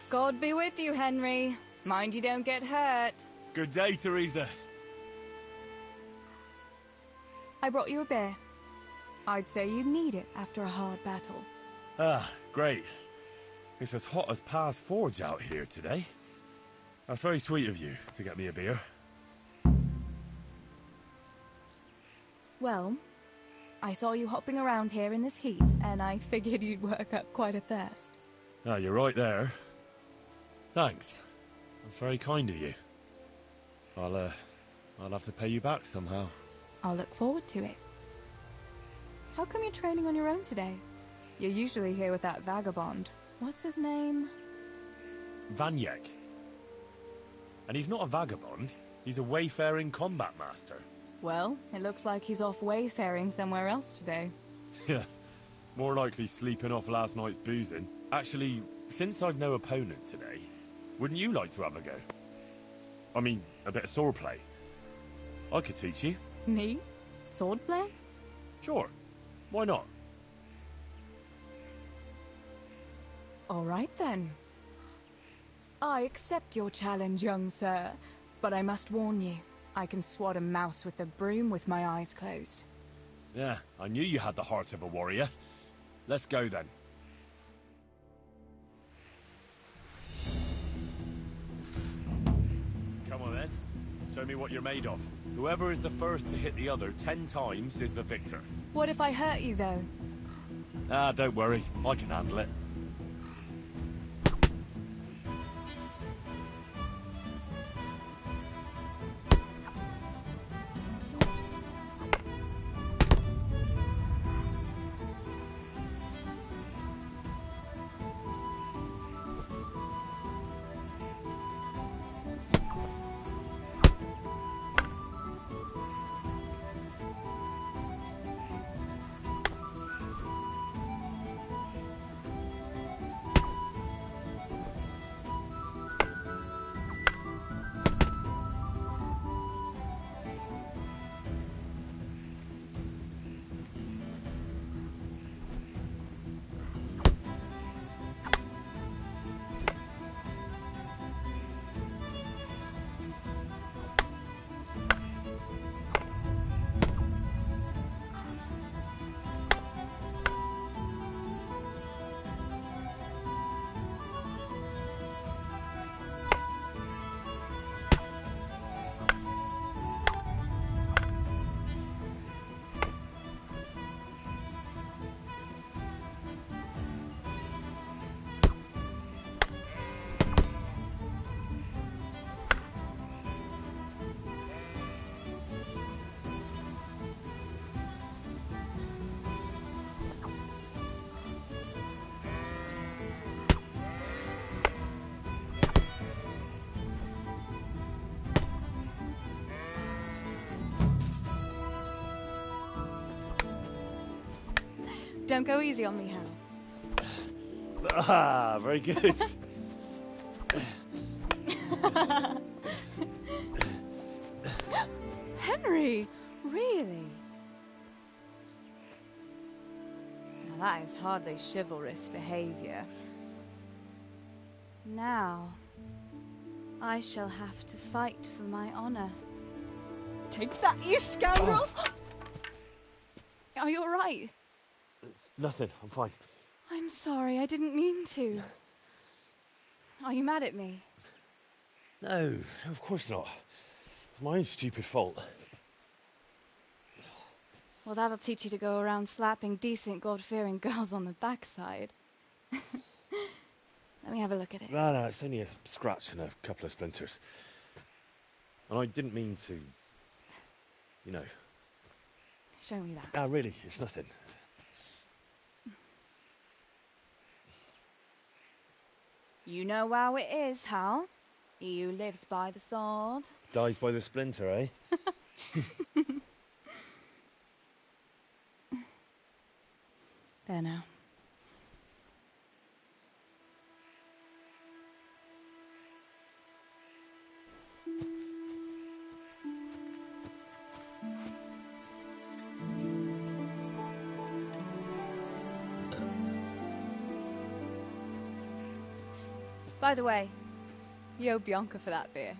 God be with you, Henry. Mind you don't get hurt. Good day, Teresa. I brought you a beer. I'd say you'd need it after a hard battle. Ah, great. It's as hot as Pa's Forge out here today. That's very sweet of you to get me a beer. Well, I saw you hopping around here in this heat, and I figured you'd work up quite a thirst. Ah, you're right there. Thanks. That's very kind of you. I'll have to pay you back somehow. I'll look forward to it. How come you're training on your own today? You're usually here with that vagabond. What's his name? Vanyek. And he's not a vagabond. He's a wayfaring combat master. Well, it looks like he's off wayfaring somewhere else today. Yeah. More likely sleeping off last night's boozing. Actually, since I've no opponent today, wouldn't you like to have a go? I mean, a bit of swordplay. I could teach you. Me? Swordplay? Sure. Why not? All right then. I accept your challenge, young sir. But I must warn you, I can swat a mouse with a broom with my eyes closed. Yeah, I knew you had the heart of a warrior. Let's go then. Come on then. Show me what you're made of. Whoever is the first to hit the other 10 times is the victor. What if I hurt you, though? Ah, don't worry. I can handle it. Don't go easy on me, Hal. Ah, very good. Henry! Really? Now that is hardly chivalrous behavior. Now, I shall have to fight for my honor. Take that, you scoundrel! Are you all right? Nothing. I'm fine. I'm sorry, I didn't mean to. Are you mad at me? No, of course not. It's my own stupid fault. Well, that'll teach you to go around slapping decent, God-fearing girls on the backside. Let me have a look at it. No, it's only a scratch and a couple of splinters. And I didn't mean to, you know. Show me that. Ah, really, it's nothing. You know how it is, Hal. He who lives by the sword Dies by the splinter, eh? There now. By the way, you owe Bianca for that beer.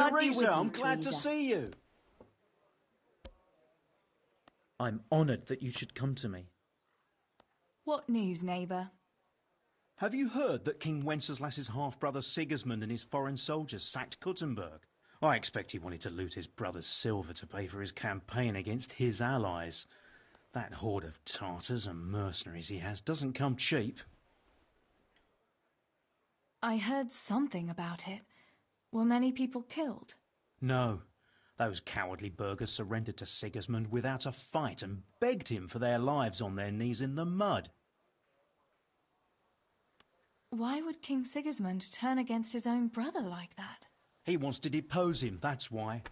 I'd be with Teresa, you, I'm glad to Teresa. see you. I'm honoured that you should come to me. What news, neighbour? Have you heard that King Wenceslas's half-brother Sigismund and his foreign soldiers sacked Kuttenberg? I expect he wanted to loot his brother's silver to pay for his campaign against his allies. That horde of Tartars and mercenaries he has doesn't come cheap. I heard something about it. Were many people killed? No. Those cowardly burghers surrendered to Sigismund without a fight and begged him for their lives on their knees in the mud. Why would King Sigismund turn against his own brother like that? He wants to depose him, that's why.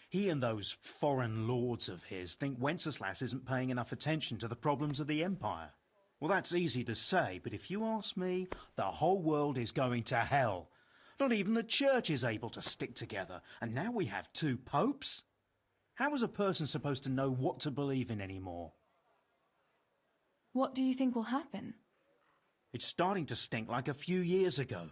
He and those foreign lords of his think Wenceslas isn't paying enough attention to the problems of the Empire. Well, that's easy to say, but if you ask me, the whole world is going to hell. Not even the church is able to stick together, and now we have 2 popes. How is a person supposed to know what to believe in anymore? What do you think will happen? It's starting to stink like a few years ago.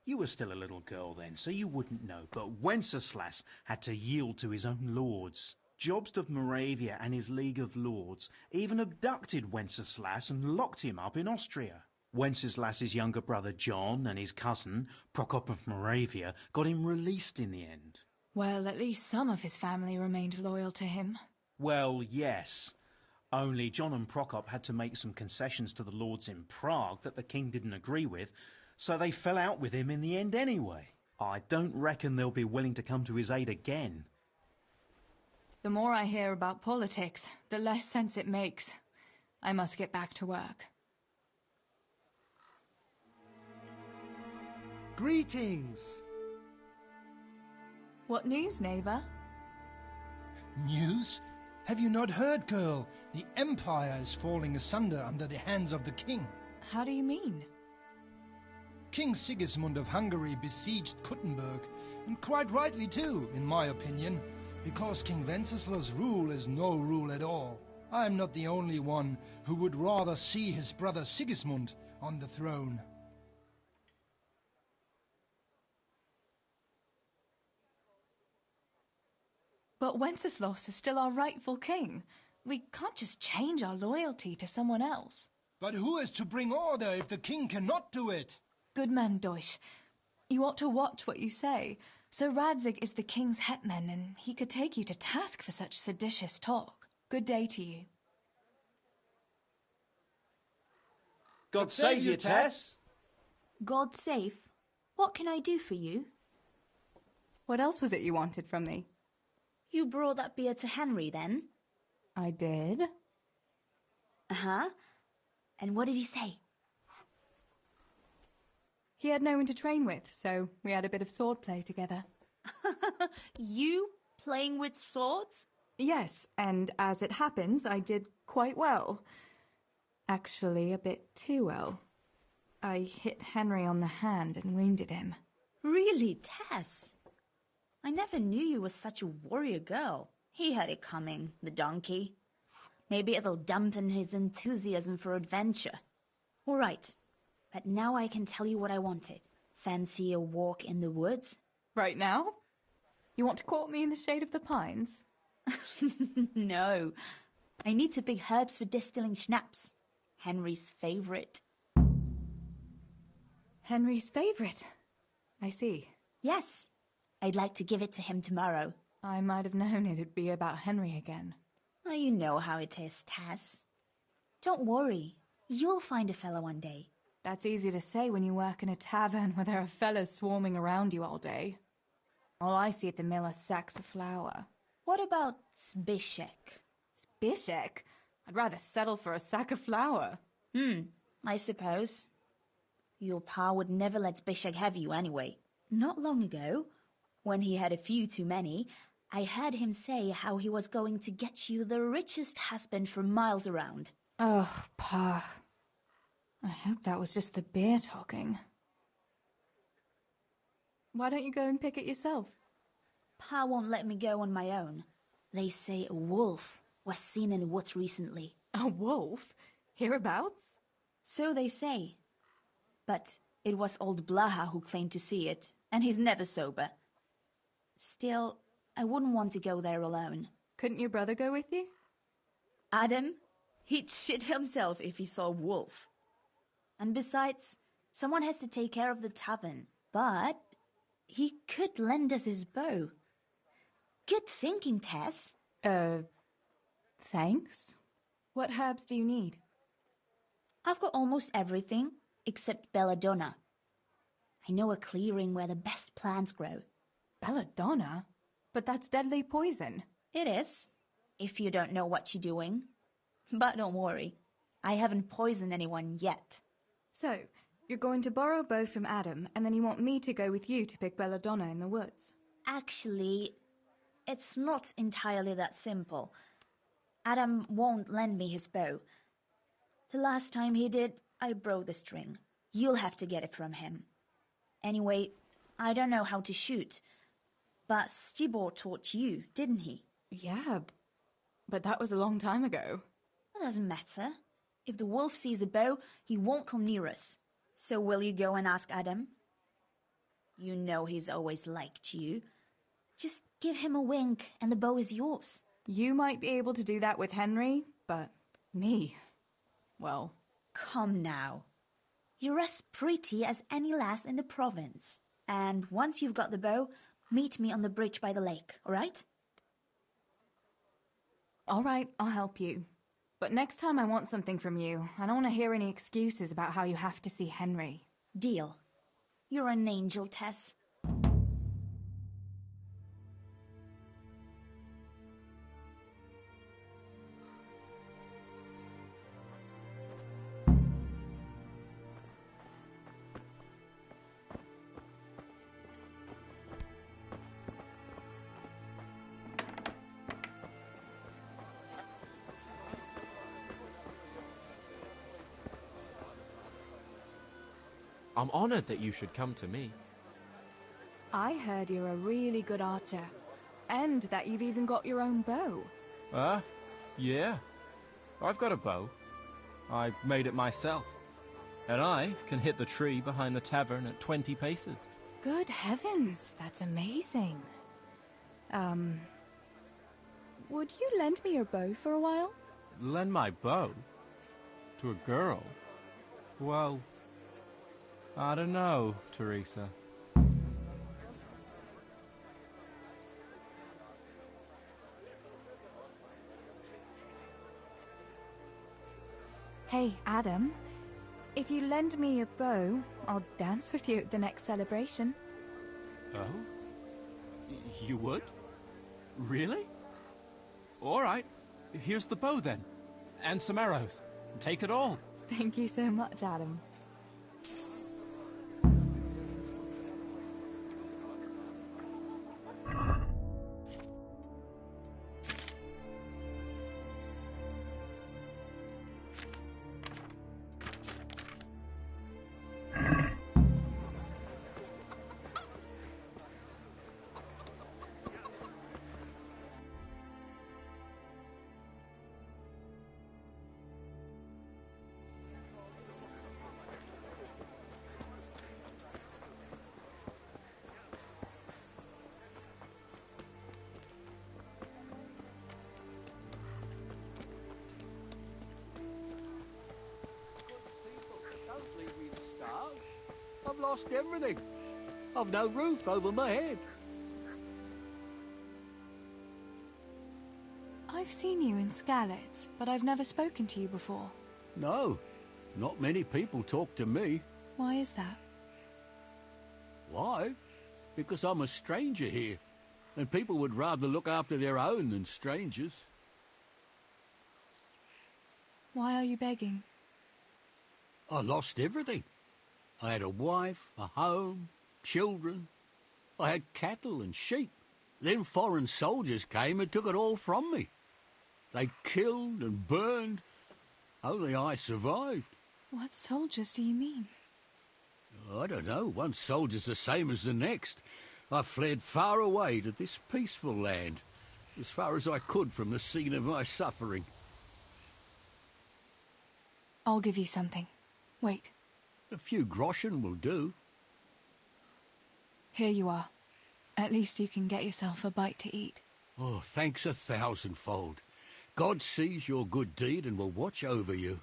You were still a little girl then, so you wouldn't know, but Wenceslas had to yield to his own lords. Jobst of Moravia and his League of Lords even abducted Wenceslas and locked him up in Austria. Wenceslas's younger brother John and his cousin, Prokop of Moravia, got him released in the end. Well, at least some of his family remained loyal to him. Well, yes. Only John and Prokop had to make some concessions to the lords in Prague that the king didn't agree with, so they fell out with him in the end anyway. I don't reckon they'll be willing to come to his aid again. The more I hear about politics, the less sense it makes. I must get back to work. Greetings! What news, neighbour? News? Have you not heard, girl? The Empire is falling asunder under the hands of the king. How do you mean? King Sigismund of Hungary besieged Kuttenberg, and quite rightly too, in my opinion, because King Wenceslas' rule is no rule at all. I am not the only one who would rather see his brother Sigismund on the throne. But Wenceslas is still our rightful king. We can't just change our loyalty to someone else. But who is to bring order if the king cannot do it? Good man, Deutsch. You ought to watch what you say. Sir Radzig is the king's hetman, and he could take you to task for such seditious talk. Good day to you. God save you, Tess! God safe? What can I do for you? What else was it you wanted from me? You brought that beer to Henry, then? I did. Uh-huh. And what did he say? He had no one to train with, so we had a bit of swordplay together. You playing with swords? Yes, and as it happens, I did quite well. Actually, a bit too well. I hit Henry on the hand and wounded him. Really, Tess? I never knew you were such a warrior girl. He had it coming, the donkey. Maybe it'll dampen his enthusiasm for adventure. All right, but now I can tell you what I wanted. Fancy a walk in the woods? Right now? You want to court me in the shade of the pines? No. I need to pick herbs for distilling schnapps. Henry's favourite. Henry's favourite? I see. Yes. I'd like to give it to him tomorrow. I might have known it'd be about Henry again. Oh, you know how it is, Tess. Don't worry. You'll find a fellow one day. That's easy to say when you work in a tavern where there are fellas swarming around you all day. All I see at the mill are sacks of flour. What about Zbyszek? Zbyszek? I'd rather settle for a sack of flour. I suppose. Your pa would never let Zbyszek have you anyway. Not long ago, when he had a few too many, I heard him say how he was going to get you the richest husband for miles around. Oh, Pa. I hope that was just the beer talking. Why don't you go and pick it yourself? Pa won't let me go on my own. They say a wolf was seen in the woods recently. A wolf? Hereabouts? So they say. But it was old Blaha who claimed to see it, and he's never sober. Still, I wouldn't want to go there alone. Couldn't your brother go with you? Adam? He'd shit himself if he saw a wolf. And besides, someone has to take care of the tavern. But he could lend us his bow. Good thinking, Tess. Thanks. What herbs do you need? I've got almost everything except belladonna. I know a clearing where the best plants grow. Belladonna? But that's deadly poison. It is, if you don't know what you're doing. But don't worry, I haven't poisoned anyone yet. So, you're going to borrow a bow from Adam, and then you want me to go with you to pick belladonna in the woods? Actually, it's not entirely that simple. Adam won't lend me his bow. The last time he did, I broke the string. You'll have to get it from him. Anyway, I don't know how to shoot. But Stibor taught you, didn't he? Yeah, but that was a long time ago. It doesn't matter. If the wolf sees a bow, he won't come near us. So will you go and ask Adam? You know he's always liked you. Just give him a wink and the bow is yours. You might be able to do that with Henry, but me, well... Come now. You're as pretty as any lass in the province. And once you've got the bow, meet me on the bridge by the lake, all right? All right, I'll help you. But next time I want something from you. I don't want to hear any excuses about how you have to see Henry. Deal. You're an angel, Tess. I'm honored that you should come to me. I heard you're a really good archer. And that you've even got your own bow. Yeah. I've got a bow. I made it myself. And I can hit the tree behind the tavern at 20 paces. Good heavens, that's amazing. Would you lend me your bow for a while? Lend my bow? To a girl? Well, I don't know, Teresa. Hey, Adam. If you lend me a bow, I'll dance with you at the next celebration. Oh? You would? Really? All right. Here's the bow, then. And some arrows. Take it all. Thank you so much, Adam. I've lost everything. I've no roof over my head. I've seen you in Skalitz, but I've never spoken to you before. No, not many people talk to me. Why is that? Why? Because I'm a stranger here, and people would rather look after their own than strangers. Why are you begging? I lost everything. I had a wife, a home, children. I had cattle and sheep. Then foreign soldiers came and took it all from me. They killed and burned. Only I survived. What soldiers do you mean? I don't know. One soldier's the same as the next. I fled far away to this peaceful land, as far as I could from the scene of my suffering. I'll give you something. Wait. A few groschen will do. Here you are. At least you can get yourself a bite to eat. Oh, thanks 1,000-fold. God sees your good deed and will watch over you.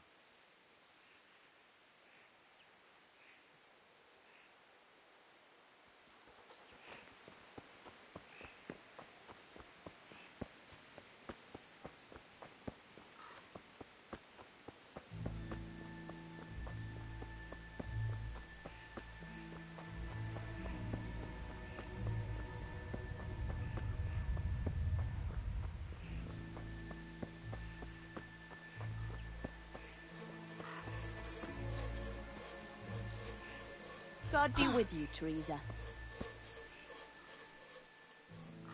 God be with you, Teresa.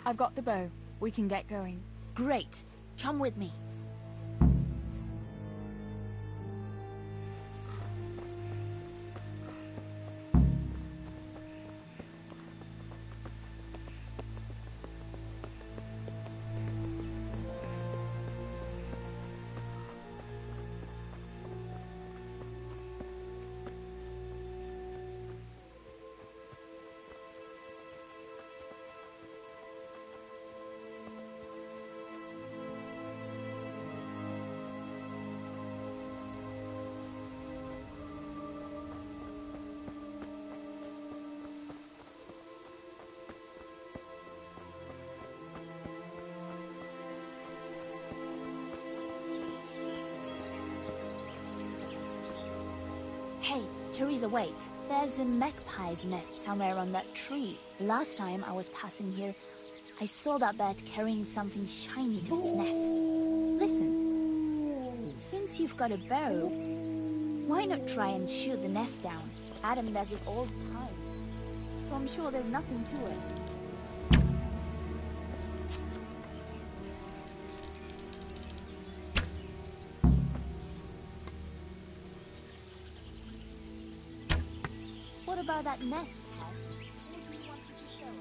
I've got the bow. We can get going. Great. Come with me. Hey, Teresa, wait. There's a magpie's nest somewhere on that tree. Last time I was passing here, I saw that bird carrying something shiny to its nest. Listen, since you've got a bow, why not try and shoot the nest down? Adam does it all the time, so I'm sure there's nothing to it. What about that nest, Tess? What do you want to keep going?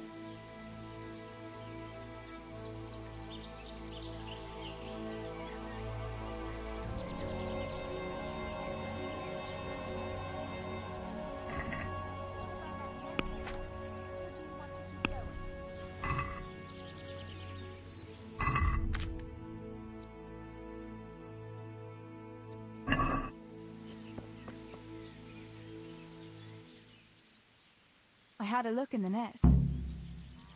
I had a look in the nest.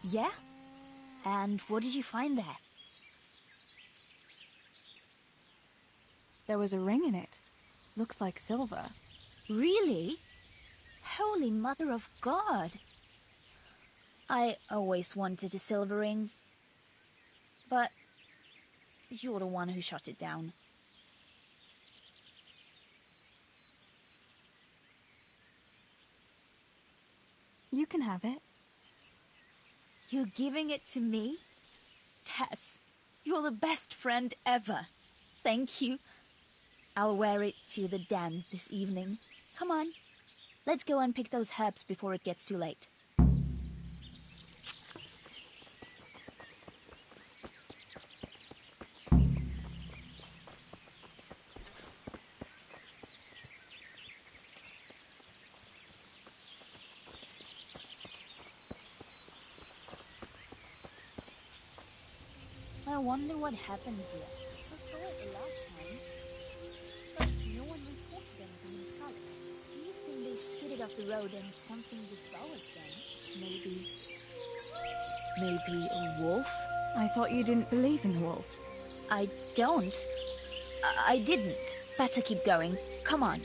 Yeah? And what did you find there? There was a ring in it. Looks like silver. Really? Holy Mother of God! I always wanted a silver ring. But you're the one who shot it down. You can have it. You're giving it to me? Tess, you're the best friend ever. Thank you. I'll wear it to the dance this evening. Come on, let's go and pick those herbs before it gets too late. I wonder what happened here. I saw it the last time, but no one reported anything in Scarlet. Do you think they skidded off the road and something devoured them? Maybe a wolf? I thought you didn't believe in the wolf. I don't. I didn't. Better keep going. Come on.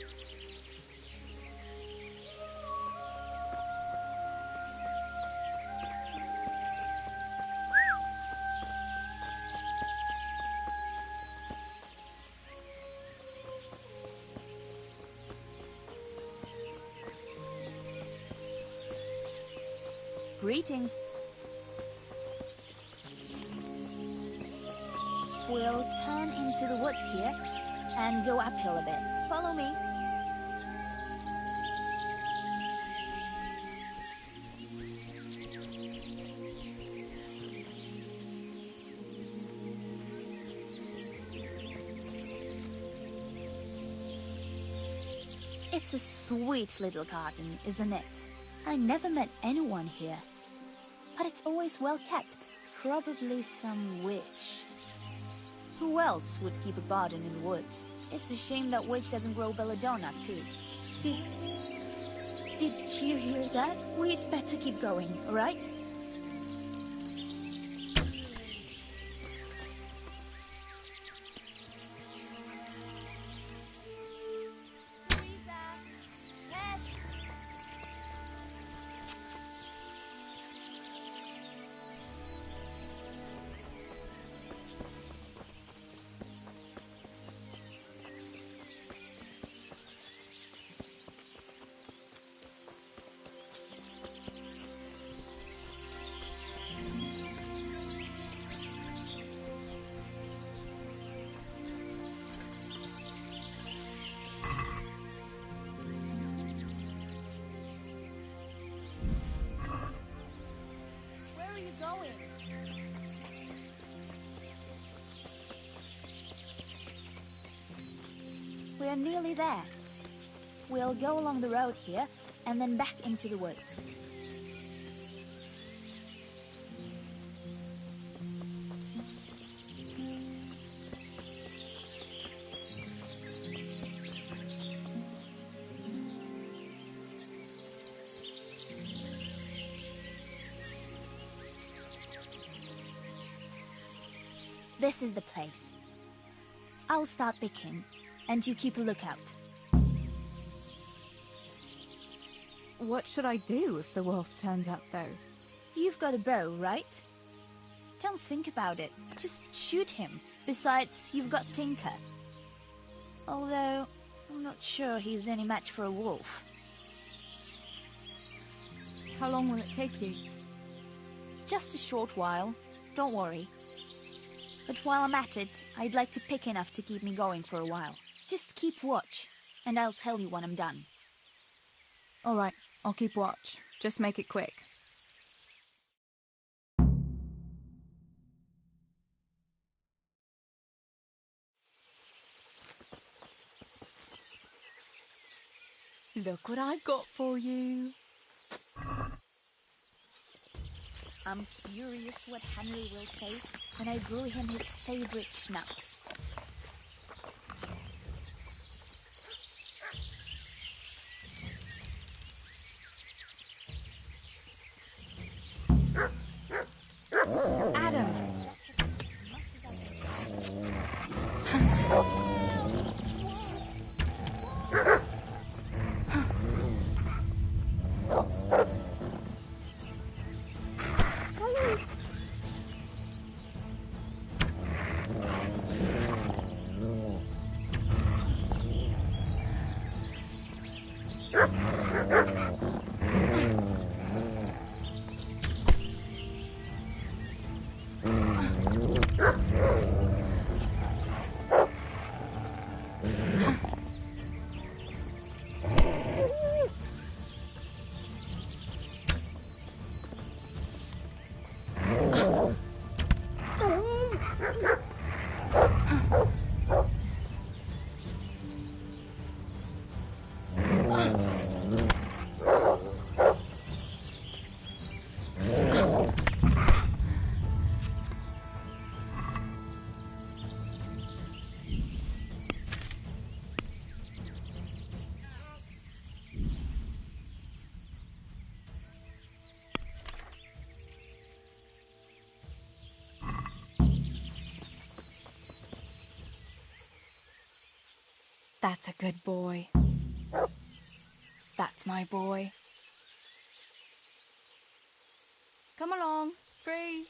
Greetings. We'll turn into the woods here and go uphill a bit. Follow me. It's a sweet little garden, isn't it? I never met anyone here. but it's always well kept. Probably some witch. Who else would keep a garden in the woods? It's a shame that witch doesn't grow belladonna, too. Did you hear that? We'd better keep going, alright? Going? We're nearly there. We'll go along the road here, and then back into the woods. This is the place. I'll start picking, and you keep a lookout. What should I do if the wolf turns up, though? You've got a bow, right? Don't think about it. Just shoot him. Besides, you've got Tinker. Although, I'm not sure he's any match for a wolf. How long will it take you? Just a short while. Don't worry. But while I'm at it, I'd like to pick enough to keep me going for a while. Just keep watch, and I'll tell you when I'm done. All right, I'll keep watch. Just make it quick. Look what I've got for you. I'm curious what Henry will say when I brew him his favorite schnapps. Adam! That's a good boy. That's my boy. Come along, free.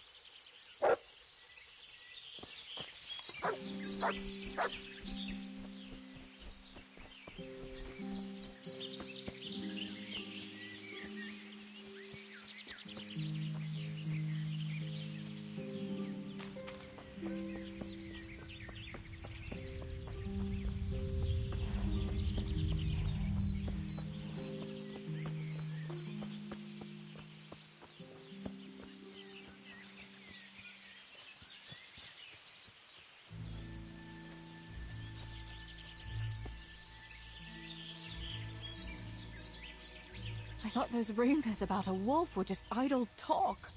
I thought those rumors about a wolf were just idle talk.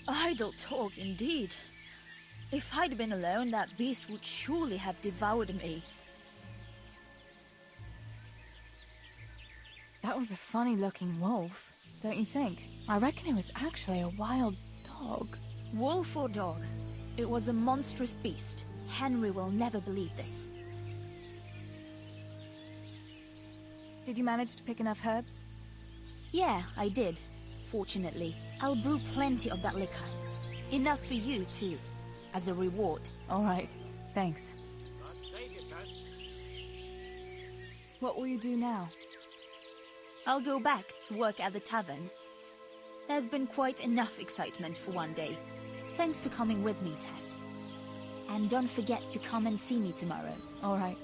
Idle talk, indeed. If I'd been alone, that beast would surely have devoured me. That was a funny-looking wolf, don't you think? I reckon it was actually a wild dog. Wolf or dog, it was a monstrous beast. Henry will never believe this. Did you manage to pick enough herbs? Yeah, I did. Fortunately, I'll brew plenty of that liquor. Enough for you, too, as a reward. All right, thanks. What will you do now? I'll go back to work at the tavern. There's been quite enough excitement for one day. Thanks for coming with me, Tess. And don't forget to come and see me tomorrow. All right.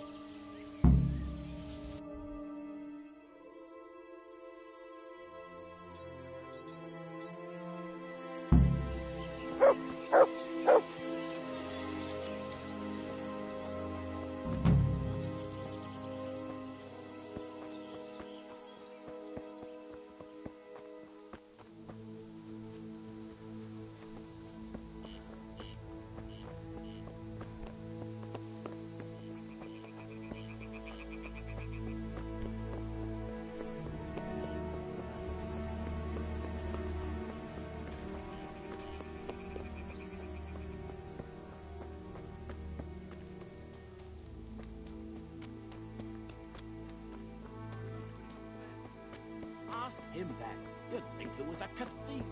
Ask him that. You'd think it was a cathedral.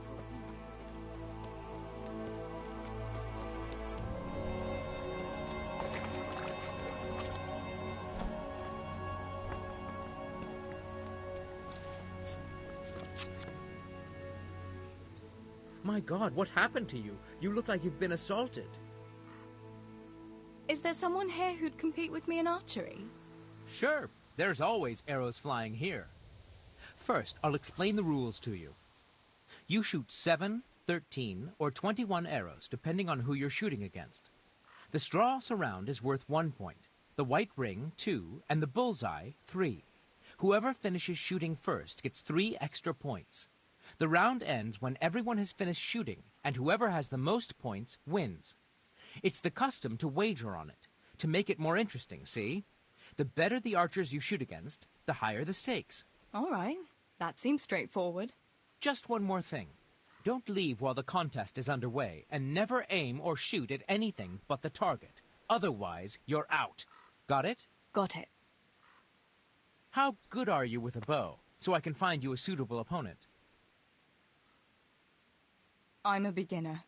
My God, what happened to you? You look like you've been assaulted. Is there someone here who'd compete with me in archery? Sure, there's always arrows flying here. First, I'll explain the rules to you. You shoot 7, 13, or 21 arrows, depending on who you're shooting against. The straw surround is worth 1 point, the white ring 2, and the bullseye 3. Whoever finishes shooting first gets 3 extra points. The round ends when everyone has finished shooting, and whoever has the most points wins. It's the custom to wager on it, to make it more interesting, see? The better the archers you shoot against, the higher the stakes. All right. That seems straightforward. Just one more thing. Don't leave while the contest is underway, and never aim or shoot at anything but the target. Otherwise, you're out. Got it? Got it. How good are you with a bow, so I can find you a suitable opponent? I'm a beginner.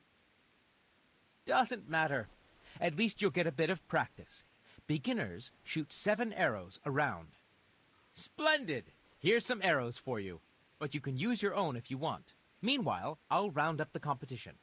Doesn't matter. At least you'll get a bit of practice. Beginners shoot 7 arrows a round. Splendid! Here's some arrows for you, but you can use your own if you want. Meanwhile, I'll round up the competition.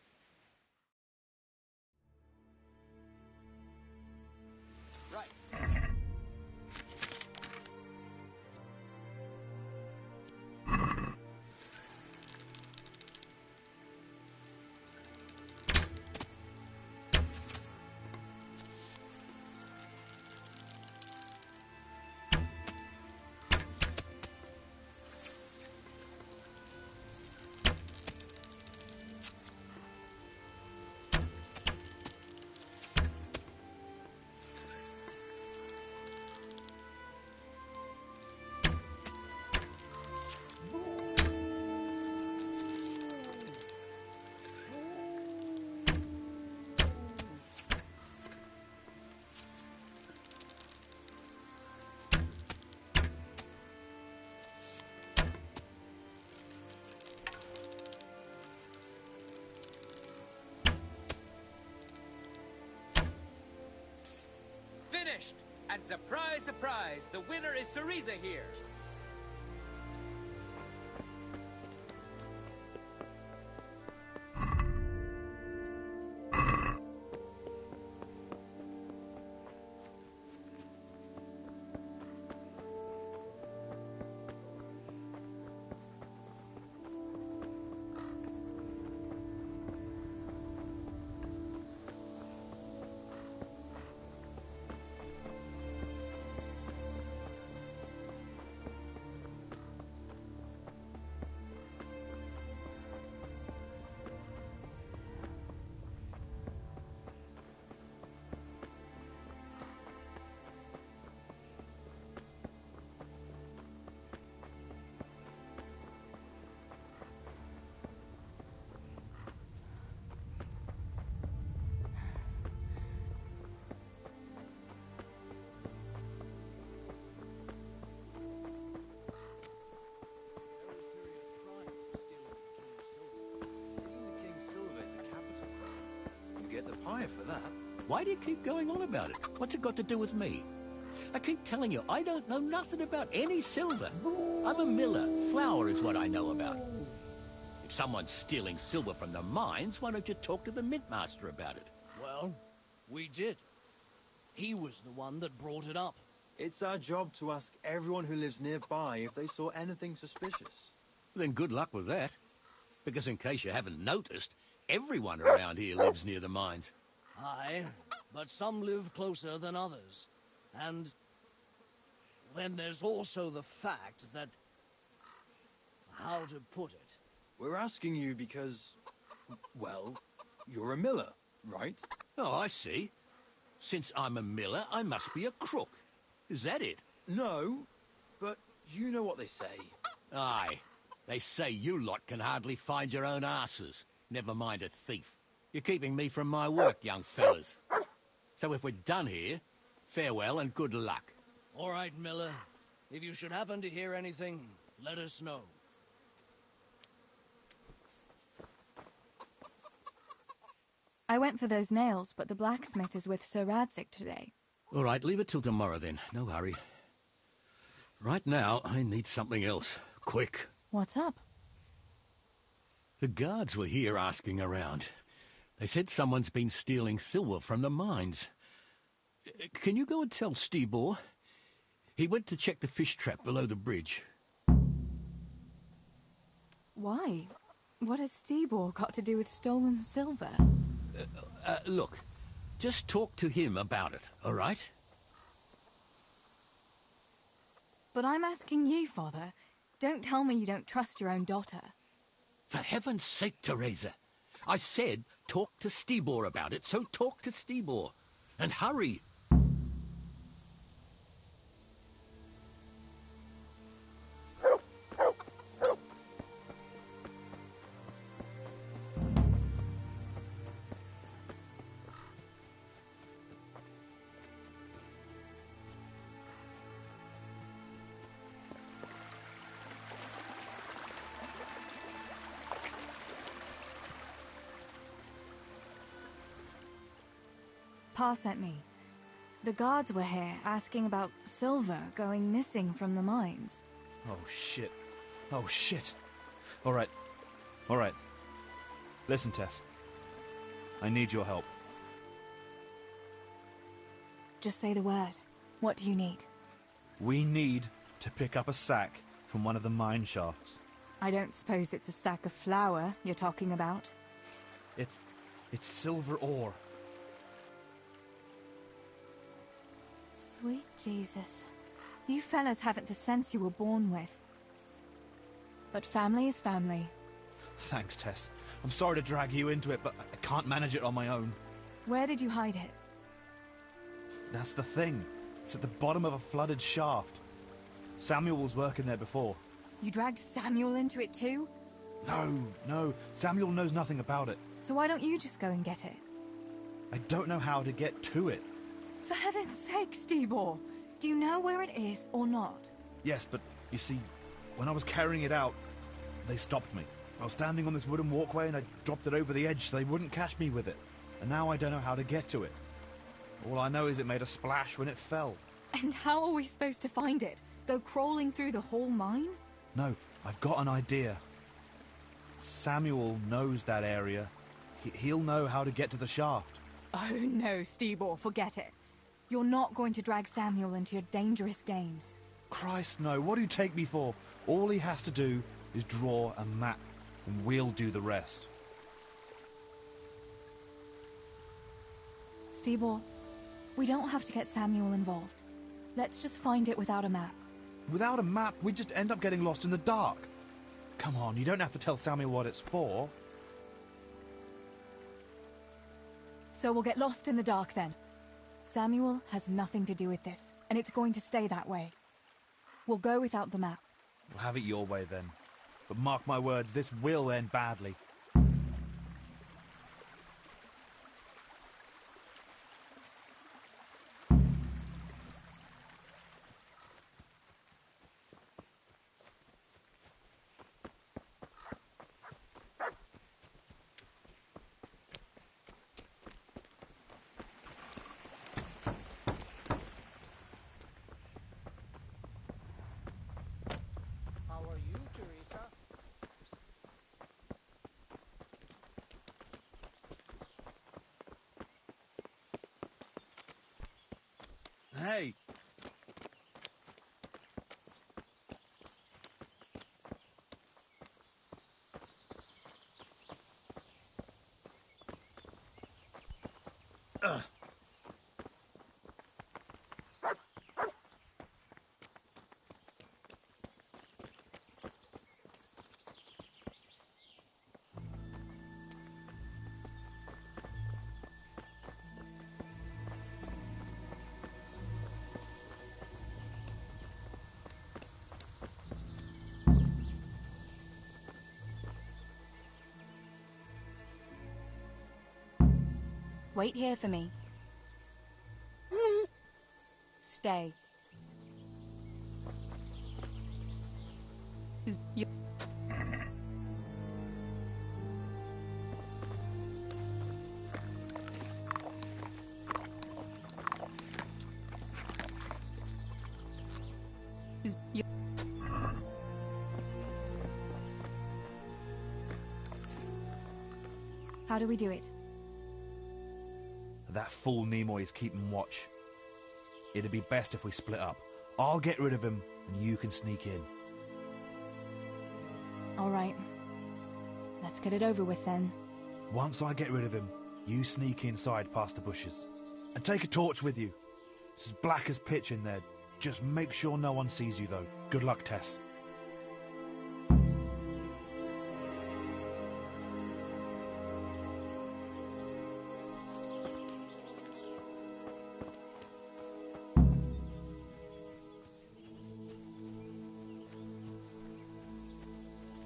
Finished! And surprise, surprise, the winner is Teresa here. for that. Why do you keep going on about it? What's it got to do with me? I keep telling you, I don't know nothing about any silver. I'm a miller. Flour is what I know about. If someone's stealing silver from the mines, why don't you talk to the mintmaster about it? Well, we did. He was the one that brought it up. It's our job to ask everyone who lives nearby if they saw anything suspicious. Then good luck with that. Because in case you haven't noticed, everyone around here lives near the mines. Aye, but some live closer than others. And then there's also the fact that... how to put it? We're asking you because, well, you're a miller, right? Oh, I see. Since I'm a miller, I must be a crook. Is that it? No, but you know what they say. Aye. They say you lot can hardly find your own asses. Never mind a thief. You're keeping me from my work, young fellas. So if we're done here, farewell and good luck. All right, Miller. If you should happen to hear anything, let us know. I went for those nails, but the blacksmith is with Sir Radzik today. All right, leave it till tomorrow then. No hurry. Right now, I need something else. Quick. What's up? The guards were here asking around. They said someone's been stealing silver from the mines. Can you go and tell Stibor? He went to check the fish trap below the bridge. Why? What has Stibor got to do with stolen silver? Look, just talk to him about it, all right? But I'm asking you, Father. Don't tell me you don't trust your own daughter. For heaven's sake, Teresa. I said talk to Stibor about it, so talk to Stibor. And hurry. Pa sent me. The guards were here asking about silver going missing from the mines. Oh, shit. Oh, shit. All right. All right. Listen, Tess. I need your help. Just say the word. What do you need? We need to pick up a sack from one of the mine shafts. I don't suppose it's a sack of flour you're talking about? It's silver ore. Sweet Jesus. You fellas haven't the sense you were born with. But family is family. Thanks, Tess. I'm sorry to drag you into it, but I can't manage it on my own. Where did you hide it? That's the thing. It's at the bottom of a flooded shaft. Samuel was working there before. You dragged Samuel into it too? No. Samuel knows nothing about it. So why don't you just go and get it? I don't know how to get to it. For heaven's sake, Stibor! Do you know where it is or not? Yes, but you see, when I was carrying it out, they stopped me. I was standing on this wooden walkway and I dropped it over the edge so they wouldn't catch me with it. And now I don't know how to get to it. All I know is it made a splash when it fell. And how are we supposed to find it? Go crawling through the whole mine? No, I've got an idea. Samuel knows that area. He'll know how to get to the shaft. Oh no, Stibor, forget it. You're not going to drag Samuel into your dangerous games. Christ, no. What do you take me for? All he has to do is draw a map, and we'll do the rest. Stibor, we don't have to get Samuel involved. Let's just find it without a map. Without a map, we'd just end up getting lost in the dark. Come on, you don't have to tell Samuel what it's for. So we'll get lost in the dark then. Samuel has nothing to do with this, and it's going to stay that way. We'll go without the map. We'll have it your way then. But mark my words, this will end badly. Hey! Ugh. Wait here for me. Stay. How do we do it? That fool Nimoy is keeping watch. It'd be best if we split up. I'll get rid of him, and you can sneak in. All right. Let's get it over with then. Once I get rid of him, you sneak inside past the bushes. And take a torch with you. It's as black as pitch in there. Just make sure no one sees you, though. Good luck, Tess.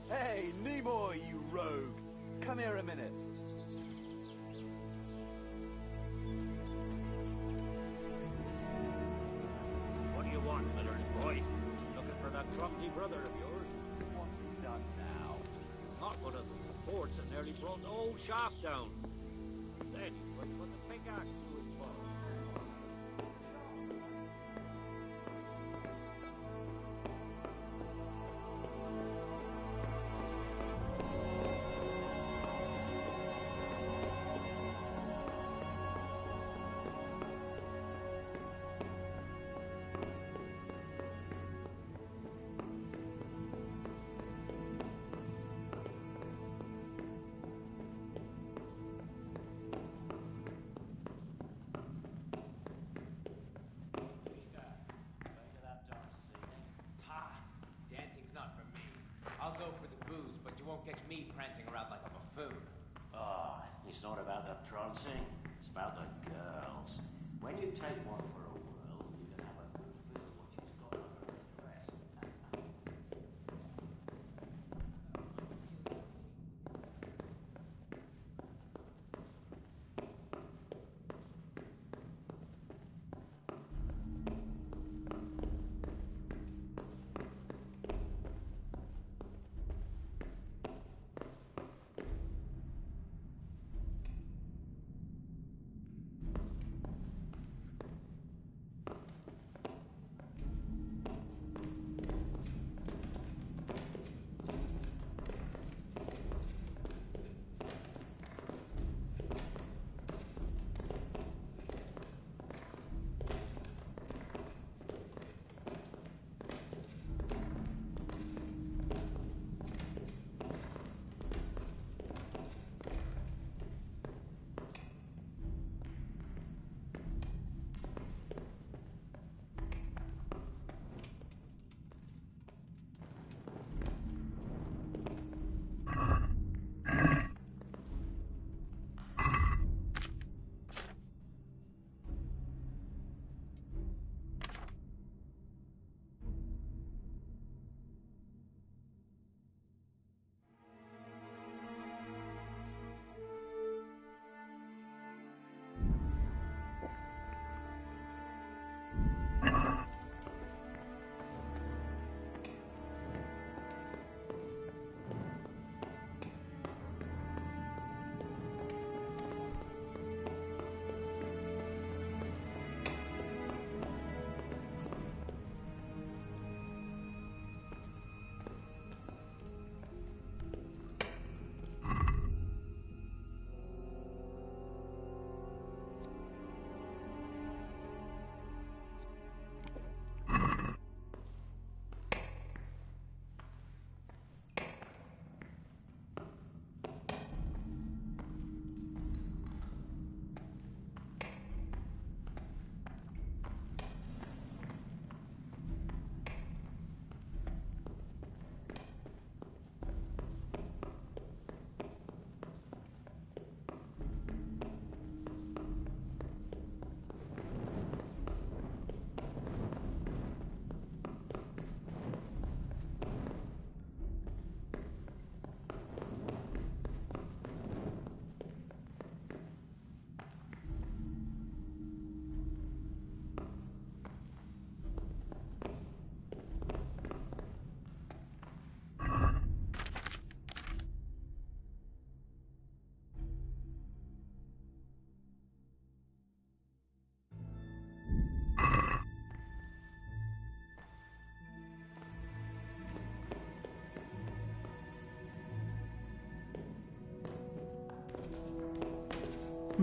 Hey, Nimoy, you rogue! Come here a minute. What do you want, Miller's boy? Looking for that clumsy brother of yours? What's he done now? Not one of the supports and nearly brought the whole shaft down. Then he put the pickaxe to his bow. I'll go for the booze, but you won't catch me prancing around like a buffoon. Ah, it's not about the trouncing, it's about the girls. When you take one for a whirl, you can have a good feel what she's got under her dress.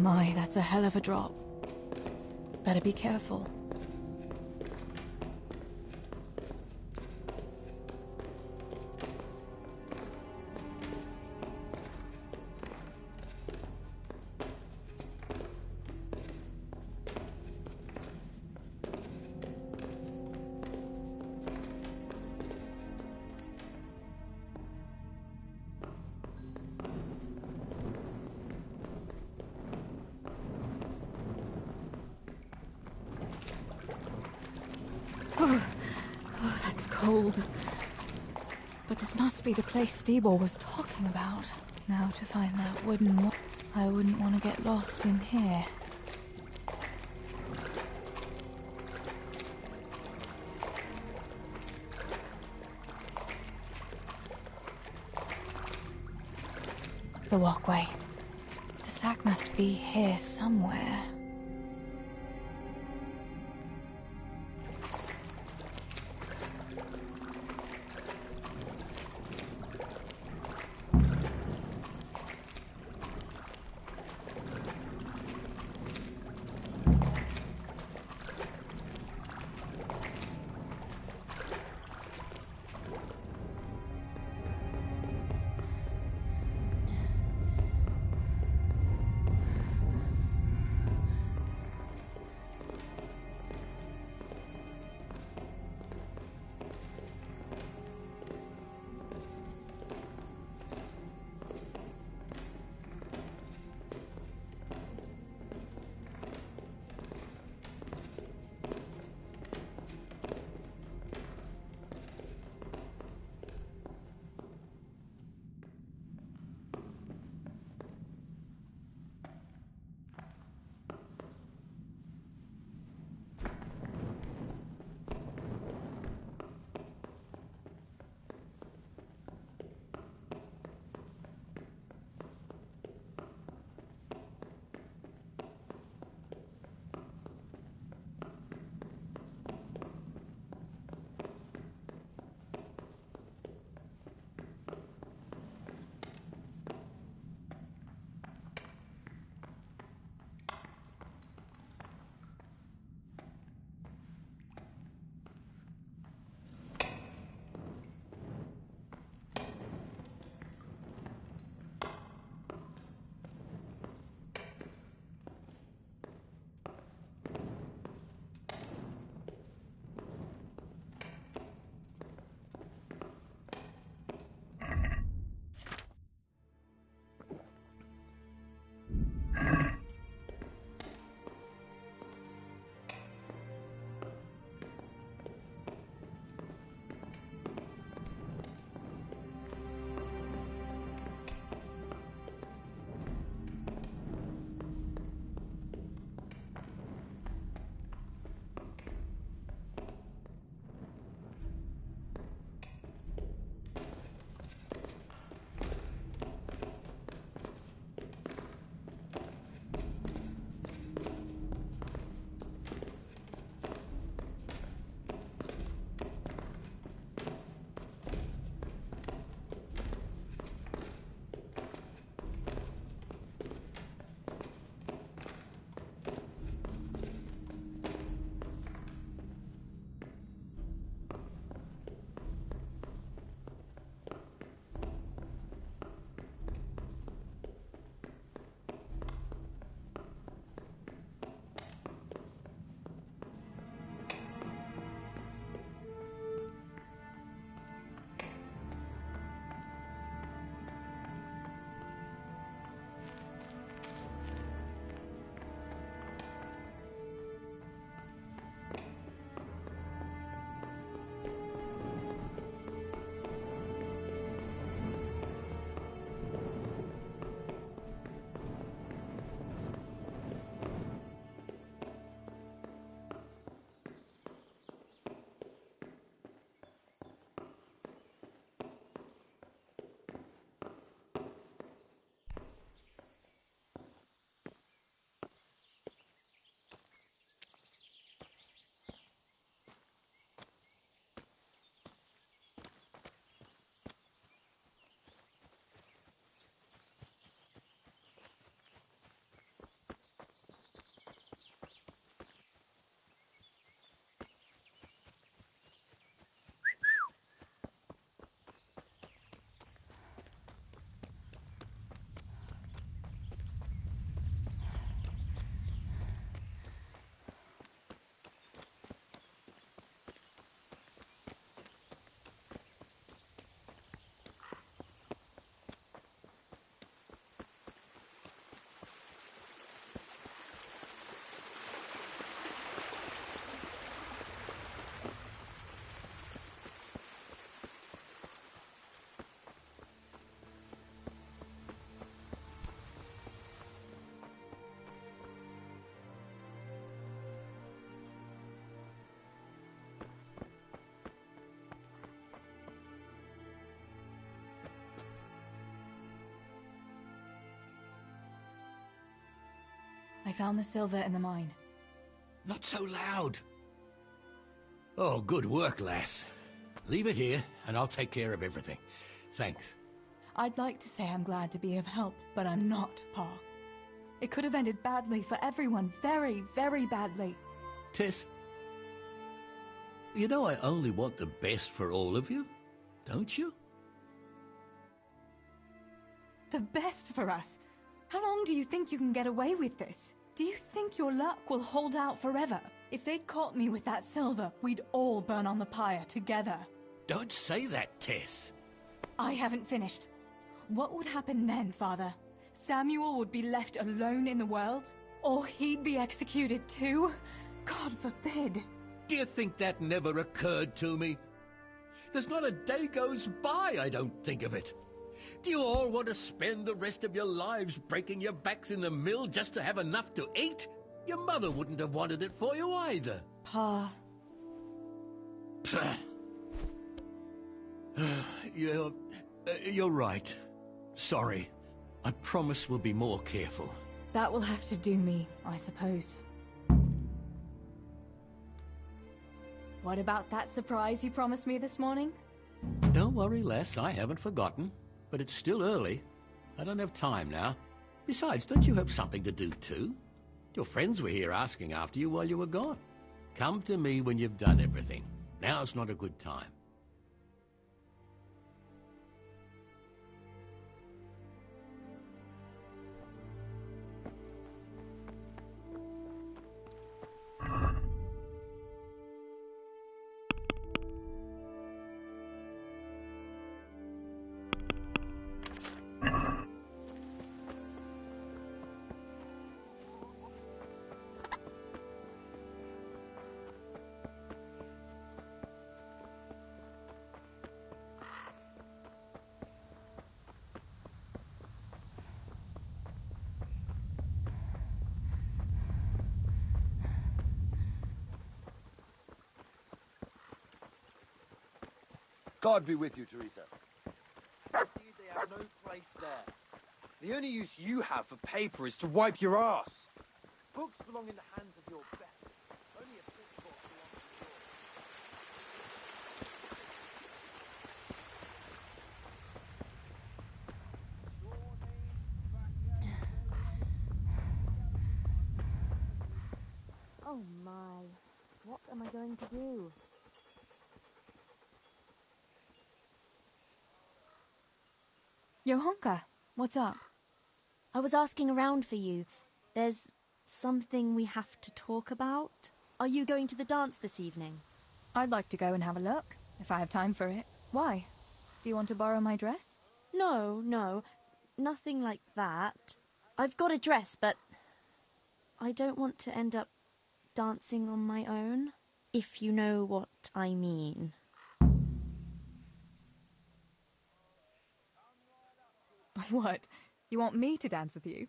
My, that's a hell of a drop. Better be careful. Oh, that's cold. But this must be the place Stebor was talking about. Now to find that wooden wall, I wouldn't want to get lost in here. The walkway. The sack must be here somewhere. found the silver in the mine. Not so loud. Oh, good work, lass. Leave it here, and I'll take care of everything. Thanks. I'd like to say I'm glad to be of help, but I'm not, Pa. It could have ended badly for everyone, very, very badly. Tess, you know I only want the best for all of you, don't you? The best for us? How long do you think you can get away with this? Do you think your luck will hold out forever? If they'd caught me with that silver, we'd all burn on the pyre together. Don't say that, Tess. I haven't finished. What would happen then, Father? Samuel would be left alone in the world? Or he'd be executed too? God forbid. Do you think that never occurred to me? There's not a day goes by I don't think of it. Do you all want to spend the rest of your lives breaking your backs in the mill just to have enough to eat? Your mother wouldn't have wanted it for you either. Pa. You're right. Sorry. I promise we'll be more careful. That will have to do me, I suppose. What about that surprise you promised me this morning? Don't worry, Les, I haven't forgotten. But it's still early. I don't have time now. Besides, don't you have something to do too? Your friends were here asking after you while you were gone. Come to me when you've done everything. Now's not a good time. God be with you, Teresa. Indeed, they have no place there. The only use you have for paper is to wipe your ass. Books belong in the hands of your best. Only a book belongs to yours. Oh my, what am I going to do? Johanka, what's up? I was asking around for you. There's something we have to talk about. Are you going to the dance this evening? I'd like to go and have a look, if I have time for it. Why? Do you want to borrow my dress? No, nothing like that. I've got a dress, but I don't want to end up dancing on my own, if you know what I mean. What? You want me to dance with you?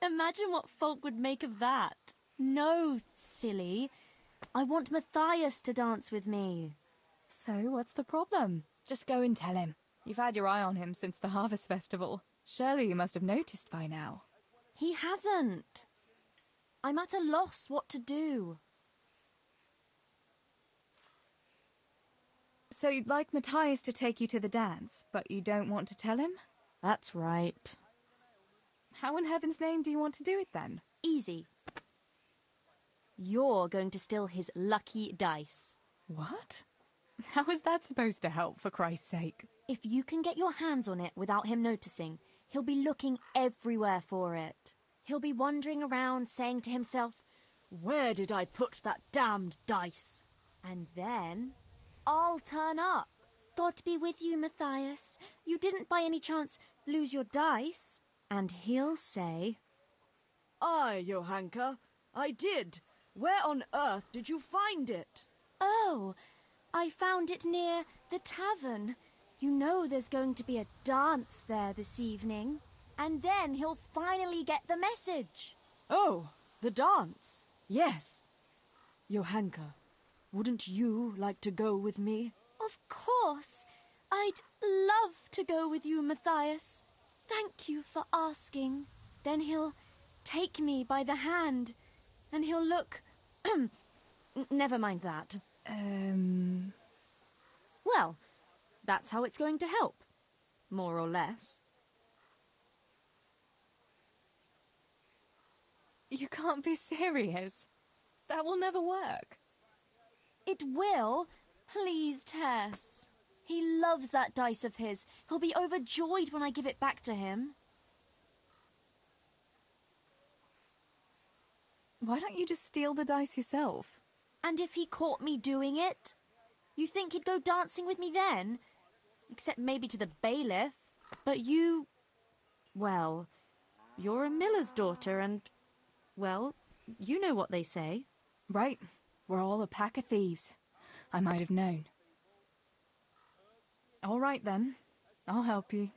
Imagine what folk would make of that. No, silly. I want Matthias to dance with me. So, what's the problem? Just go and tell him. You've had your eye on him since the Harvest Festival. Surely you must have noticed by now. He hasn't. I'm at a loss what to do. So you'd like Matthias to take you to the dance, but you don't want to tell him? That's right. How in heaven's name do you want to do it then? Easy. You're going to steal his lucky dice. What? How is that supposed to help, for Christ's sake? If you can get your hands on it without him noticing, he'll be looking everywhere for it. He'll be wandering around saying to himself, "Where did I put that damned dice?" And then I'll turn up. God be with you, Matthias. You didn't by any chance lose your dice? And he'll say, "Aye, Johanka, I did. Where on earth did you find it?" "Oh, I found it near the tavern. You know there's going to be a dance there this evening." And then he'll finally get the message. "Oh, the dance. Yes. Johanka, wouldn't you like to go with me?" "Of course. I'd love to go with you, Matthias. Thank you for asking." Then he'll take me by the hand, and he'll look... Never mind that. Well, that's how it's going to help. More or less. You can't be serious. That will never work. It will. Please, Tess. He loves that dice of his. He'll be overjoyed when I give it back to him. Why don't you just steal the dice yourself? And if he caught me doing it? You think he'd go dancing with me then? Except maybe to the bailiff. But you... Well, you're a miller's daughter and... Well, you know what they say. Right. We're all a pack of thieves. I might have known. All right, then. I'll help you.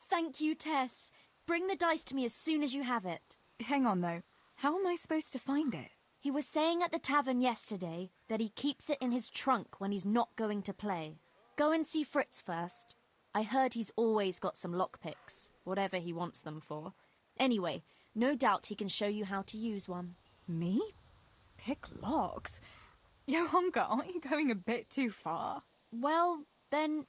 Thank you, Tess. Bring the dice to me as soon as you have it. Hang on, though. How am I supposed to find it? He was saying at the tavern yesterday that he keeps it in his trunk when he's not going to play. Go and see Fritz first. I heard he's always got some lockpicks, whatever he wants them for. Anyway, no doubt he can show you how to use one. Me? Pick locks? Johanka, aren't you going a bit too far? Well, then,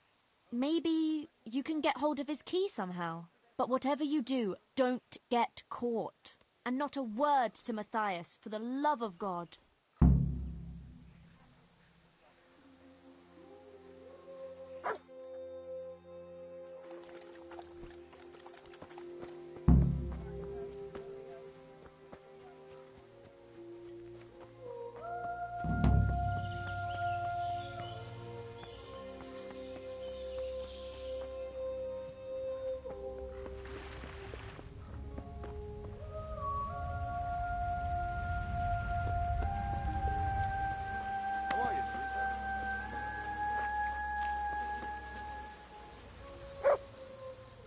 maybe you can get hold of his key somehow. But whatever you do, don't get caught. And not a word to Matthias, for the love of God.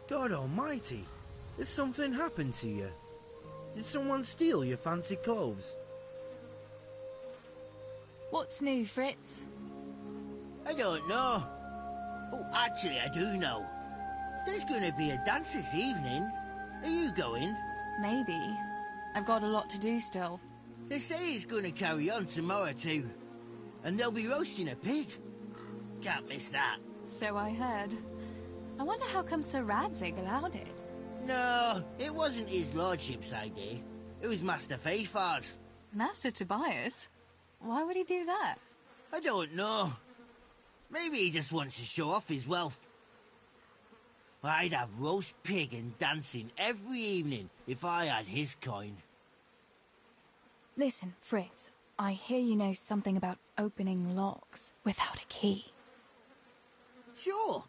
God almighty, has something happened to you? Did someone steal your fancy clothes? What's new, Fritz? I don't know. Oh, actually I do know. There's going to be a dance this evening. Are you going? Maybe. I've got a lot to do still. They say it's going to carry on tomorrow too. And they'll be roasting a pig. Can't miss that. So I heard. I wonder how come Sir Radzig allowed it. No, it wasn't his lordship's idea. It was Master Fayfar's. Master Tobias? Why would he do that? I don't know. Maybe he just wants to show off his wealth. I'd have roast pig and dancing every evening if I had his coin. Listen, Fritz, I hear you know something about opening locks without a key. Sure.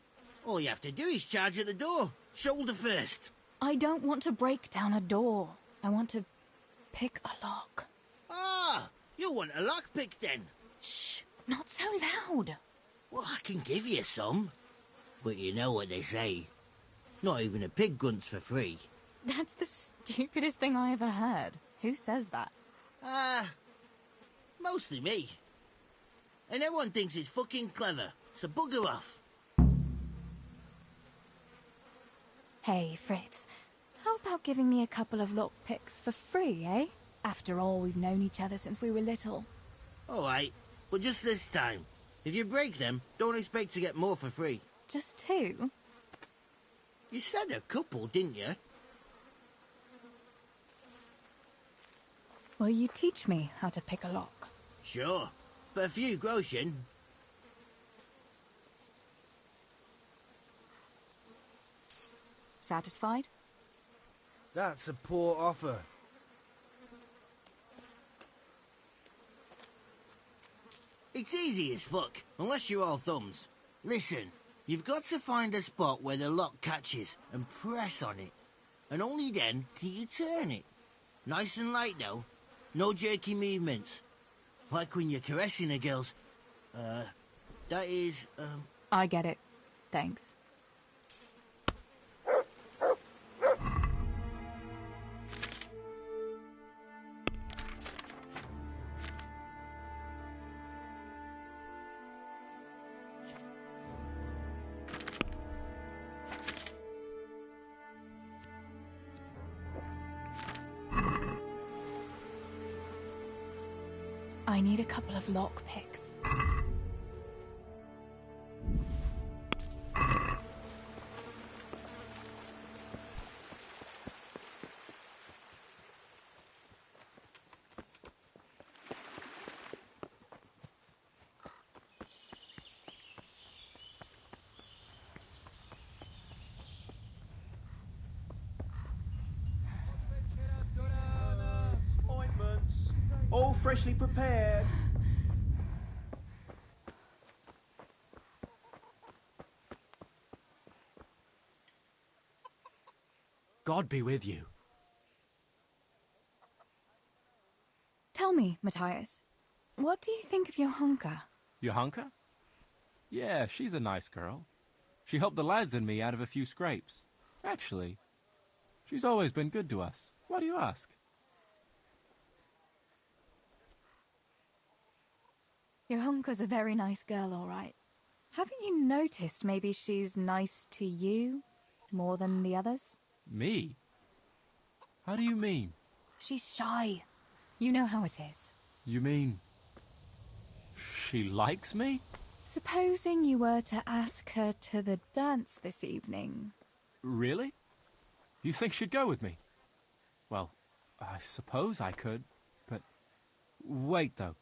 All you have to do is charge at the door, shoulder first. I don't want to break down a door. I want to pick a lock. Ah, you want a lockpick then? Shh, not so loud. Well, I can give you some. But you know what they say. Not even a pig grunts for free. That's the stupidest thing I ever heard. Who says that? Mostly me. And everyone thinks it's fucking clever, so bugger off. Hey, Fritz, how about giving me a couple of lockpicks for free, eh? After all, we've known each other since we were little. All right, but just this time. If you break them, don't expect to get more for free. Just two? You said a couple, didn't you? Will you teach me how to pick a lock? Sure, for a few groschen. Satisfied? That's a poor offer. It's easy as fuck, unless you're all thumbs. Listen, you've got to find a spot where the lock catches and press on it. And only then can you turn it. Nice and light though. No jerky movements. Like when you're caressing a girl's... that is, I get it. Thanks. I need a couple of lockpicks. Ointments, all freshly prepared. God be with you. Tell me, Matthias, what do you think of your hunker? Johanka? Yeah, she's a nice girl. She helped the lads and me out of a few scrapes. Actually, she's always been good to us. Why do you ask? Your hunker's a very nice girl, all right. Haven't you noticed maybe she's nice to you more than the others? Me? How do you mean? She's shy. You know how it is. You mean... she likes me? Supposing you were to ask her to the dance this evening. Really? You think she'd go with me? Well, I suppose I could, but... Wait, though.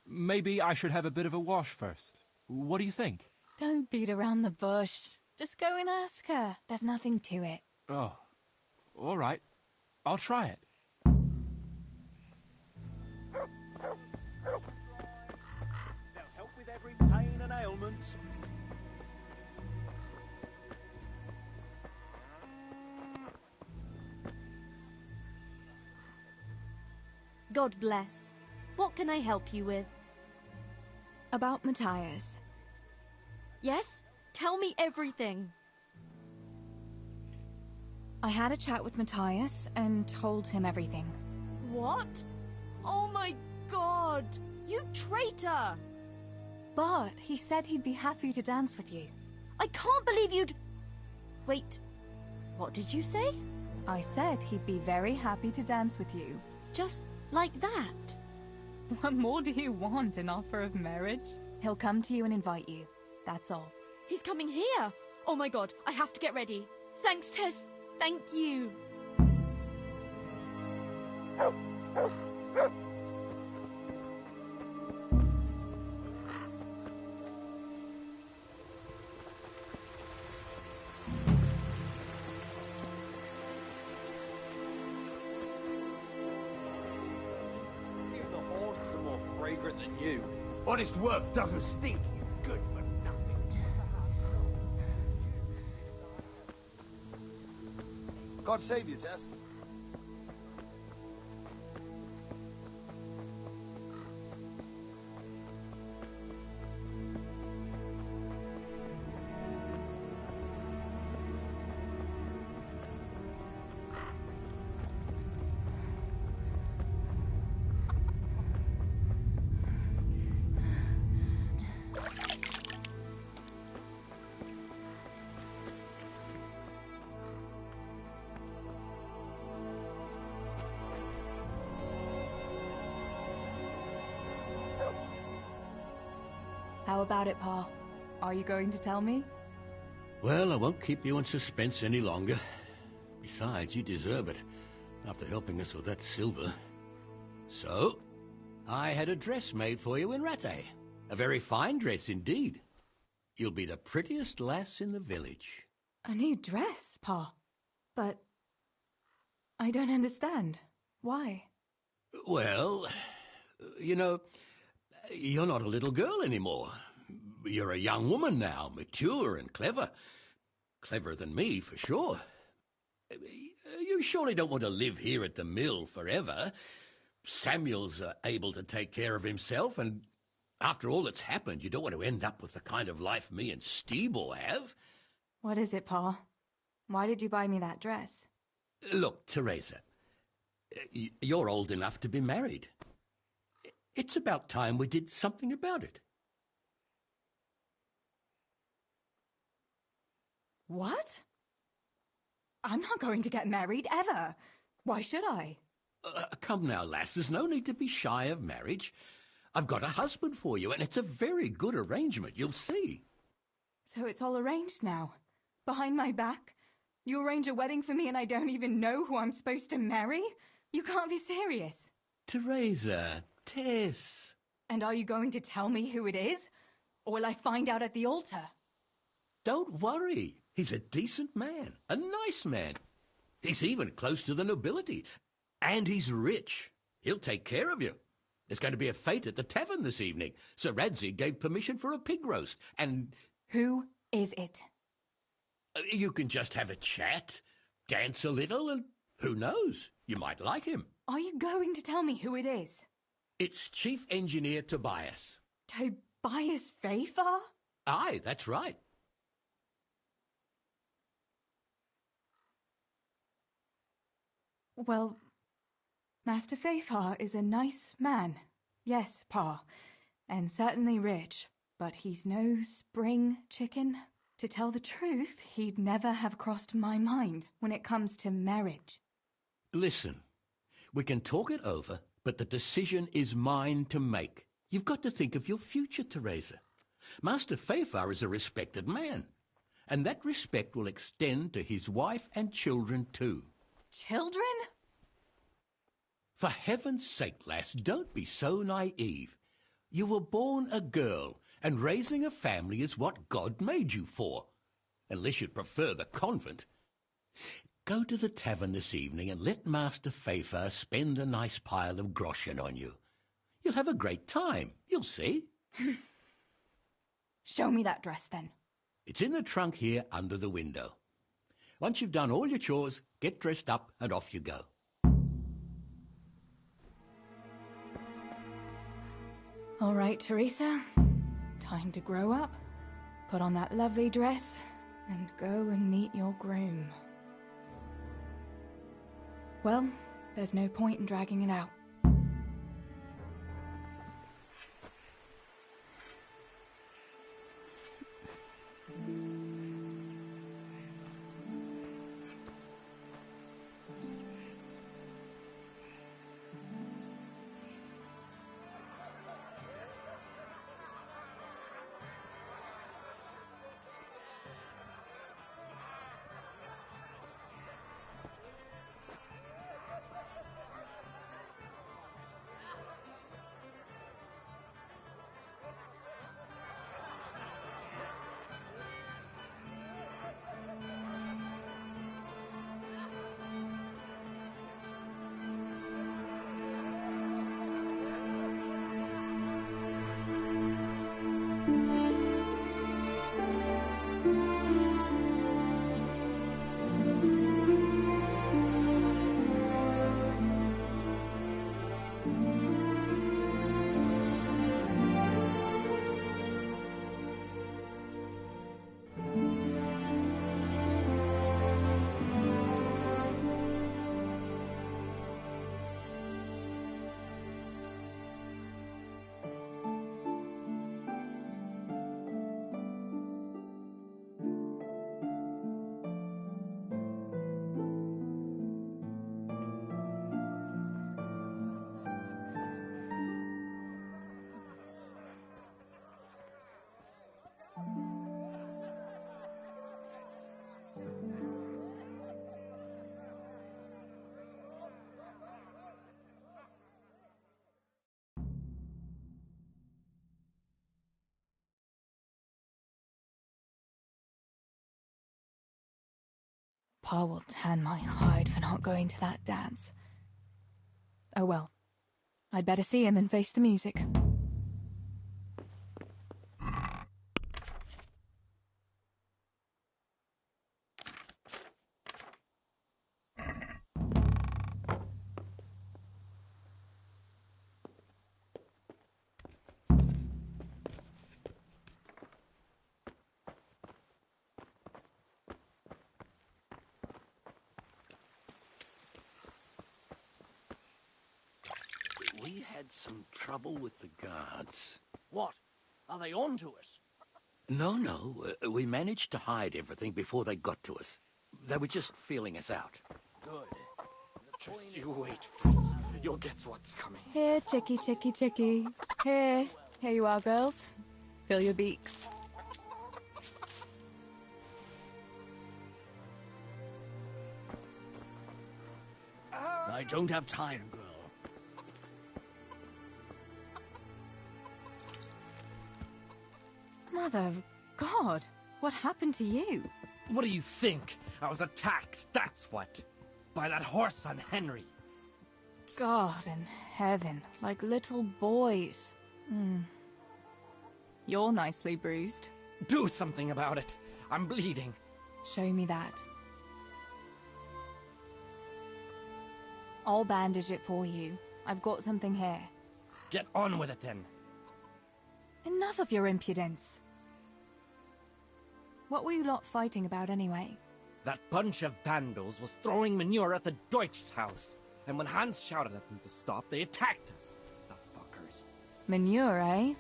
Maybe I should have a bit of a wash first. What do you think? Don't beat around the bush. Just go and ask her. There's nothing to it. Oh, all right. I'll try it. They'll help with every pain and ailment. God bless. What can I help you with? About Matthias. Yes? Tell me everything. I had a chat with Matthias and told him everything. What? Oh my God! You traitor! But he said he'd be happy to dance with you. I can't believe you'd... Wait, what did you say? I said he'd be very happy to dance with you. Just like that? What more do you want, an offer of marriage? He'll come to you and invite you. That's all. He's coming here! Oh my God, I have to get ready. Thanks, Tess. Thank you. Even the horses are more fragrant than you. Honest work doesn't stink. You're good for nothing. God save you, Tess. How about it, Pa? Are you going to tell me? Well, I won't keep you in suspense any longer. Besides, you deserve it, after helping us with that silver. So, I had a dress made for you in Rattay. A very fine dress indeed. You'll be the prettiest lass in the village. A new dress, Pa. But... I don't understand. Why? Well, you know, you're not a little girl anymore. You're a young woman now, mature and clever. Cleverer than me, for sure. You surely don't want to live here at the mill forever. Samuel's able to take care of himself, and after all that's happened, you don't want to end up with the kind of life me and Steeble have. What is it, Pa? Why did you buy me that dress? Look, Teresa, you're old enough to be married. It's about time we did something about it. What? I'm not going to get married, ever. Why should I? Come now, lass, there's no need to be shy of marriage. I've got a husband for you, and it's a very good arrangement, you'll see. So it's all arranged now? Behind my back? You arrange a wedding for me and I don't even know who I'm supposed to marry? You can't be serious. Teresa, Tess. And are you going to tell me who it is? Or will I find out at the altar? Don't worry. He's a decent man, a nice man. He's even close to the nobility. And he's rich. He'll take care of you. There's going to be a fete at the tavern this evening. Sir Radzig gave permission for a pig roast, and... Who is it? You can just have a chat, dance a little, and who knows? You might like him. Are you going to tell me who it is? It's Chief Engineer Tobias. Tobias Fafar? Aye, that's right. Well, Master Fafar is a nice man. Yes, Pa, and certainly rich, but he's no spring chicken. To tell the truth, he'd never have crossed my mind when it comes to marriage. Listen, we can talk it over, but the decision is mine to make. You've got to think of your future, Teresa. Master Fafar is a respected man, and that respect will extend to his wife and children too. Children? For heaven's sake, lass, don't be so naive. You were born a girl, and raising a family is what God made you for. Unless you'd prefer the convent. Go to the tavern this evening and let Master Fafar spend a nice pile of groschen on you. You'll have a great time, you'll see. Show me that dress, then. It's in the trunk here under the window. Once you've done all your chores, get dressed up and off you go. All right, Teresa. Time to grow up, put on that lovely dress, and go and meet your groom. Well, there's no point in dragging it out. Pa will tan my hide for not going to that dance. Oh well. I'd better see him and face the music. We had some trouble with the guards. What? Are they on to us? No. We managed to hide everything before they got to us. They were just feeling us out. Good. Just you wait, Fritz. you'll get what's coming. Here, chickie, chickie, chickie. Here you are, girls. Fill your beaks. I don't have time, girl. Mother of God, what happened to you? What do you think? I was attacked, that's what. By that horse on Henry. God in heaven, like little boys. You're nicely bruised. Do something about it. I'm bleeding. Show me that. I'll bandage it for you. I've got something here. Get on with it then. Enough of your impudence. What were you lot fighting about anyway? That bunch of vandals was throwing manure at the Deutsch's house. And when Hans shouted at them to stop, they attacked us. The fuckers. Manure, eh?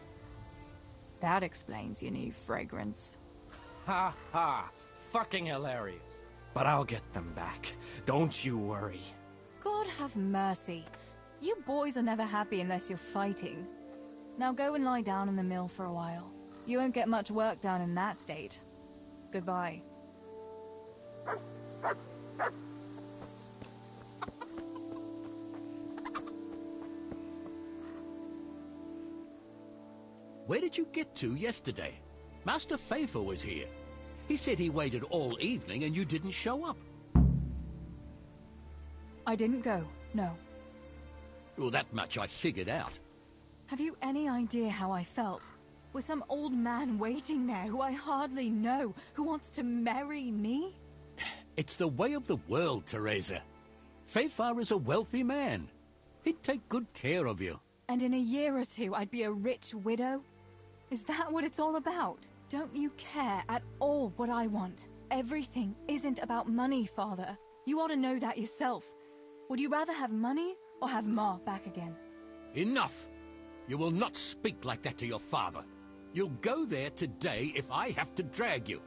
That explains your new fragrance. Ha ha. Fucking hilarious. But I'll get them back. Don't you worry. God have mercy. You boys are never happy unless you're fighting. Now go and lie down in the mill for a while. You won't get much work done in that state. Goodbye. Where did you get to yesterday? Master Faithful was here. He said he waited all evening and you didn't show up. I didn't go, no. Well, that much I figured out. Have you any idea how I felt? With some old man waiting there who I hardly know, who wants to marry me? It's the way of the world, Teresa. Fafar is a wealthy man. He'd take good care of you. And in a year or two, I'd be a rich widow? Is that what it's all about? Don't you care at all what I want? Everything isn't about money, Father. You ought to know that yourself. Would you rather have money or have Ma back again? Enough! You will not speak like that to your father. You'll go there today if I have to drag you.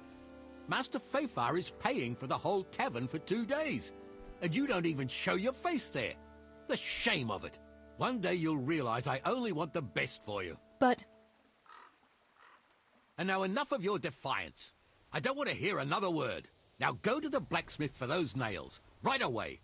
Master Fafar is paying for the whole tavern for 2 days, and you don't even show your face there. The shame of it. One day you'll realize I only want the best for you. But... And now enough of your defiance. I don't want to hear another word. Now go to the blacksmith for those nails. Right away.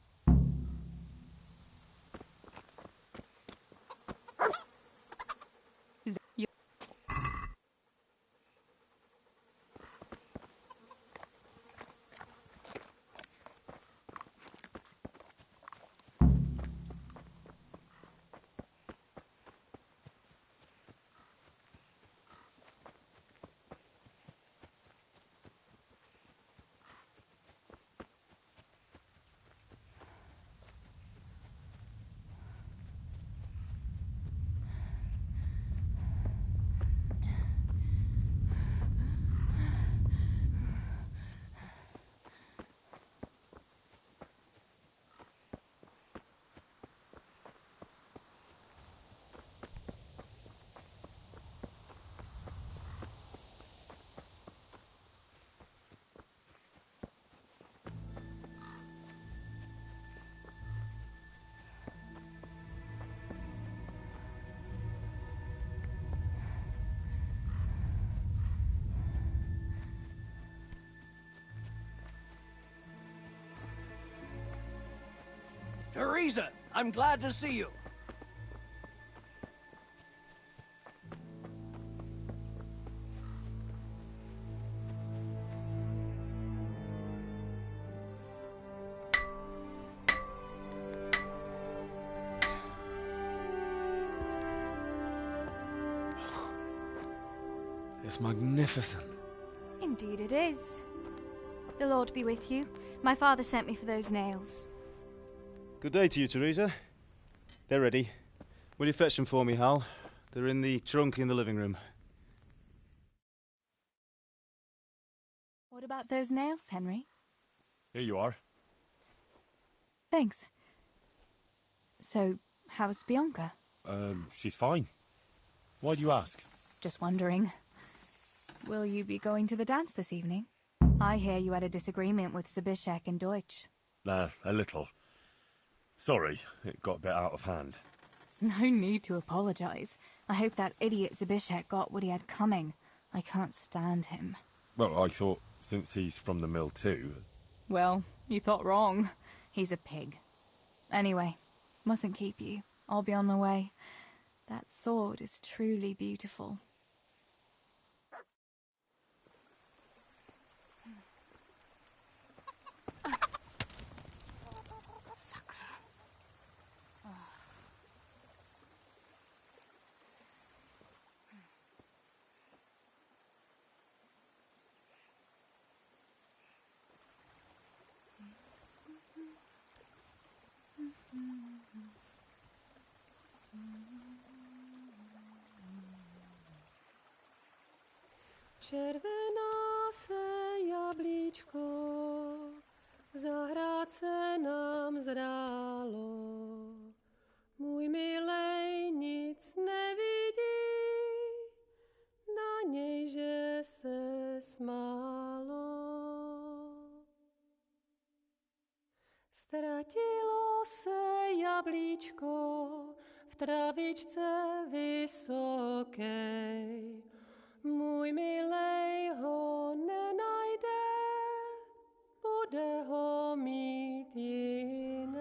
Teresa, I'm glad to see you. It's magnificent. Indeed it is. The Lord be with you. My father sent me for those nails. Good day to you, Teresa. They're ready. Will you fetch them for me, Hal? They're in the trunk in the living room. What about those nails, Henry? Here you are. Thanks. So, how's Bianca? She's fine. Why do you ask? Just wondering. Will you be going to the dance this evening? I hear you had a disagreement with Zabishek and Deutsch. A little. Sorry, it got a bit out of hand. No need to apologise. I hope that idiot Zabishek got what he had coming. I can't stand him. Well, I thought, since he's from the mill too... Well, you thought wrong. He's a pig. Anyway, mustn't keep you. I'll be on my way. That sword is truly beautiful. Červená se jablíčko, zahrát se nám zdálo. Můj milej nic nevidí, na něj, že se smálo. Ztratilo se jablíčko v travičce vysokej. Můj milej ho nenajde, bude ho mít jinej.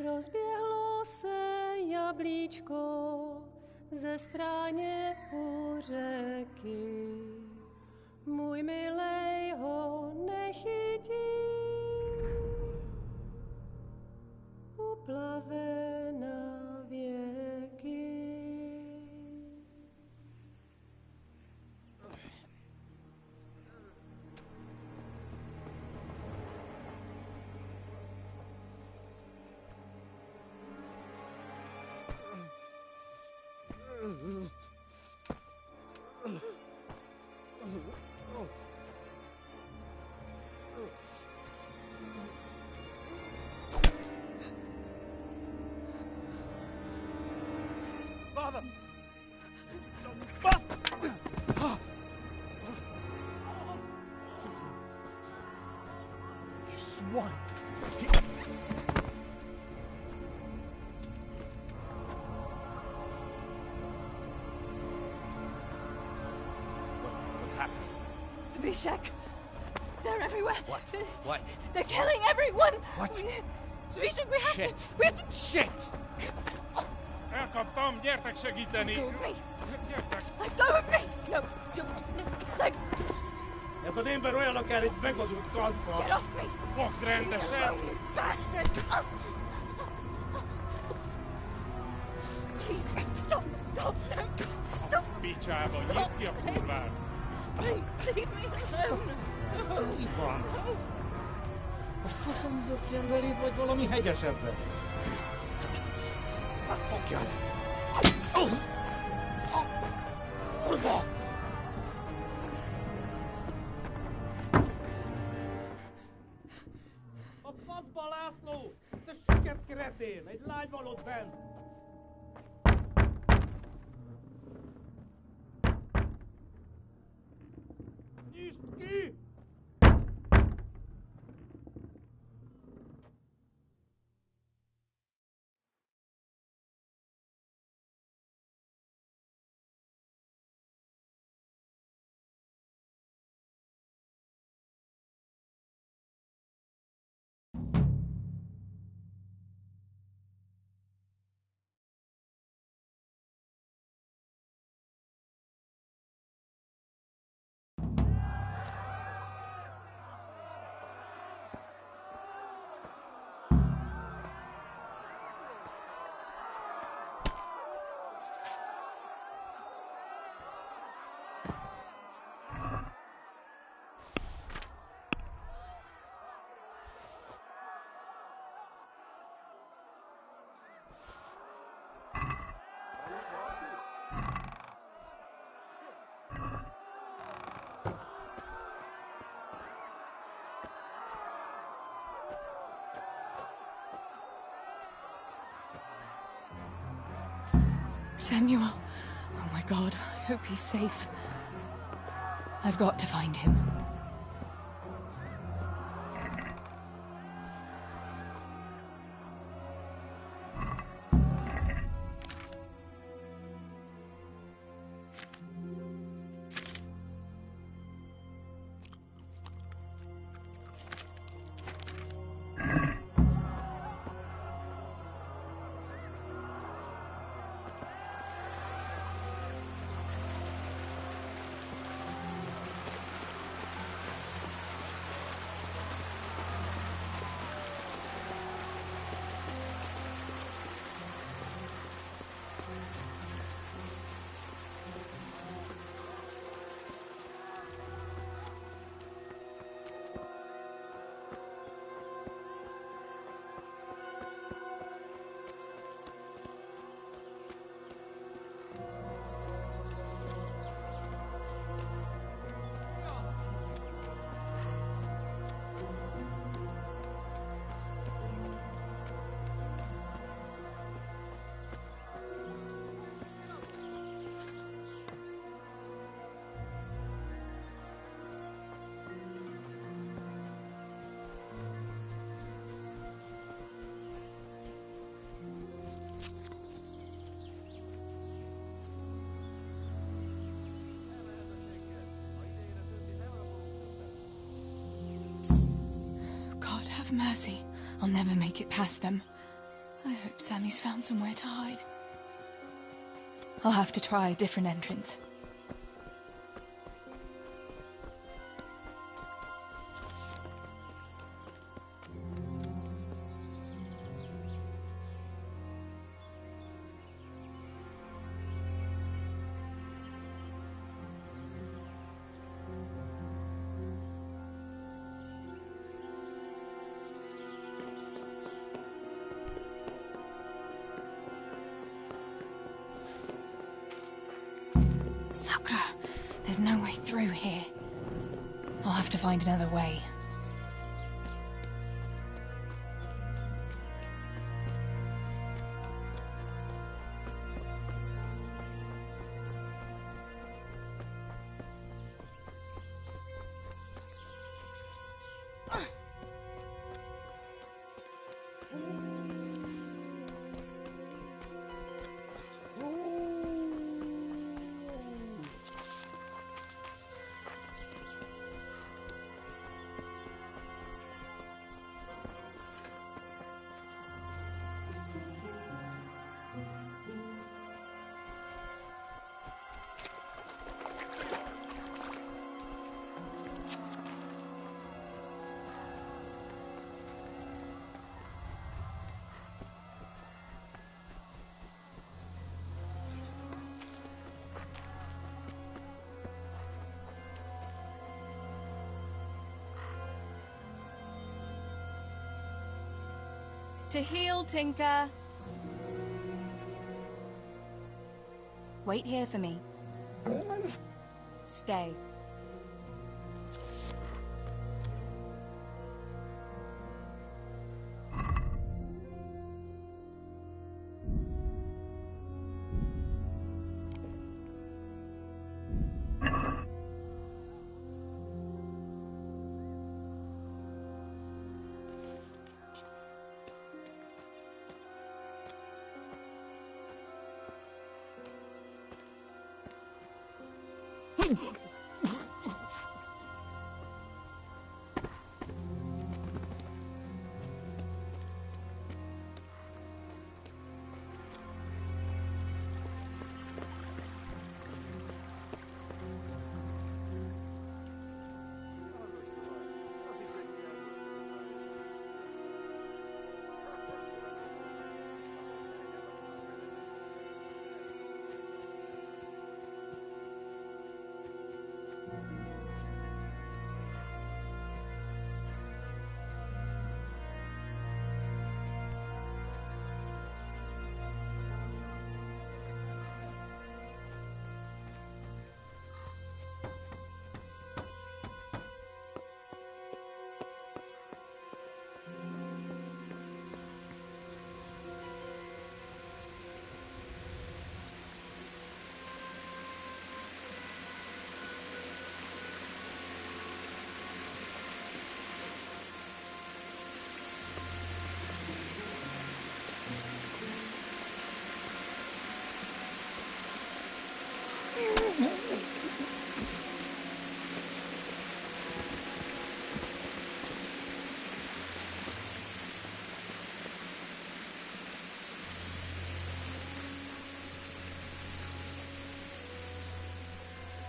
Rozběhlo se jablíčko ze stráně u řeky. Můj milej ho nechytí, uplave na věky. Father! You swine! What's happened? Zabishek! They're everywhere! What? What? They're killing everyone! What? Zabishek, we have Shit. to... We have to... Shit! Elkaptam, gyertek segíteni! Let go of me! Gyertek! Let go of me! No, let... Ez az ember olyan akár egy megadott kanccal! Get off me! Fogd rendesen! You bastard! Please, stop! No! Stop! Picsába, nyisd ki a kurvát! Leave me alone! Mi van? A faszom dökjen beléd, vagy valami hegyesebbre? Fogjad! A faszba, László! Te siket kretén! Egy lány van ott bent! Nyisd ki! Samuel! Oh my God, I hope he's safe. I've got to find him. have mercy. I'll never make it past them. I hope Sammy's found somewhere to hide. I'll have to try a different entrance. Sakura, there's no way through here. I'll have to find another way. To heal, Tinker. Wait here for me. Stay.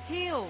Heal.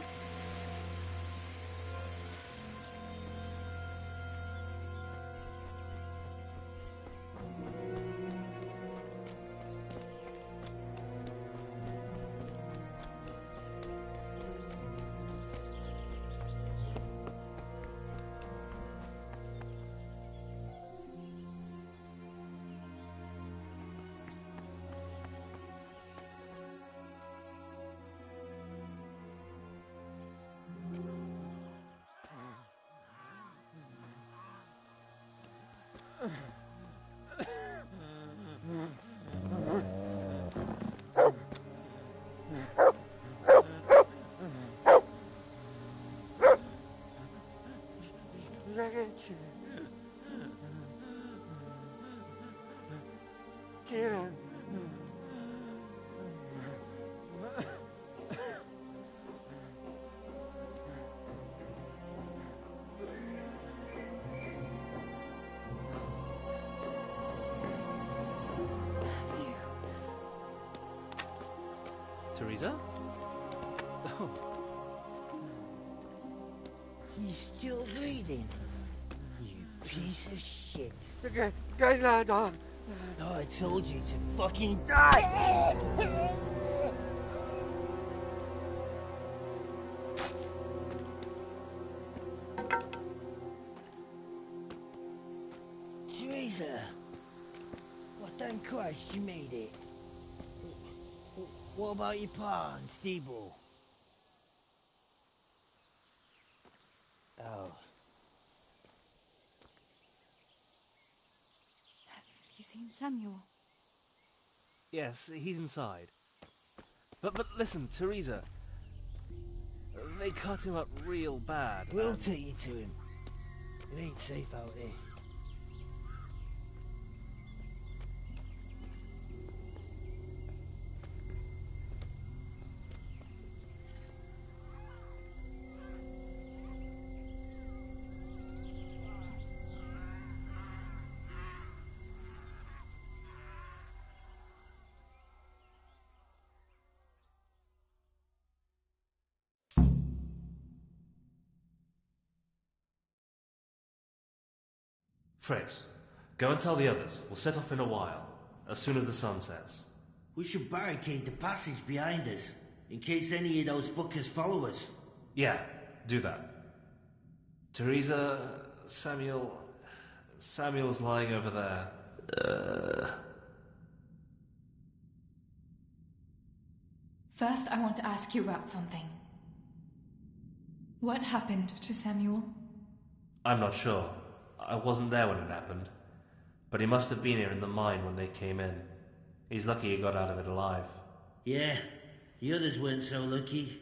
Teresa? Oh. He's still breathing. You piece of shit. Oh, I told you to fucking die! Teresa! Well, thank Christ you made it. What about your pa and Steeble? Oh. Have you seen Samuel? Yes, he's inside. But listen, Teresa. They cut him up real bad. We'll take you to him. It ain't safe out here. Fritz, go and tell the others. We'll set off in a while, as soon as the sun sets. We should barricade the passage behind us, in case any of those fuckers follow us. Yeah, do that. Teresa, Samuel's lying over there. First, I want to ask you about something. What happened to Samuel? I'm not sure. I wasn't there when it happened. But he must have been here in the mine when they came in. He's lucky he got out of it alive. Yeah, the others weren't so lucky.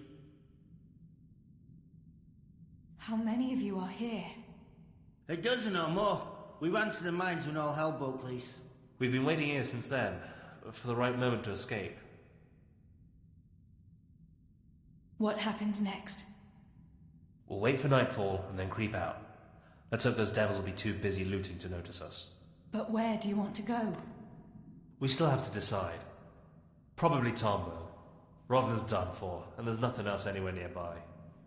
How many of you are here? A dozen or more. We ran to the mines when all hell broke loose. We've been waiting here since then, for the right moment to escape. What happens next? We'll wait for nightfall and then creep out. Let's hope those devils will be too busy looting to notice us. But where do you want to go? We still have to decide. Probably Tomberg. Rovna's done for, and there's nothing else anywhere nearby.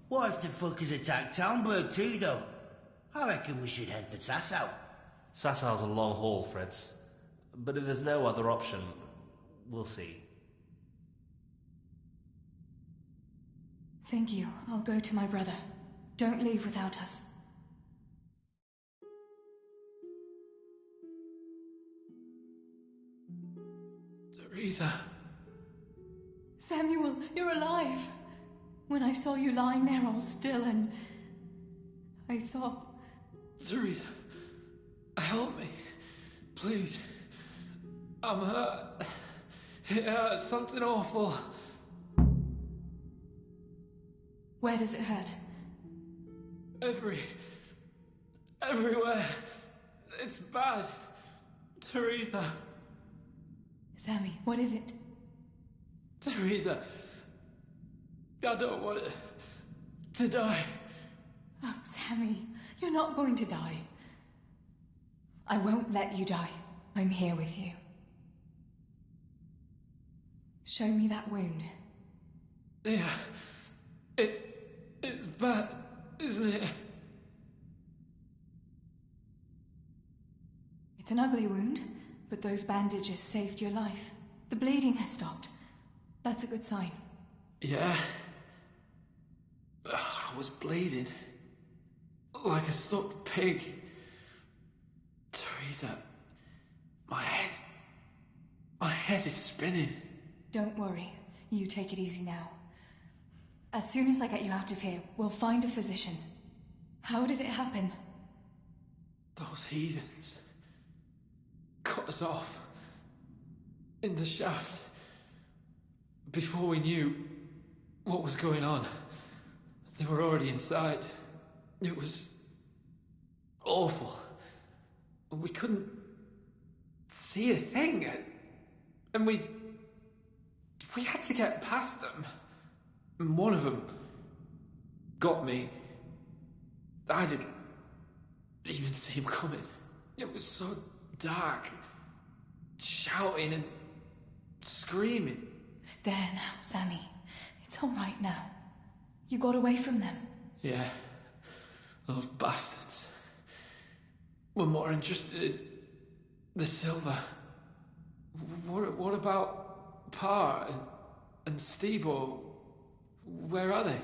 What if the fuckers attack Townburg too, though? I reckon we should head for Sasau. Sassau's a long haul, Fritz. But if there's no other option, we'll see. Thank you. I'll go to my brother. Don't leave without us. Teresa. Samuel, you're alive. When I saw you lying there all still and I thought... Teresa, help me. Please. I'm hurt. It hurts something awful. Where does it hurt? Everywhere. It's bad. Teresa. Sammy, what is it? Teresa. I don't want to die. Oh, Sammy, you're not going to die. I won't let you die. I'm here with you. Show me that wound. Yeah. It's bad, isn't it? It's an ugly wound, but those bandages saved your life. The bleeding has stopped. That's a good sign. Yeah. I was bleeding. Like a stuck pig. Teresa, my head is spinning. Don't worry. You take it easy now. As soon as I get you out of here, we'll find a physician. How did it happen? Those heathens cut us off in the shaft before we knew what was going on. They were already inside. It was awful. We couldn't see a thing, and we had to get past them. And one of them got me. I didn't even see him coming. It was so dark, shouting and screaming. There now, Sammy. It's all right now. You got away from them. Yeah. Those bastards were more interested in the silver. What about Pa and Stebo? Where are they?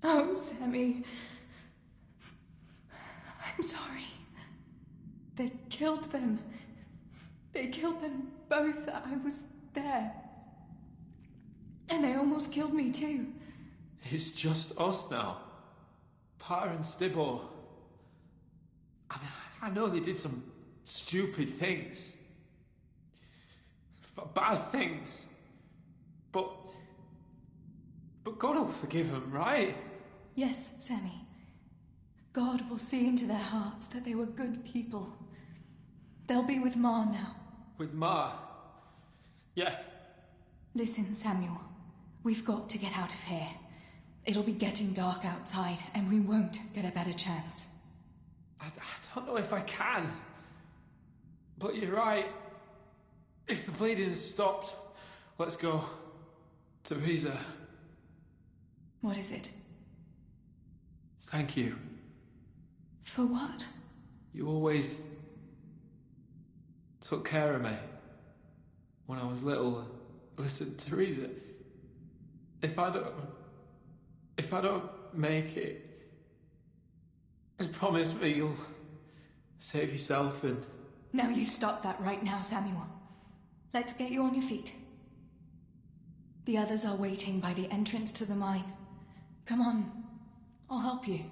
Oh, Sammy. I'm sorry. They killed them. They killed them both. I was there. And they almost killed me too. It's just us now. Pa and Stibbo. I mean, I know they did some stupid things. Bad things. But God will forgive them, right? Yes, Sammy. God will see into their hearts that they were good people. They'll be with Ma now. With Ma? Yeah. Listen, Samuel. We've got to get out of here. It'll be getting dark outside, and we won't get a better chance. I don't know if I can. But you're right. If the bleeding has stopped, let's go. Teresa. What is it? Thank you. For what? You always took care of me when I was little. Listen, Teresa, if I don't make it, just promise me you'll save yourself and... Now you stop that right now, Samuel. Let's get you on your feet. The others are waiting by the entrance to the mine. Come on, I'll help you.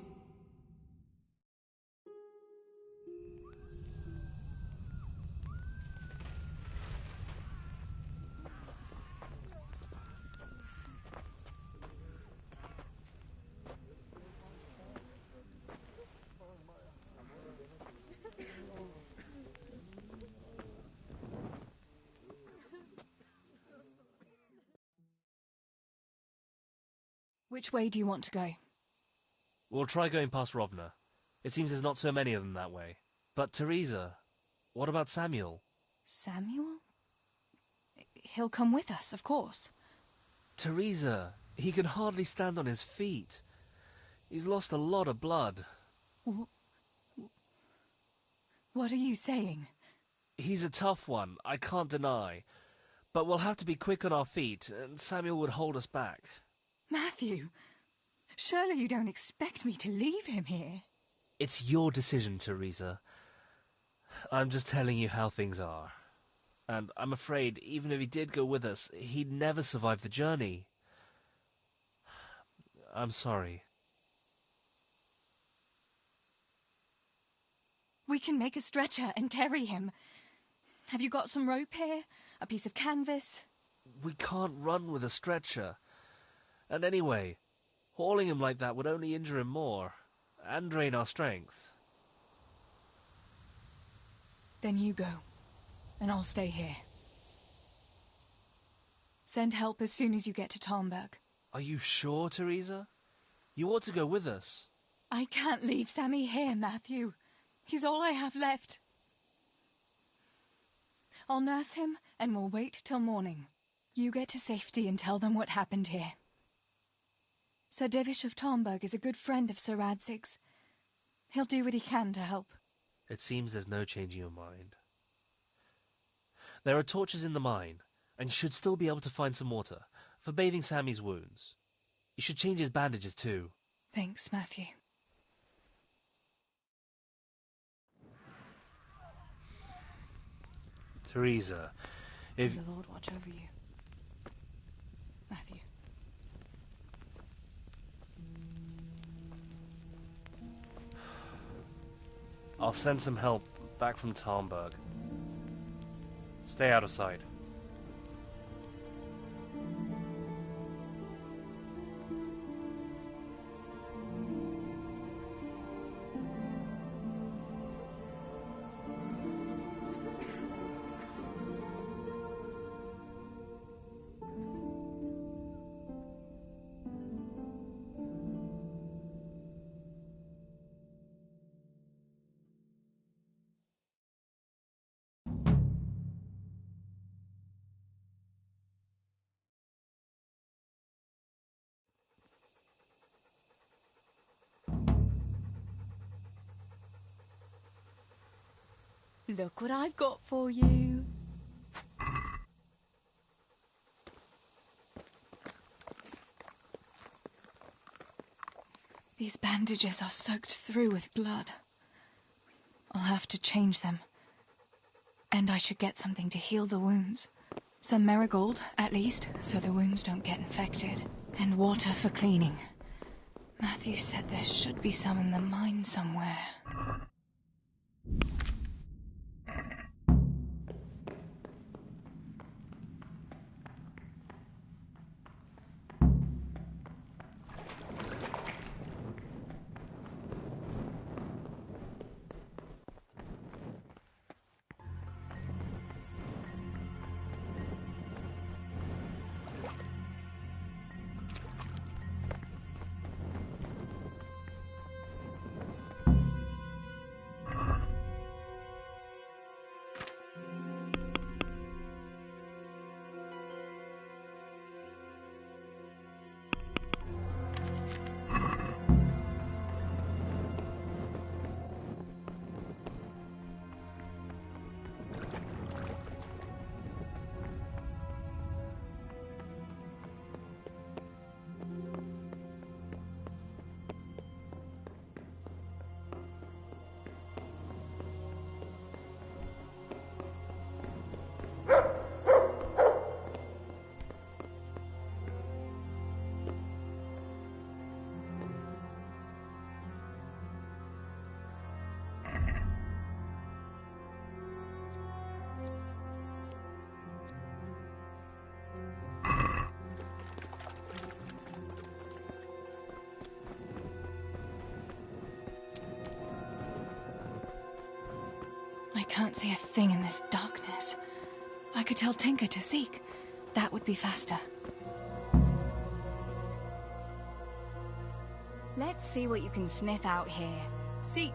Which way do you want to go? We'll try going past Rovna. It seems there's not so many of them that way. But Teresa, what about Samuel? Samuel? He'll come with us, of course. Teresa, he can hardly stand on his feet. He's lost a lot of blood. What are you saying? He's a tough one, I can't deny. But we'll have to be quick on our feet, and Samuel would hold us back. Matthew, surely you don't expect me to leave him here? It's your decision, Teresa. I'm just telling you how things are. And I'm afraid, even if he did go with us, he'd never survive the journey. I'm sorry. We can make a stretcher and carry him. Have you got some rope here? A piece of canvas? We can't run with a stretcher. And anyway, hauling him like that would only injure him more, and drain our strength. Then you go, and I'll stay here. Send help as soon as you get to Tarnberg. Are you sure, Teresa? You ought to go with us. I can't leave Sammy here, Matthew. He's all I have left. I'll nurse him, and we'll wait till morning. You get to safety and tell them what happened here. Sir Divish of Tarnberg is a good friend of Sir Radzig's. He'll do what he can to help. It seems there's no changing your mind. There are torches in the mine, and you should still be able to find some water for bathing Sammy's wounds. You should change his bandages too. Thanks, Matthew. Teresa, if... May the Lord watch over you. Matthew. I'll send some help back from Tarnberg. Stay out of sight. Look what I've got for you. These bandages are soaked through with blood. I'll have to change them. And I should get something to heal the wounds. Some marigold, at least, so the wounds don't get infected. And water for cleaning. Matthew said there should be some in the mine somewhere. I can't see a thing in this darkness. I could tell Tinker to seek. That would be faster. Let's see what you can sniff out here. Seek.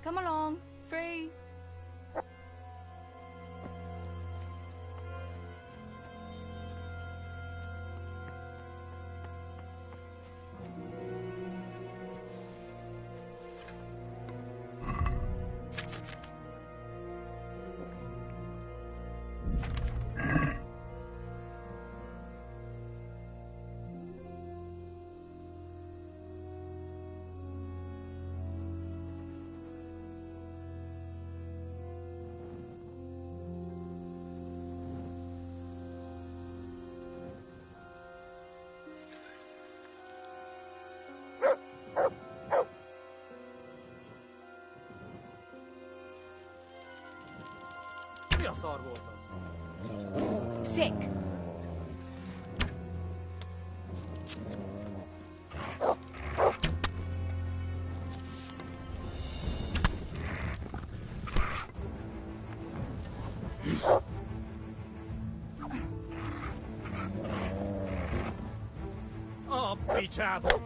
Come along, free. Sick. Oh, bichado.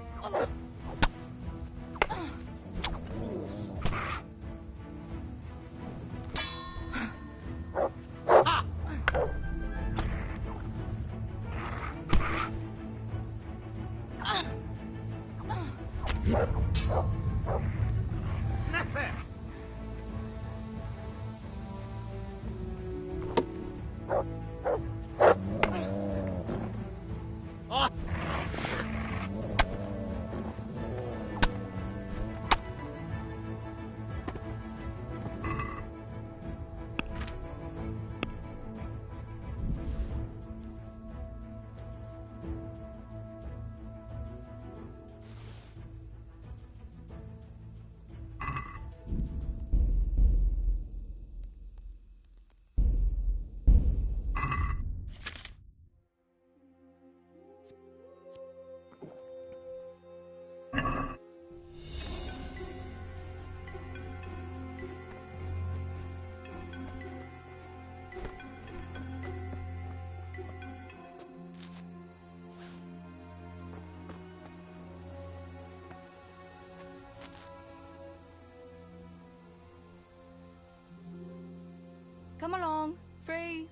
Come along. Free.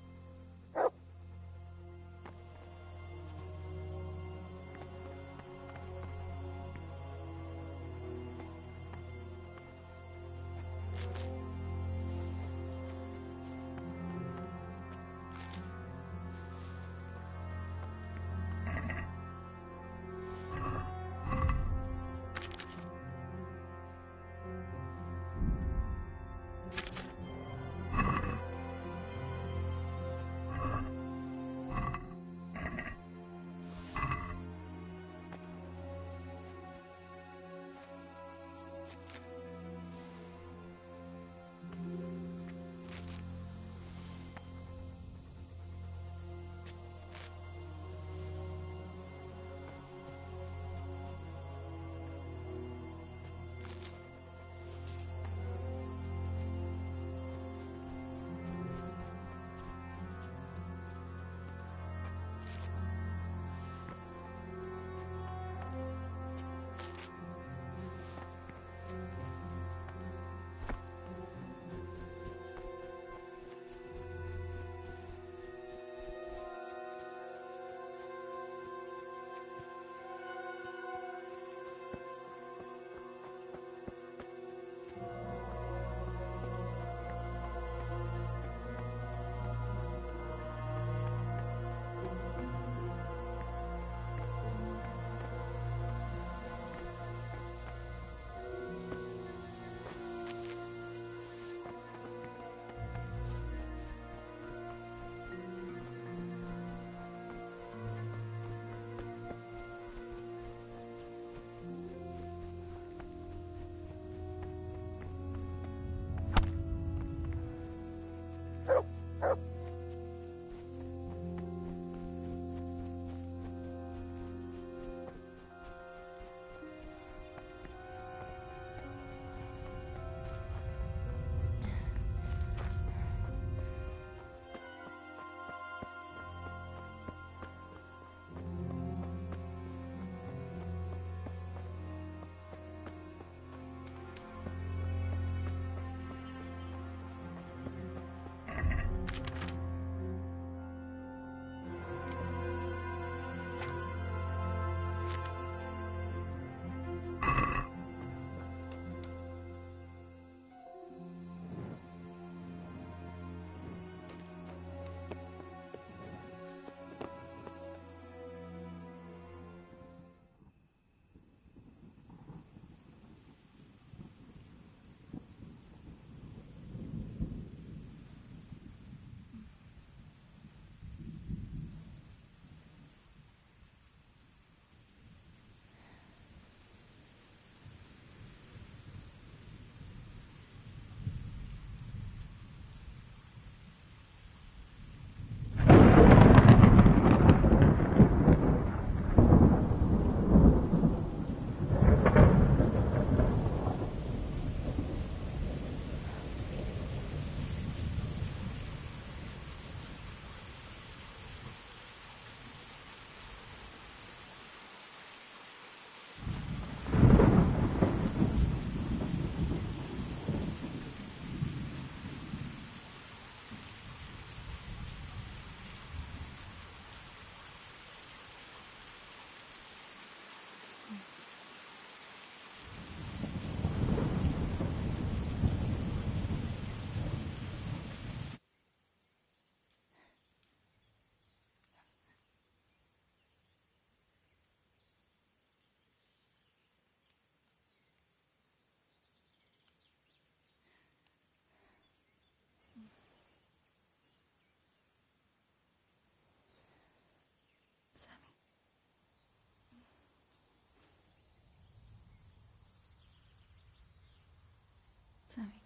Sammy.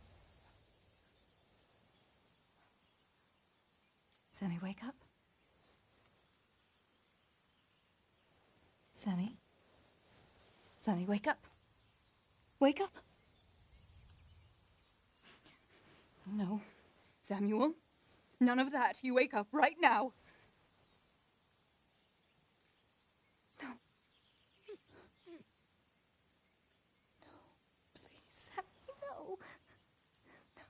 Sammy, wake up. Sammy. Sammy, wake up. Wake up. No. Samuel. None of that. You wake up right now. No. No. Please, Sammy, no. No.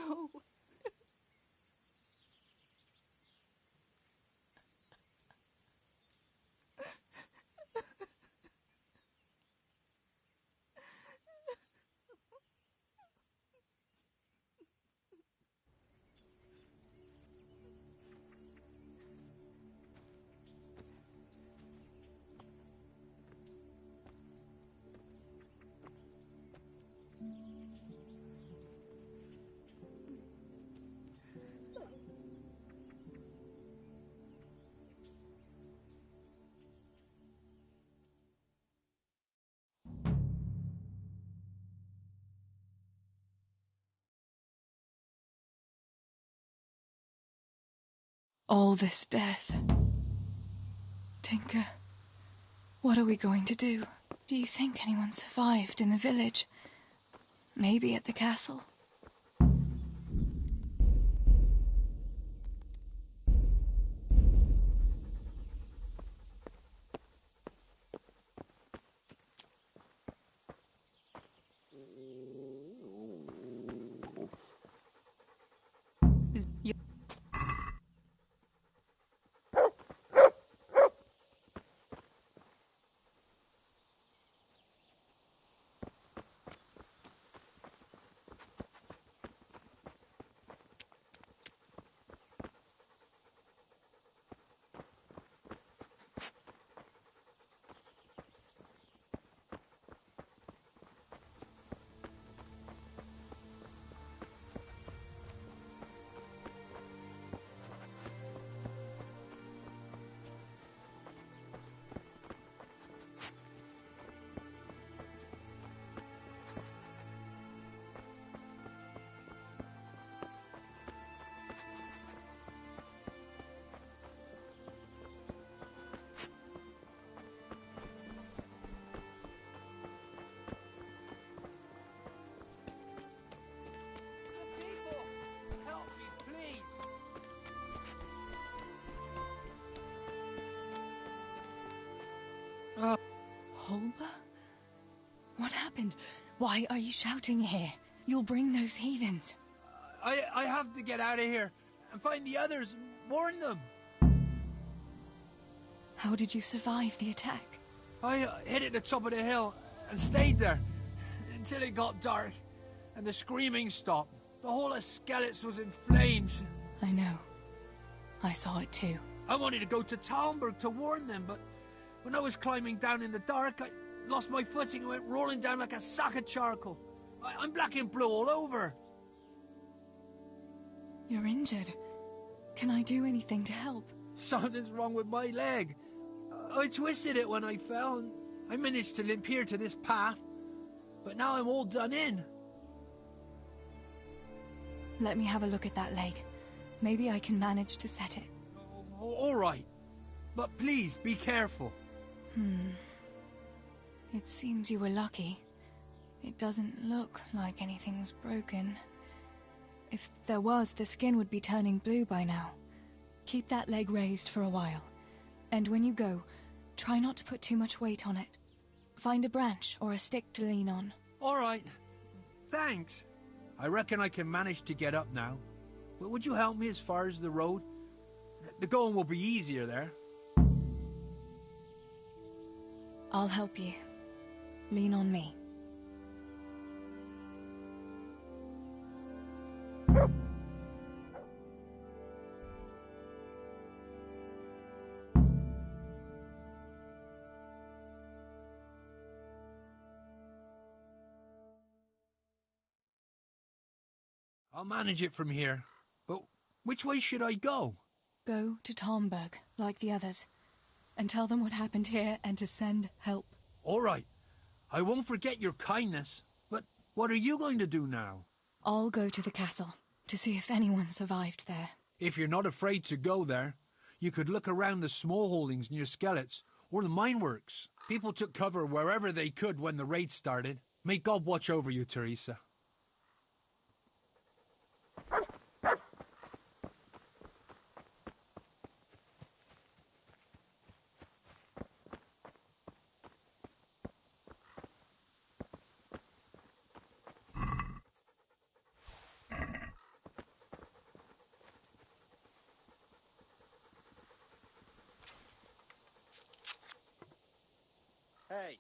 No. All this death. Tinker, what are we going to do? Do you think anyone survived in the village? Maybe at the castle? Holber? What happened? Why are you shouting here? You'll bring those heathens. I have to get out of here and find the others and warn them. How did you survive the attack? I hid at the top of the hill and stayed there until it got dark and the screaming stopped. The whole of Skeleton was in flames. I know. I saw it too. I wanted to go to Talmberg to warn them, but when I was climbing down in the dark, I lost my footing and went rolling down like a sack of charcoal. I'm black and blue all over. You're injured. Can I do anything to help? Something's wrong with my leg. I twisted it when I fell, and I managed to limp here to this path. But now I'm all done in. Let me have a look at that leg. Maybe I can manage to set it. All right. But please, be careful. It seems you were lucky. It doesn't look like anything's broken. If there was, the skin would be turning blue by now. Keep that leg raised for a while. And when you go, try not to put too much weight on it. Find a branch or a stick to lean on. All right. Thanks. I reckon I can manage to get up now. But would you help me as far as the road? The going will be easier there. I'll help you. Lean on me. I'll manage it from here. But which way should I go? Go to Talmberg, like the others, and tell them what happened here and to send help. All right. I won't forget your kindness. But what are you going to do now? I'll go to the castle to see if anyone survived there. If you're not afraid to go there, you could look around the small holdings near Skeleton or the mineworks. People took cover wherever they could when the raid started. May God watch over you, Teresa. Hey.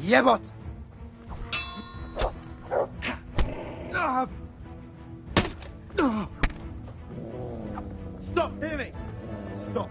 Jebot! Stop! Hear me! Stop!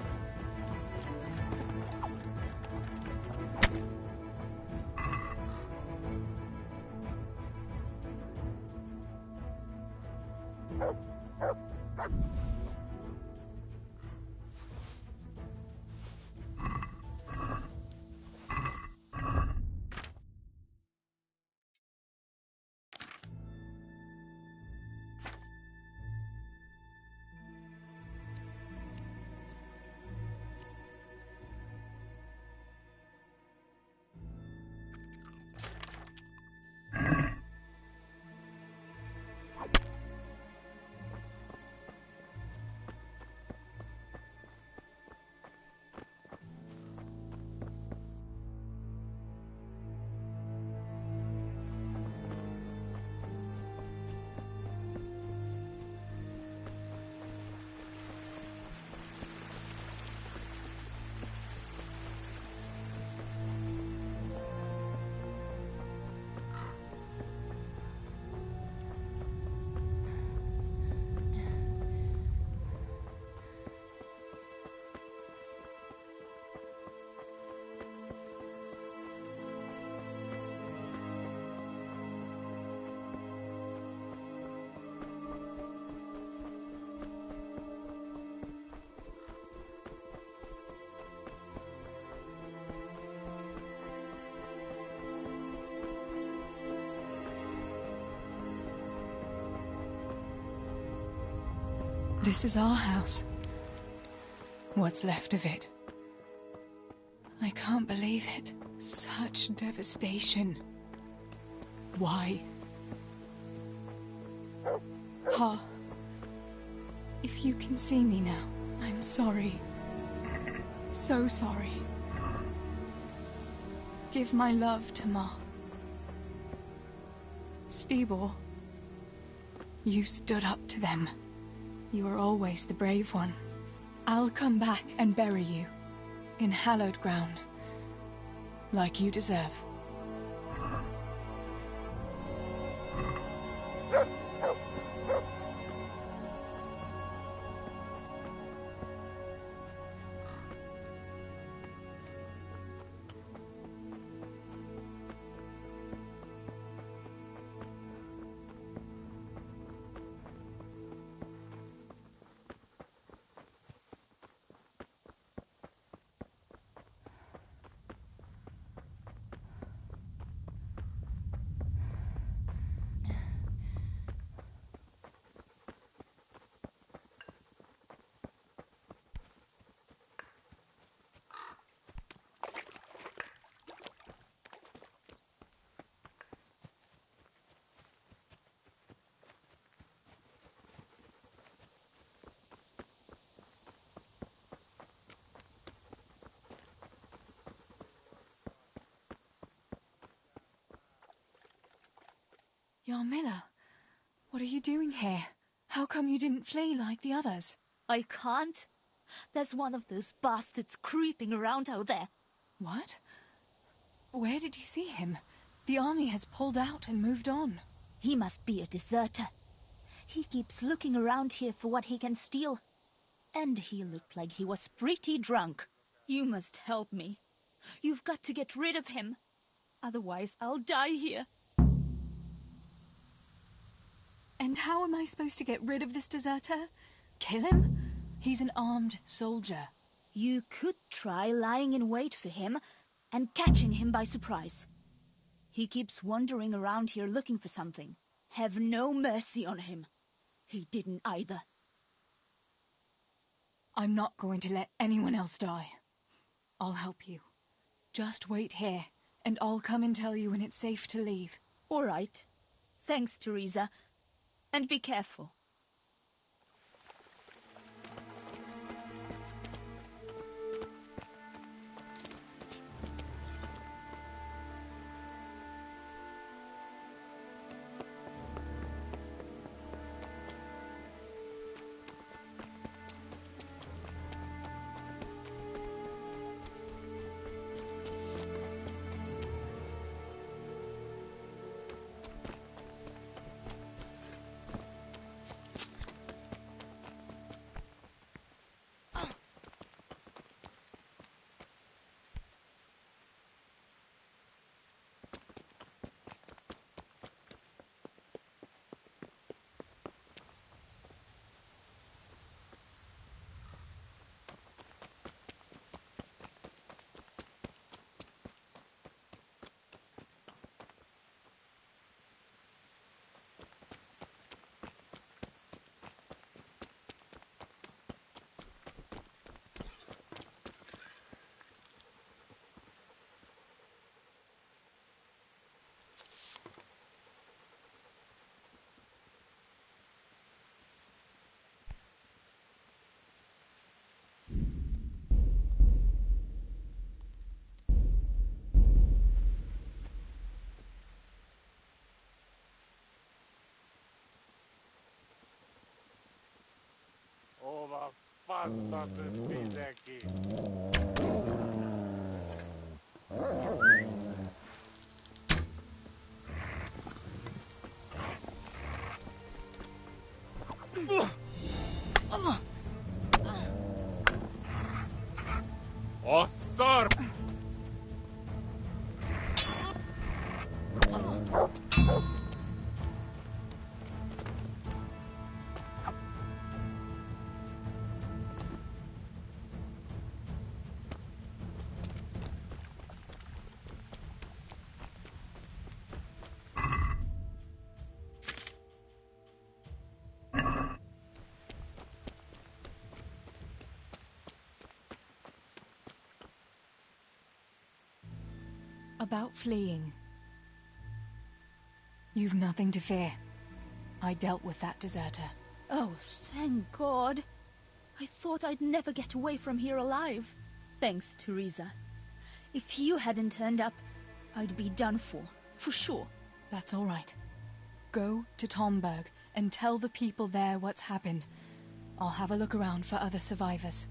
This is our house. What's left of it. I can't believe it. Such devastation. Why? Pa, if you can see me now, I'm sorry. So sorry. Give my love to Ma. Stibor, you stood up to them. You were always the brave one. I'll come back and bury you in hallowed ground, like you deserve. Yarmila, what are you doing here? How come you didn't flee like the others? I can't. There's one of those bastards creeping around out there. What? Where did you see him? The army has pulled out and moved on. He must be a deserter. He keeps looking around here for what he can steal. And he looked like he was pretty drunk. You must help me. You've got to get rid of him. Otherwise, I'll die here. And how am I supposed to get rid of this deserter? Kill him? He's an armed soldier. You could try lying in wait for him and catching him by surprise. He keeps wandering around here looking for something. Have no mercy on him. He didn't either. I'm not going to let anyone else die. I'll help you. Just wait here, and I'll come and tell you when it's safe to leave. All right. Thanks, Teresa. And be careful. Osar! About fleeing. You've nothing to fear. I dealt with that deserter. Oh, thank God. I thought I'd never get away from here alive. Thanks, Teresa. If you hadn't turned up, I'd be done for sure. That's all right. Go to Tomberg and tell the people there what's happened. I'll have a look around for other survivors.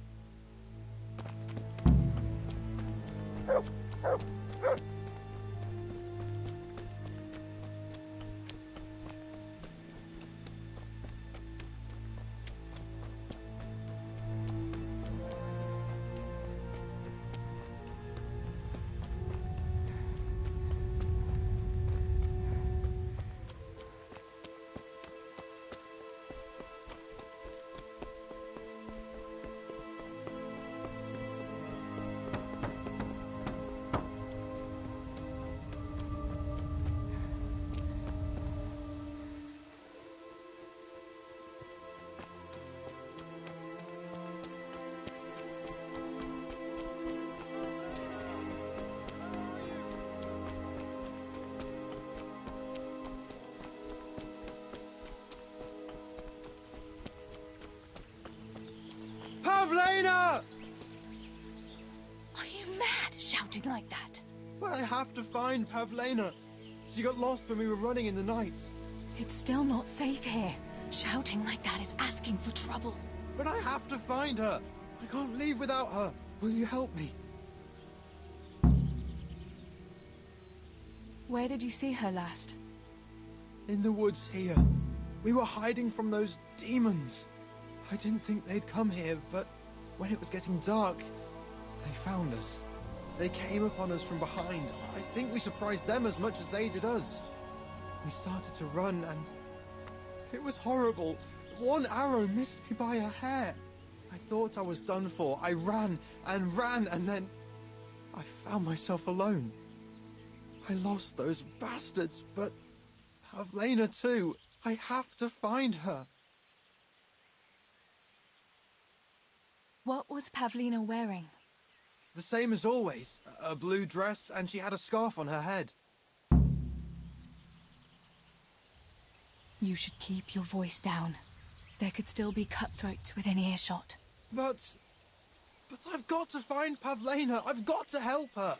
Pavlena! Are you mad, shouting like that? But I have to find Pavlena. She got lost when we were running in the night. It's still not safe here. Shouting like that is asking for trouble. But I have to find her. I can't leave without her. Will you help me? Where did you see her last? In the woods here. We were hiding from those demons. I didn't think they'd come here, but when it was getting dark, they found us. They came upon us from behind. I think we surprised them as much as they did us. We started to run, and it was horrible. One arrow missed me by a hair. I I thought I was done for. I ran and ran, and then I found myself alone. I lost those bastards, but Pavlena too. I have to find her. What was Pavlena wearing? The same as always. A blue dress, and she had a scarf on her head. You should keep your voice down. There could still be cutthroats within earshot. But I've got to find Pavlena. I've got to help her.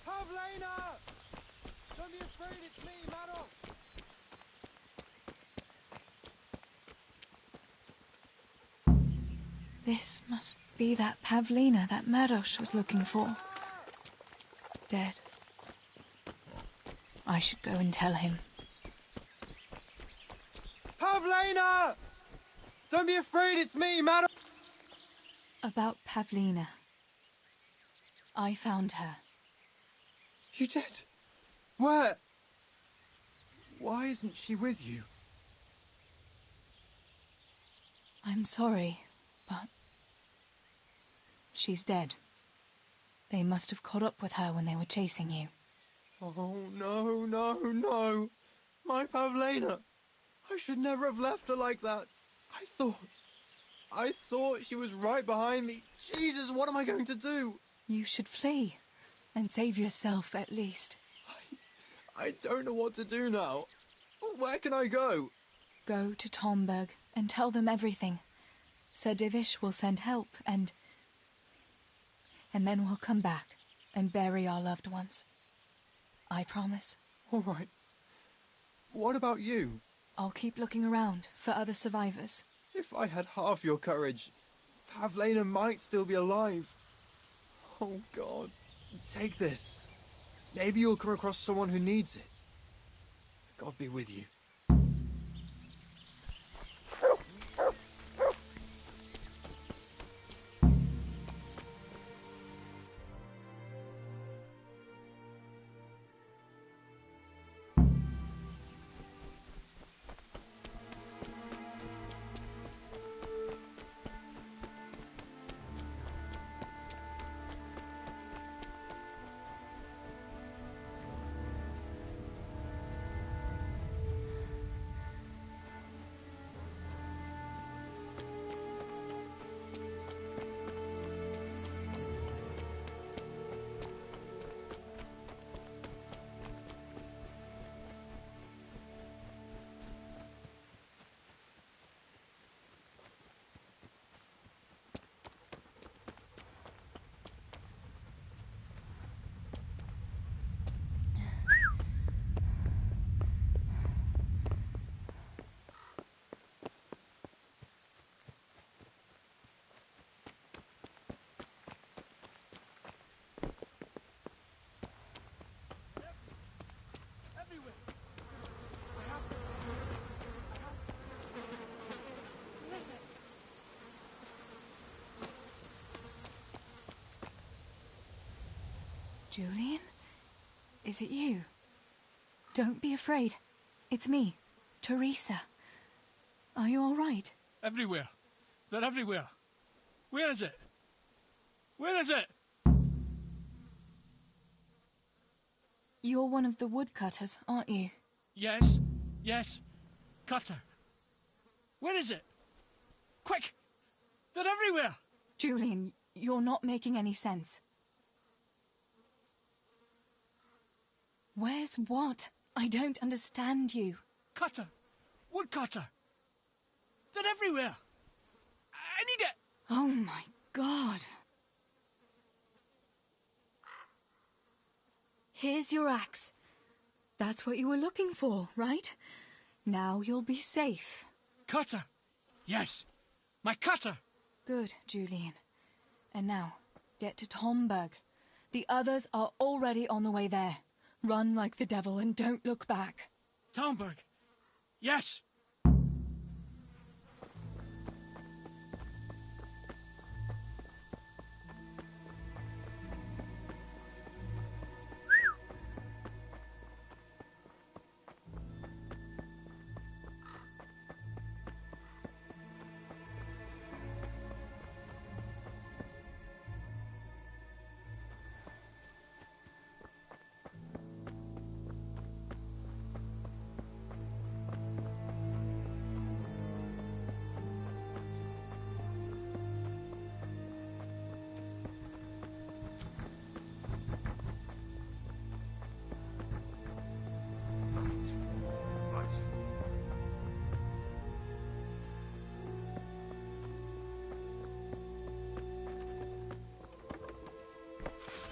Pavlena! Don't be afraid, it's me, Maros. This must be that Pavlena that Maros was looking for. Dead. I should go and tell him. Pavlena! Don't be afraid, it's me, Maros. About Pavlena. I found her. You did? Where? Why isn't she with you? I'm sorry, but she's dead. They must have caught up with her when they were chasing you. Oh, no, no, no. My Pavlena. I should never have left her like that. I thought she was right behind me. Jesus, what am I going to do? You should flee and save yourself at least. I don't know what to do now. Where can I go? Go to Tomberg and tell them everything. Sir Divish will send help and then we'll come back and bury our loved ones. I promise. All right. What about you? I'll keep looking around for other survivors. If I had half your courage, Pavlena might still be alive. Oh, God. Take this. Maybe you'll come across someone who needs it. God be with you. Julian? Is it you? Don't be afraid. It's me, Teresa. Are you all right? Everywhere. They're everywhere. Where is it? Where is it? You're one of the woodcutters, aren't you? Yes. Yes. Cutter. Where is it? Quick! They're everywhere! Julian, you're not making any sense. Where's what? I don't understand you. Cutter! Woodcutter! They're everywhere! I need it! Oh my God. Here's your axe. That's what you were looking for, right? Now you'll be safe. Cutter! Yes! My cutter! Good, Julian. And now, get to Tomberg. The others are already on the way there. Run like the devil and don't look back. Tomberg! Yes!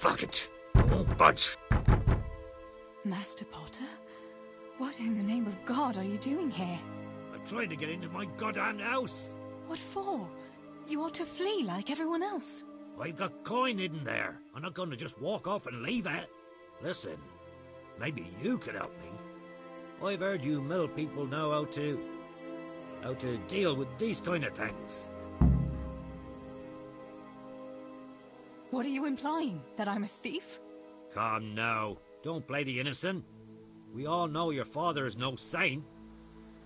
Fuck it. I won't budge. Master Potter? What in the name of God are you doing here? I'm trying to get into my goddamn house. What for? You ought to flee like everyone else. I've got coin hidden there. I'm not going to just walk off and leave it. Listen, maybe you could help me. I've heard you mill people know how to deal with these kind of things. What are you implying? That I'm a thief? Come now, don't play the innocent. We all know your father is no saint.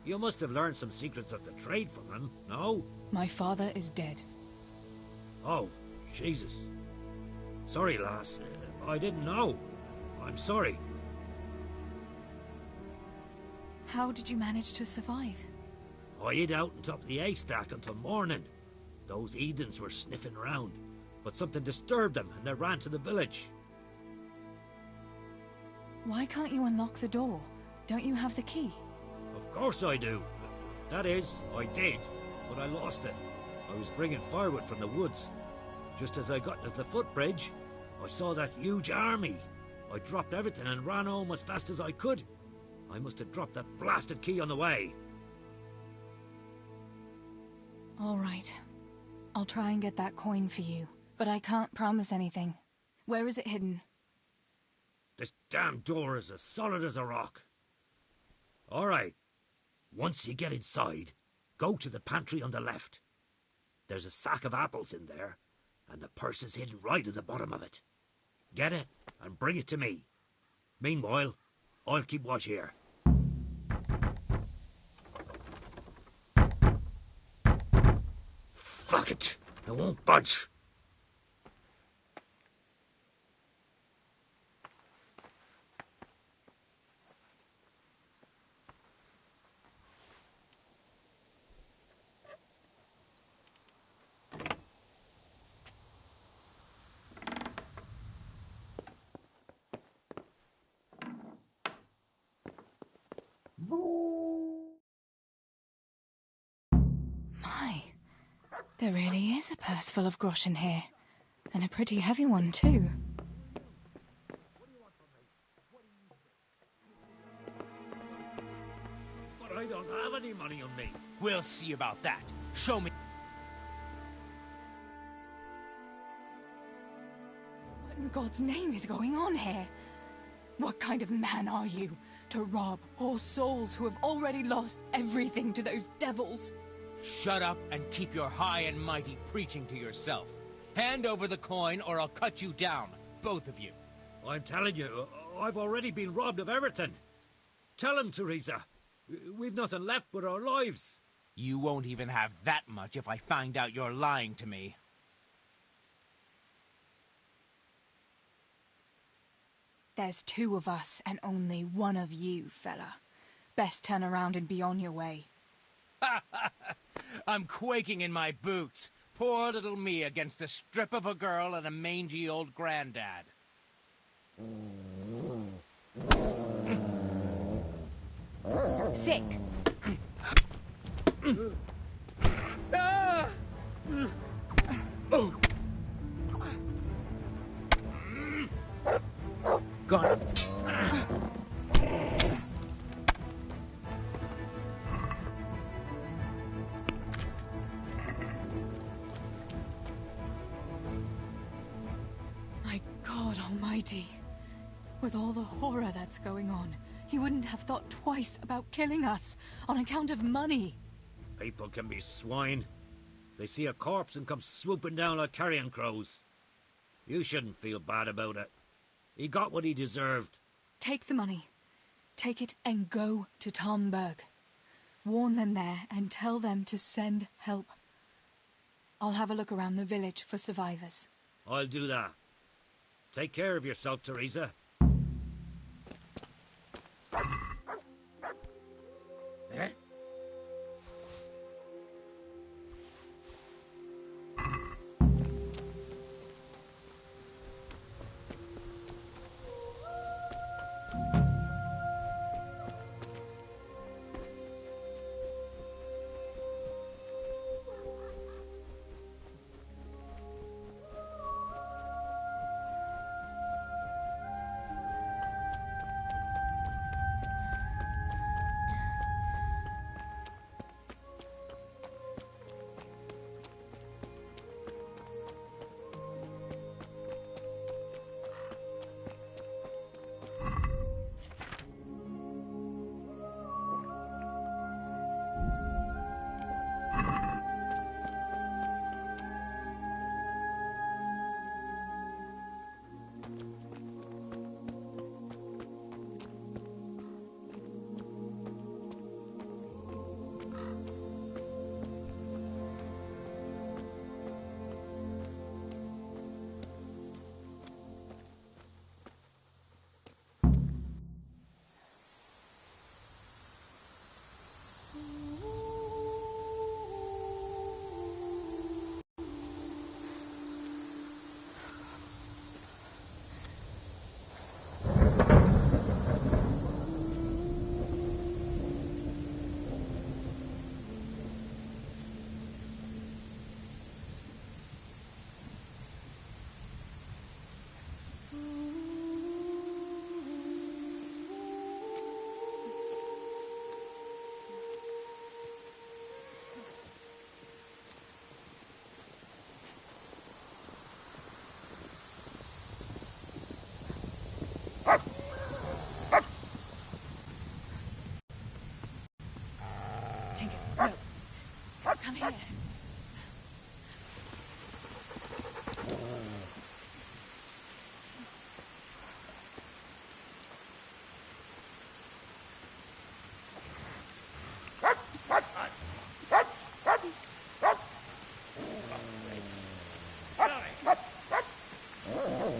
You must have learned some secrets of the trade from him, no? My father is dead. Oh, Jesus. Sorry, lass. I didn't know. I'm sorry. How did you manage to survive? I hid out on top of the haystack until morning. Those heathens were sniffing around, but something disturbed them and they ran to the village. Why can't you unlock the door? Don't you have the key? Of course I do. That is, I did, but I lost it. I was bringing firewood from the woods. Just as I got to the footbridge, I saw that huge army. I dropped everything and ran home as fast as I could. I must have dropped that blasted key on the way. All right. I'll try and get that coin for you, but I can't promise anything. Where is it hidden? This damn door is as solid as a rock. All right. Once you get inside, go to the pantry on the left. There's a sack of apples in there, and the purse is hidden right at the bottom of it. Get it and bring it to me. Meanwhile, I'll keep watch here. Fuck it. I won't budge. My, there really is a purse full of groschen here. And a pretty heavy one, too. But I don't have any money on me. We'll see about that. Show me. What in God's name is going on here? What kind of man are you to rob poor souls who have already lost everything to those devils? Shut up and keep your high and mighty preaching to yourself. Hand over the coin or I'll cut you down, both of you. I'm telling you, I've already been robbed of everything. Tell him, Teresa. We've nothing left but our lives. You won't even have that much if I find out you're lying to me. There's two of us and only one of you, fella. Best turn around and be on your way. I'm quaking in my boots. Poor little me against a strip of a girl and a mangy old granddad. Sick. Gone. My God Almighty. With all the horror that's going on, he wouldn't have thought twice about killing us on account of money. People can be swine. They see a corpse and come swooping down like carrion crows. You shouldn't feel bad about it. He got what he deserved. Take the money. Take it and go to Tomberg. Warn them there and tell them to send help. I'll have a look around the village for survivors. I'll do that. Take care of yourself, Teresa. Eh?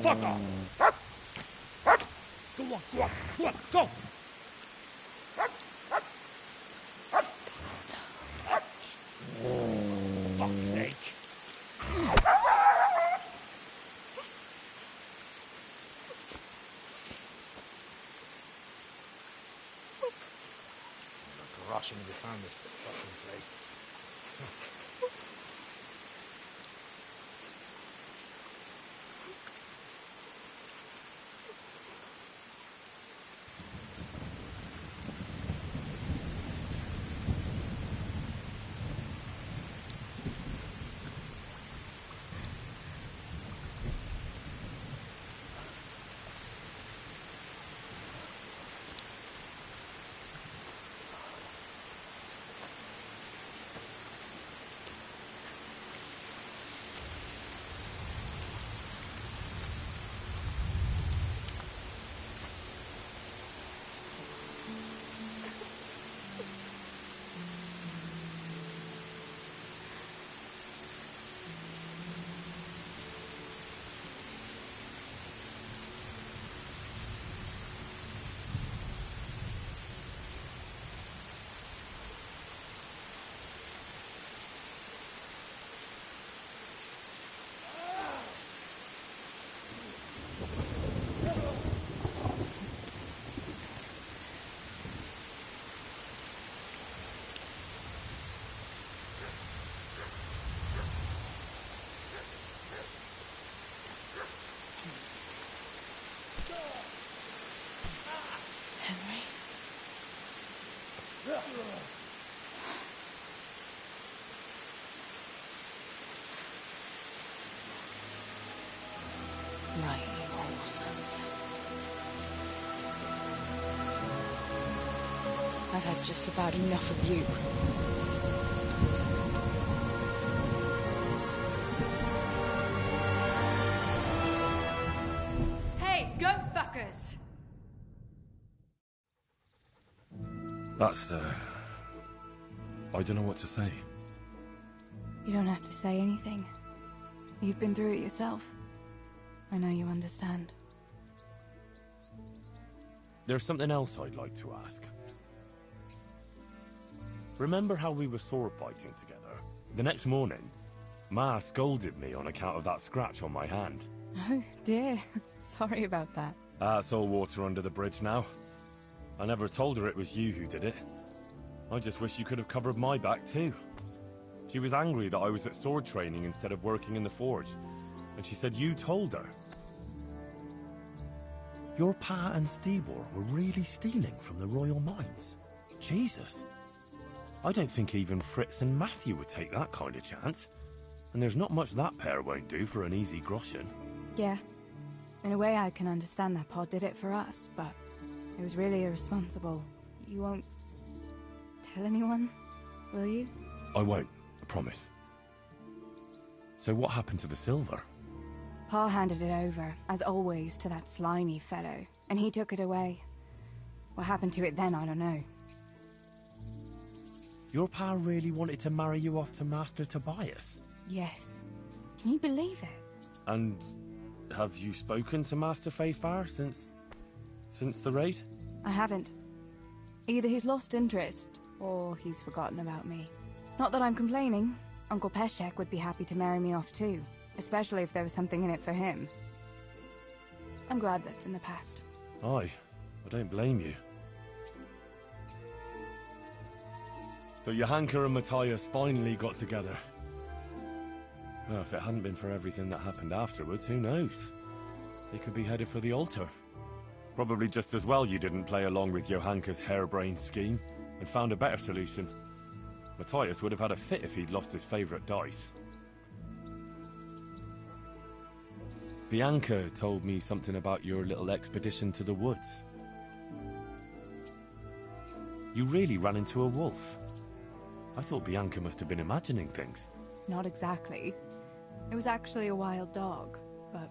Fuck off! Go on, go on, go on, go! Fuck's sake! Rushing to find this fucking place. Henry? Right, you whoresomes. I've had just about enough of you. Hey, go fuckers! That's, I don't know what to say. You don't have to say anything. You've been through it yourself. I know you understand. There's something else I'd like to ask. Remember how we were sword fighting together? The next morning, Ma scolded me on account of that scratch on my hand. Oh, dear. Sorry about that. That's all water under the bridge now. I never told her it was you who did it. I just wish you could have covered my back too. She was angry that I was at sword training instead of working in the forge, and she said you told her. Your pa and Stewart were really stealing from the royal mines? Jesus. I don't think even Fritz and Matthew would take that kind of chance. And there's not much that pair won't do for an easy groschen. Yeah. In a way, I can understand that Pa did it for us, but it was really irresponsible. You won't tell anyone, will you? I won't, I promise. So what happened to the silver? Pa handed it over, as always, to that slimy fellow, and he took it away. What happened to it then, I don't know. Your pa really wanted to marry you off to Master Tobias? Yes. Can you believe it? And have you spoken to Master Fayfar since the raid? I haven't. Either he's lost interest, or he's forgotten about me. Not that I'm complaining. Uncle Peshek would be happy to marry me off too, especially if there was something in it for him. I'm glad that's in the past. Aye, I don't blame you. So Johanka and Matthias finally got together. Well, if it hadn't been for everything that happened afterwards, who knows? They could be headed for the altar. Probably just as well you didn't play along with Johanka's harebrained scheme and found a better solution. Matthias would have had a fit if he'd lost his favourite dice. Bianca told me something about your little expedition to the woods. You really ran into a wolf. I thought Bianca must have been imagining things. Not exactly. It was actually a wild dog, but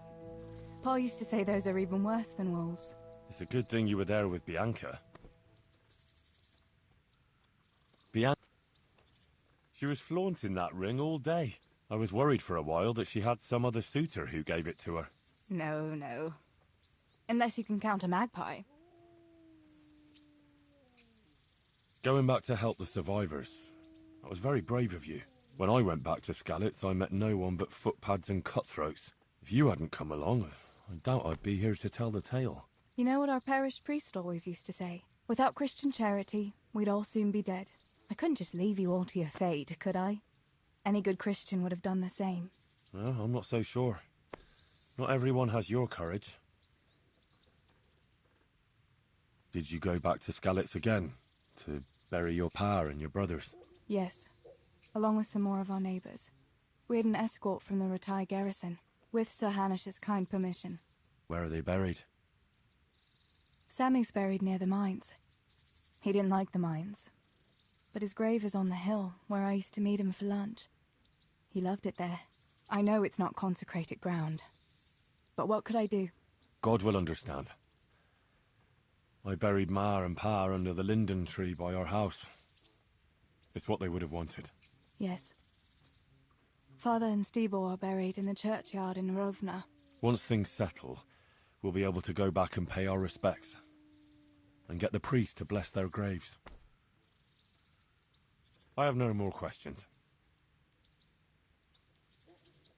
Pa used to say those are even worse than wolves. It's a good thing you were there with Bianca. Bianca... She was flaunting that ring all day. I was worried for a while that she had some other suitor who gave it to her. No, no. Unless you can count a magpie. Going back to help the survivors. That was very brave of you. When I went back to Skalitz, I met no one but footpads and cutthroats. If you hadn't come along, I doubt I'd be here to tell the tale. You know what our parish priest always used to say? Without Christian charity, we'd all soon be dead. I couldn't just leave you all to your fate, could I? Any good Christian would have done the same. Well, I'm not so sure. Not everyone has your courage. Did you go back to Skalitz again? To bury your pa and your brothers? Yes, along with some more of our neighbours. We had an escort from the retired garrison, with Sir Hanish's kind permission. Where are they buried? Sammy's buried near the mines. He didn't like the mines, but his grave is on the hill where I used to meet him for lunch. He loved it there. I know it's not consecrated ground, but what could I do? God will understand. I buried Ma and Pa under the linden tree by our house. It's what they would have wanted. Yes. Father and Stebo are buried in the churchyard in Rovna. Once things settle, we'll be able to go back and pay our respects. And get the priest to bless their graves. I have no more questions.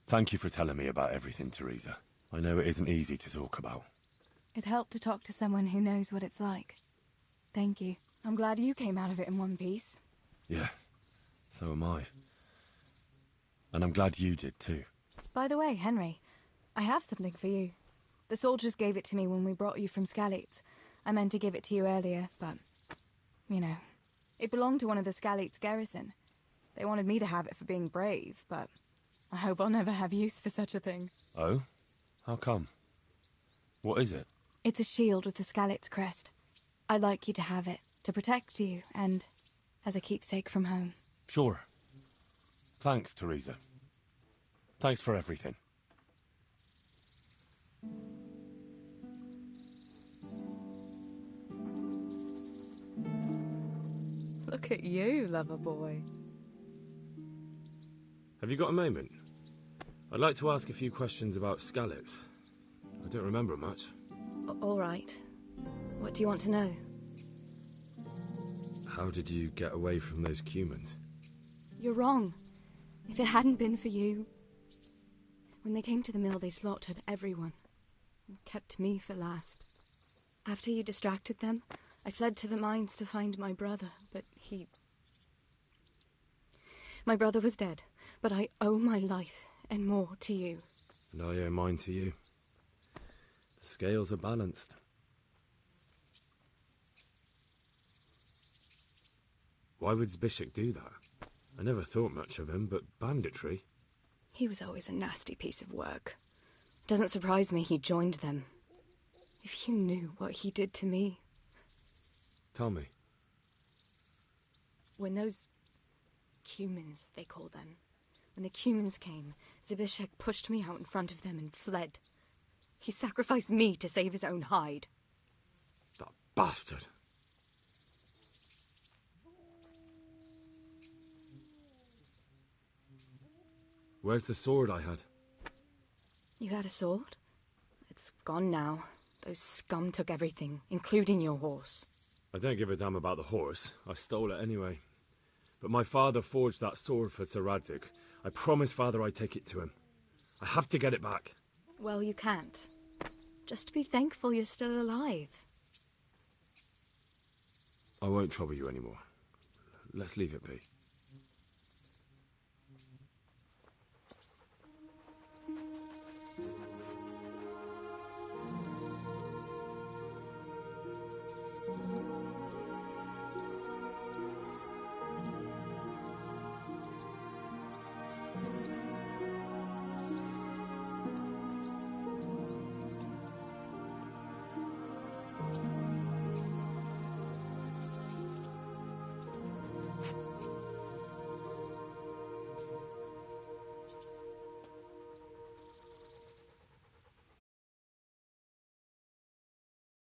Thank you for telling me about everything, Teresa. I know it isn't easy to talk about. It helped to talk to someone who knows what it's like. Thank you. I'm glad you came out of it in one piece. Yeah, so am I. And I'm glad you did too. By the way, Henry, I have something for you. The soldiers gave it to me when we brought you from Skalitz. I meant to give it to you earlier, but, you know, it belonged to one of the Skalitz garrison. They wanted me to have it for being brave, but I hope I'll never have use for such a thing. Oh? How come? What is it? It's a shield with the Skalitz crest. I'd like you to have it, to protect you, and as a keepsake from home. Sure. Thanks, Teresa. Thanks for everything. Look at you, lover boy. Have you got a moment? I'd like to ask a few questions about Skalitz. I don't remember much. All right. What do you want to know? How did you get away from those Cumans? You're wrong. If it hadn't been for you... When they came to the mill, they slaughtered everyone. And kept me for last. After you distracted them, I fled to the mines to find my brother, but he... My brother was dead, but I owe my life and more to you. And I owe mine to you. The scales are balanced. Why would Zbyszek do that? I never thought much of him, but banditry? He was always a nasty piece of work. Doesn't surprise me he joined them. If you knew what he did to me. Tell me. When those Cumans, they call them, when the Cumans came, Zbyszek pushed me out in front of them and fled. He sacrificed me to save his own hide. That bastard! Where's the sword I had? You had a sword? It's gone now. Those scum took everything, including your horse. I don't give a damn about the horse. I stole it anyway. But my father forged that sword for Sir Radzik. I promised Father I'd take it to him. I have to get it back. Well, you can't. Just be thankful you're still alive. I won't trouble you anymore. Let's leave it be.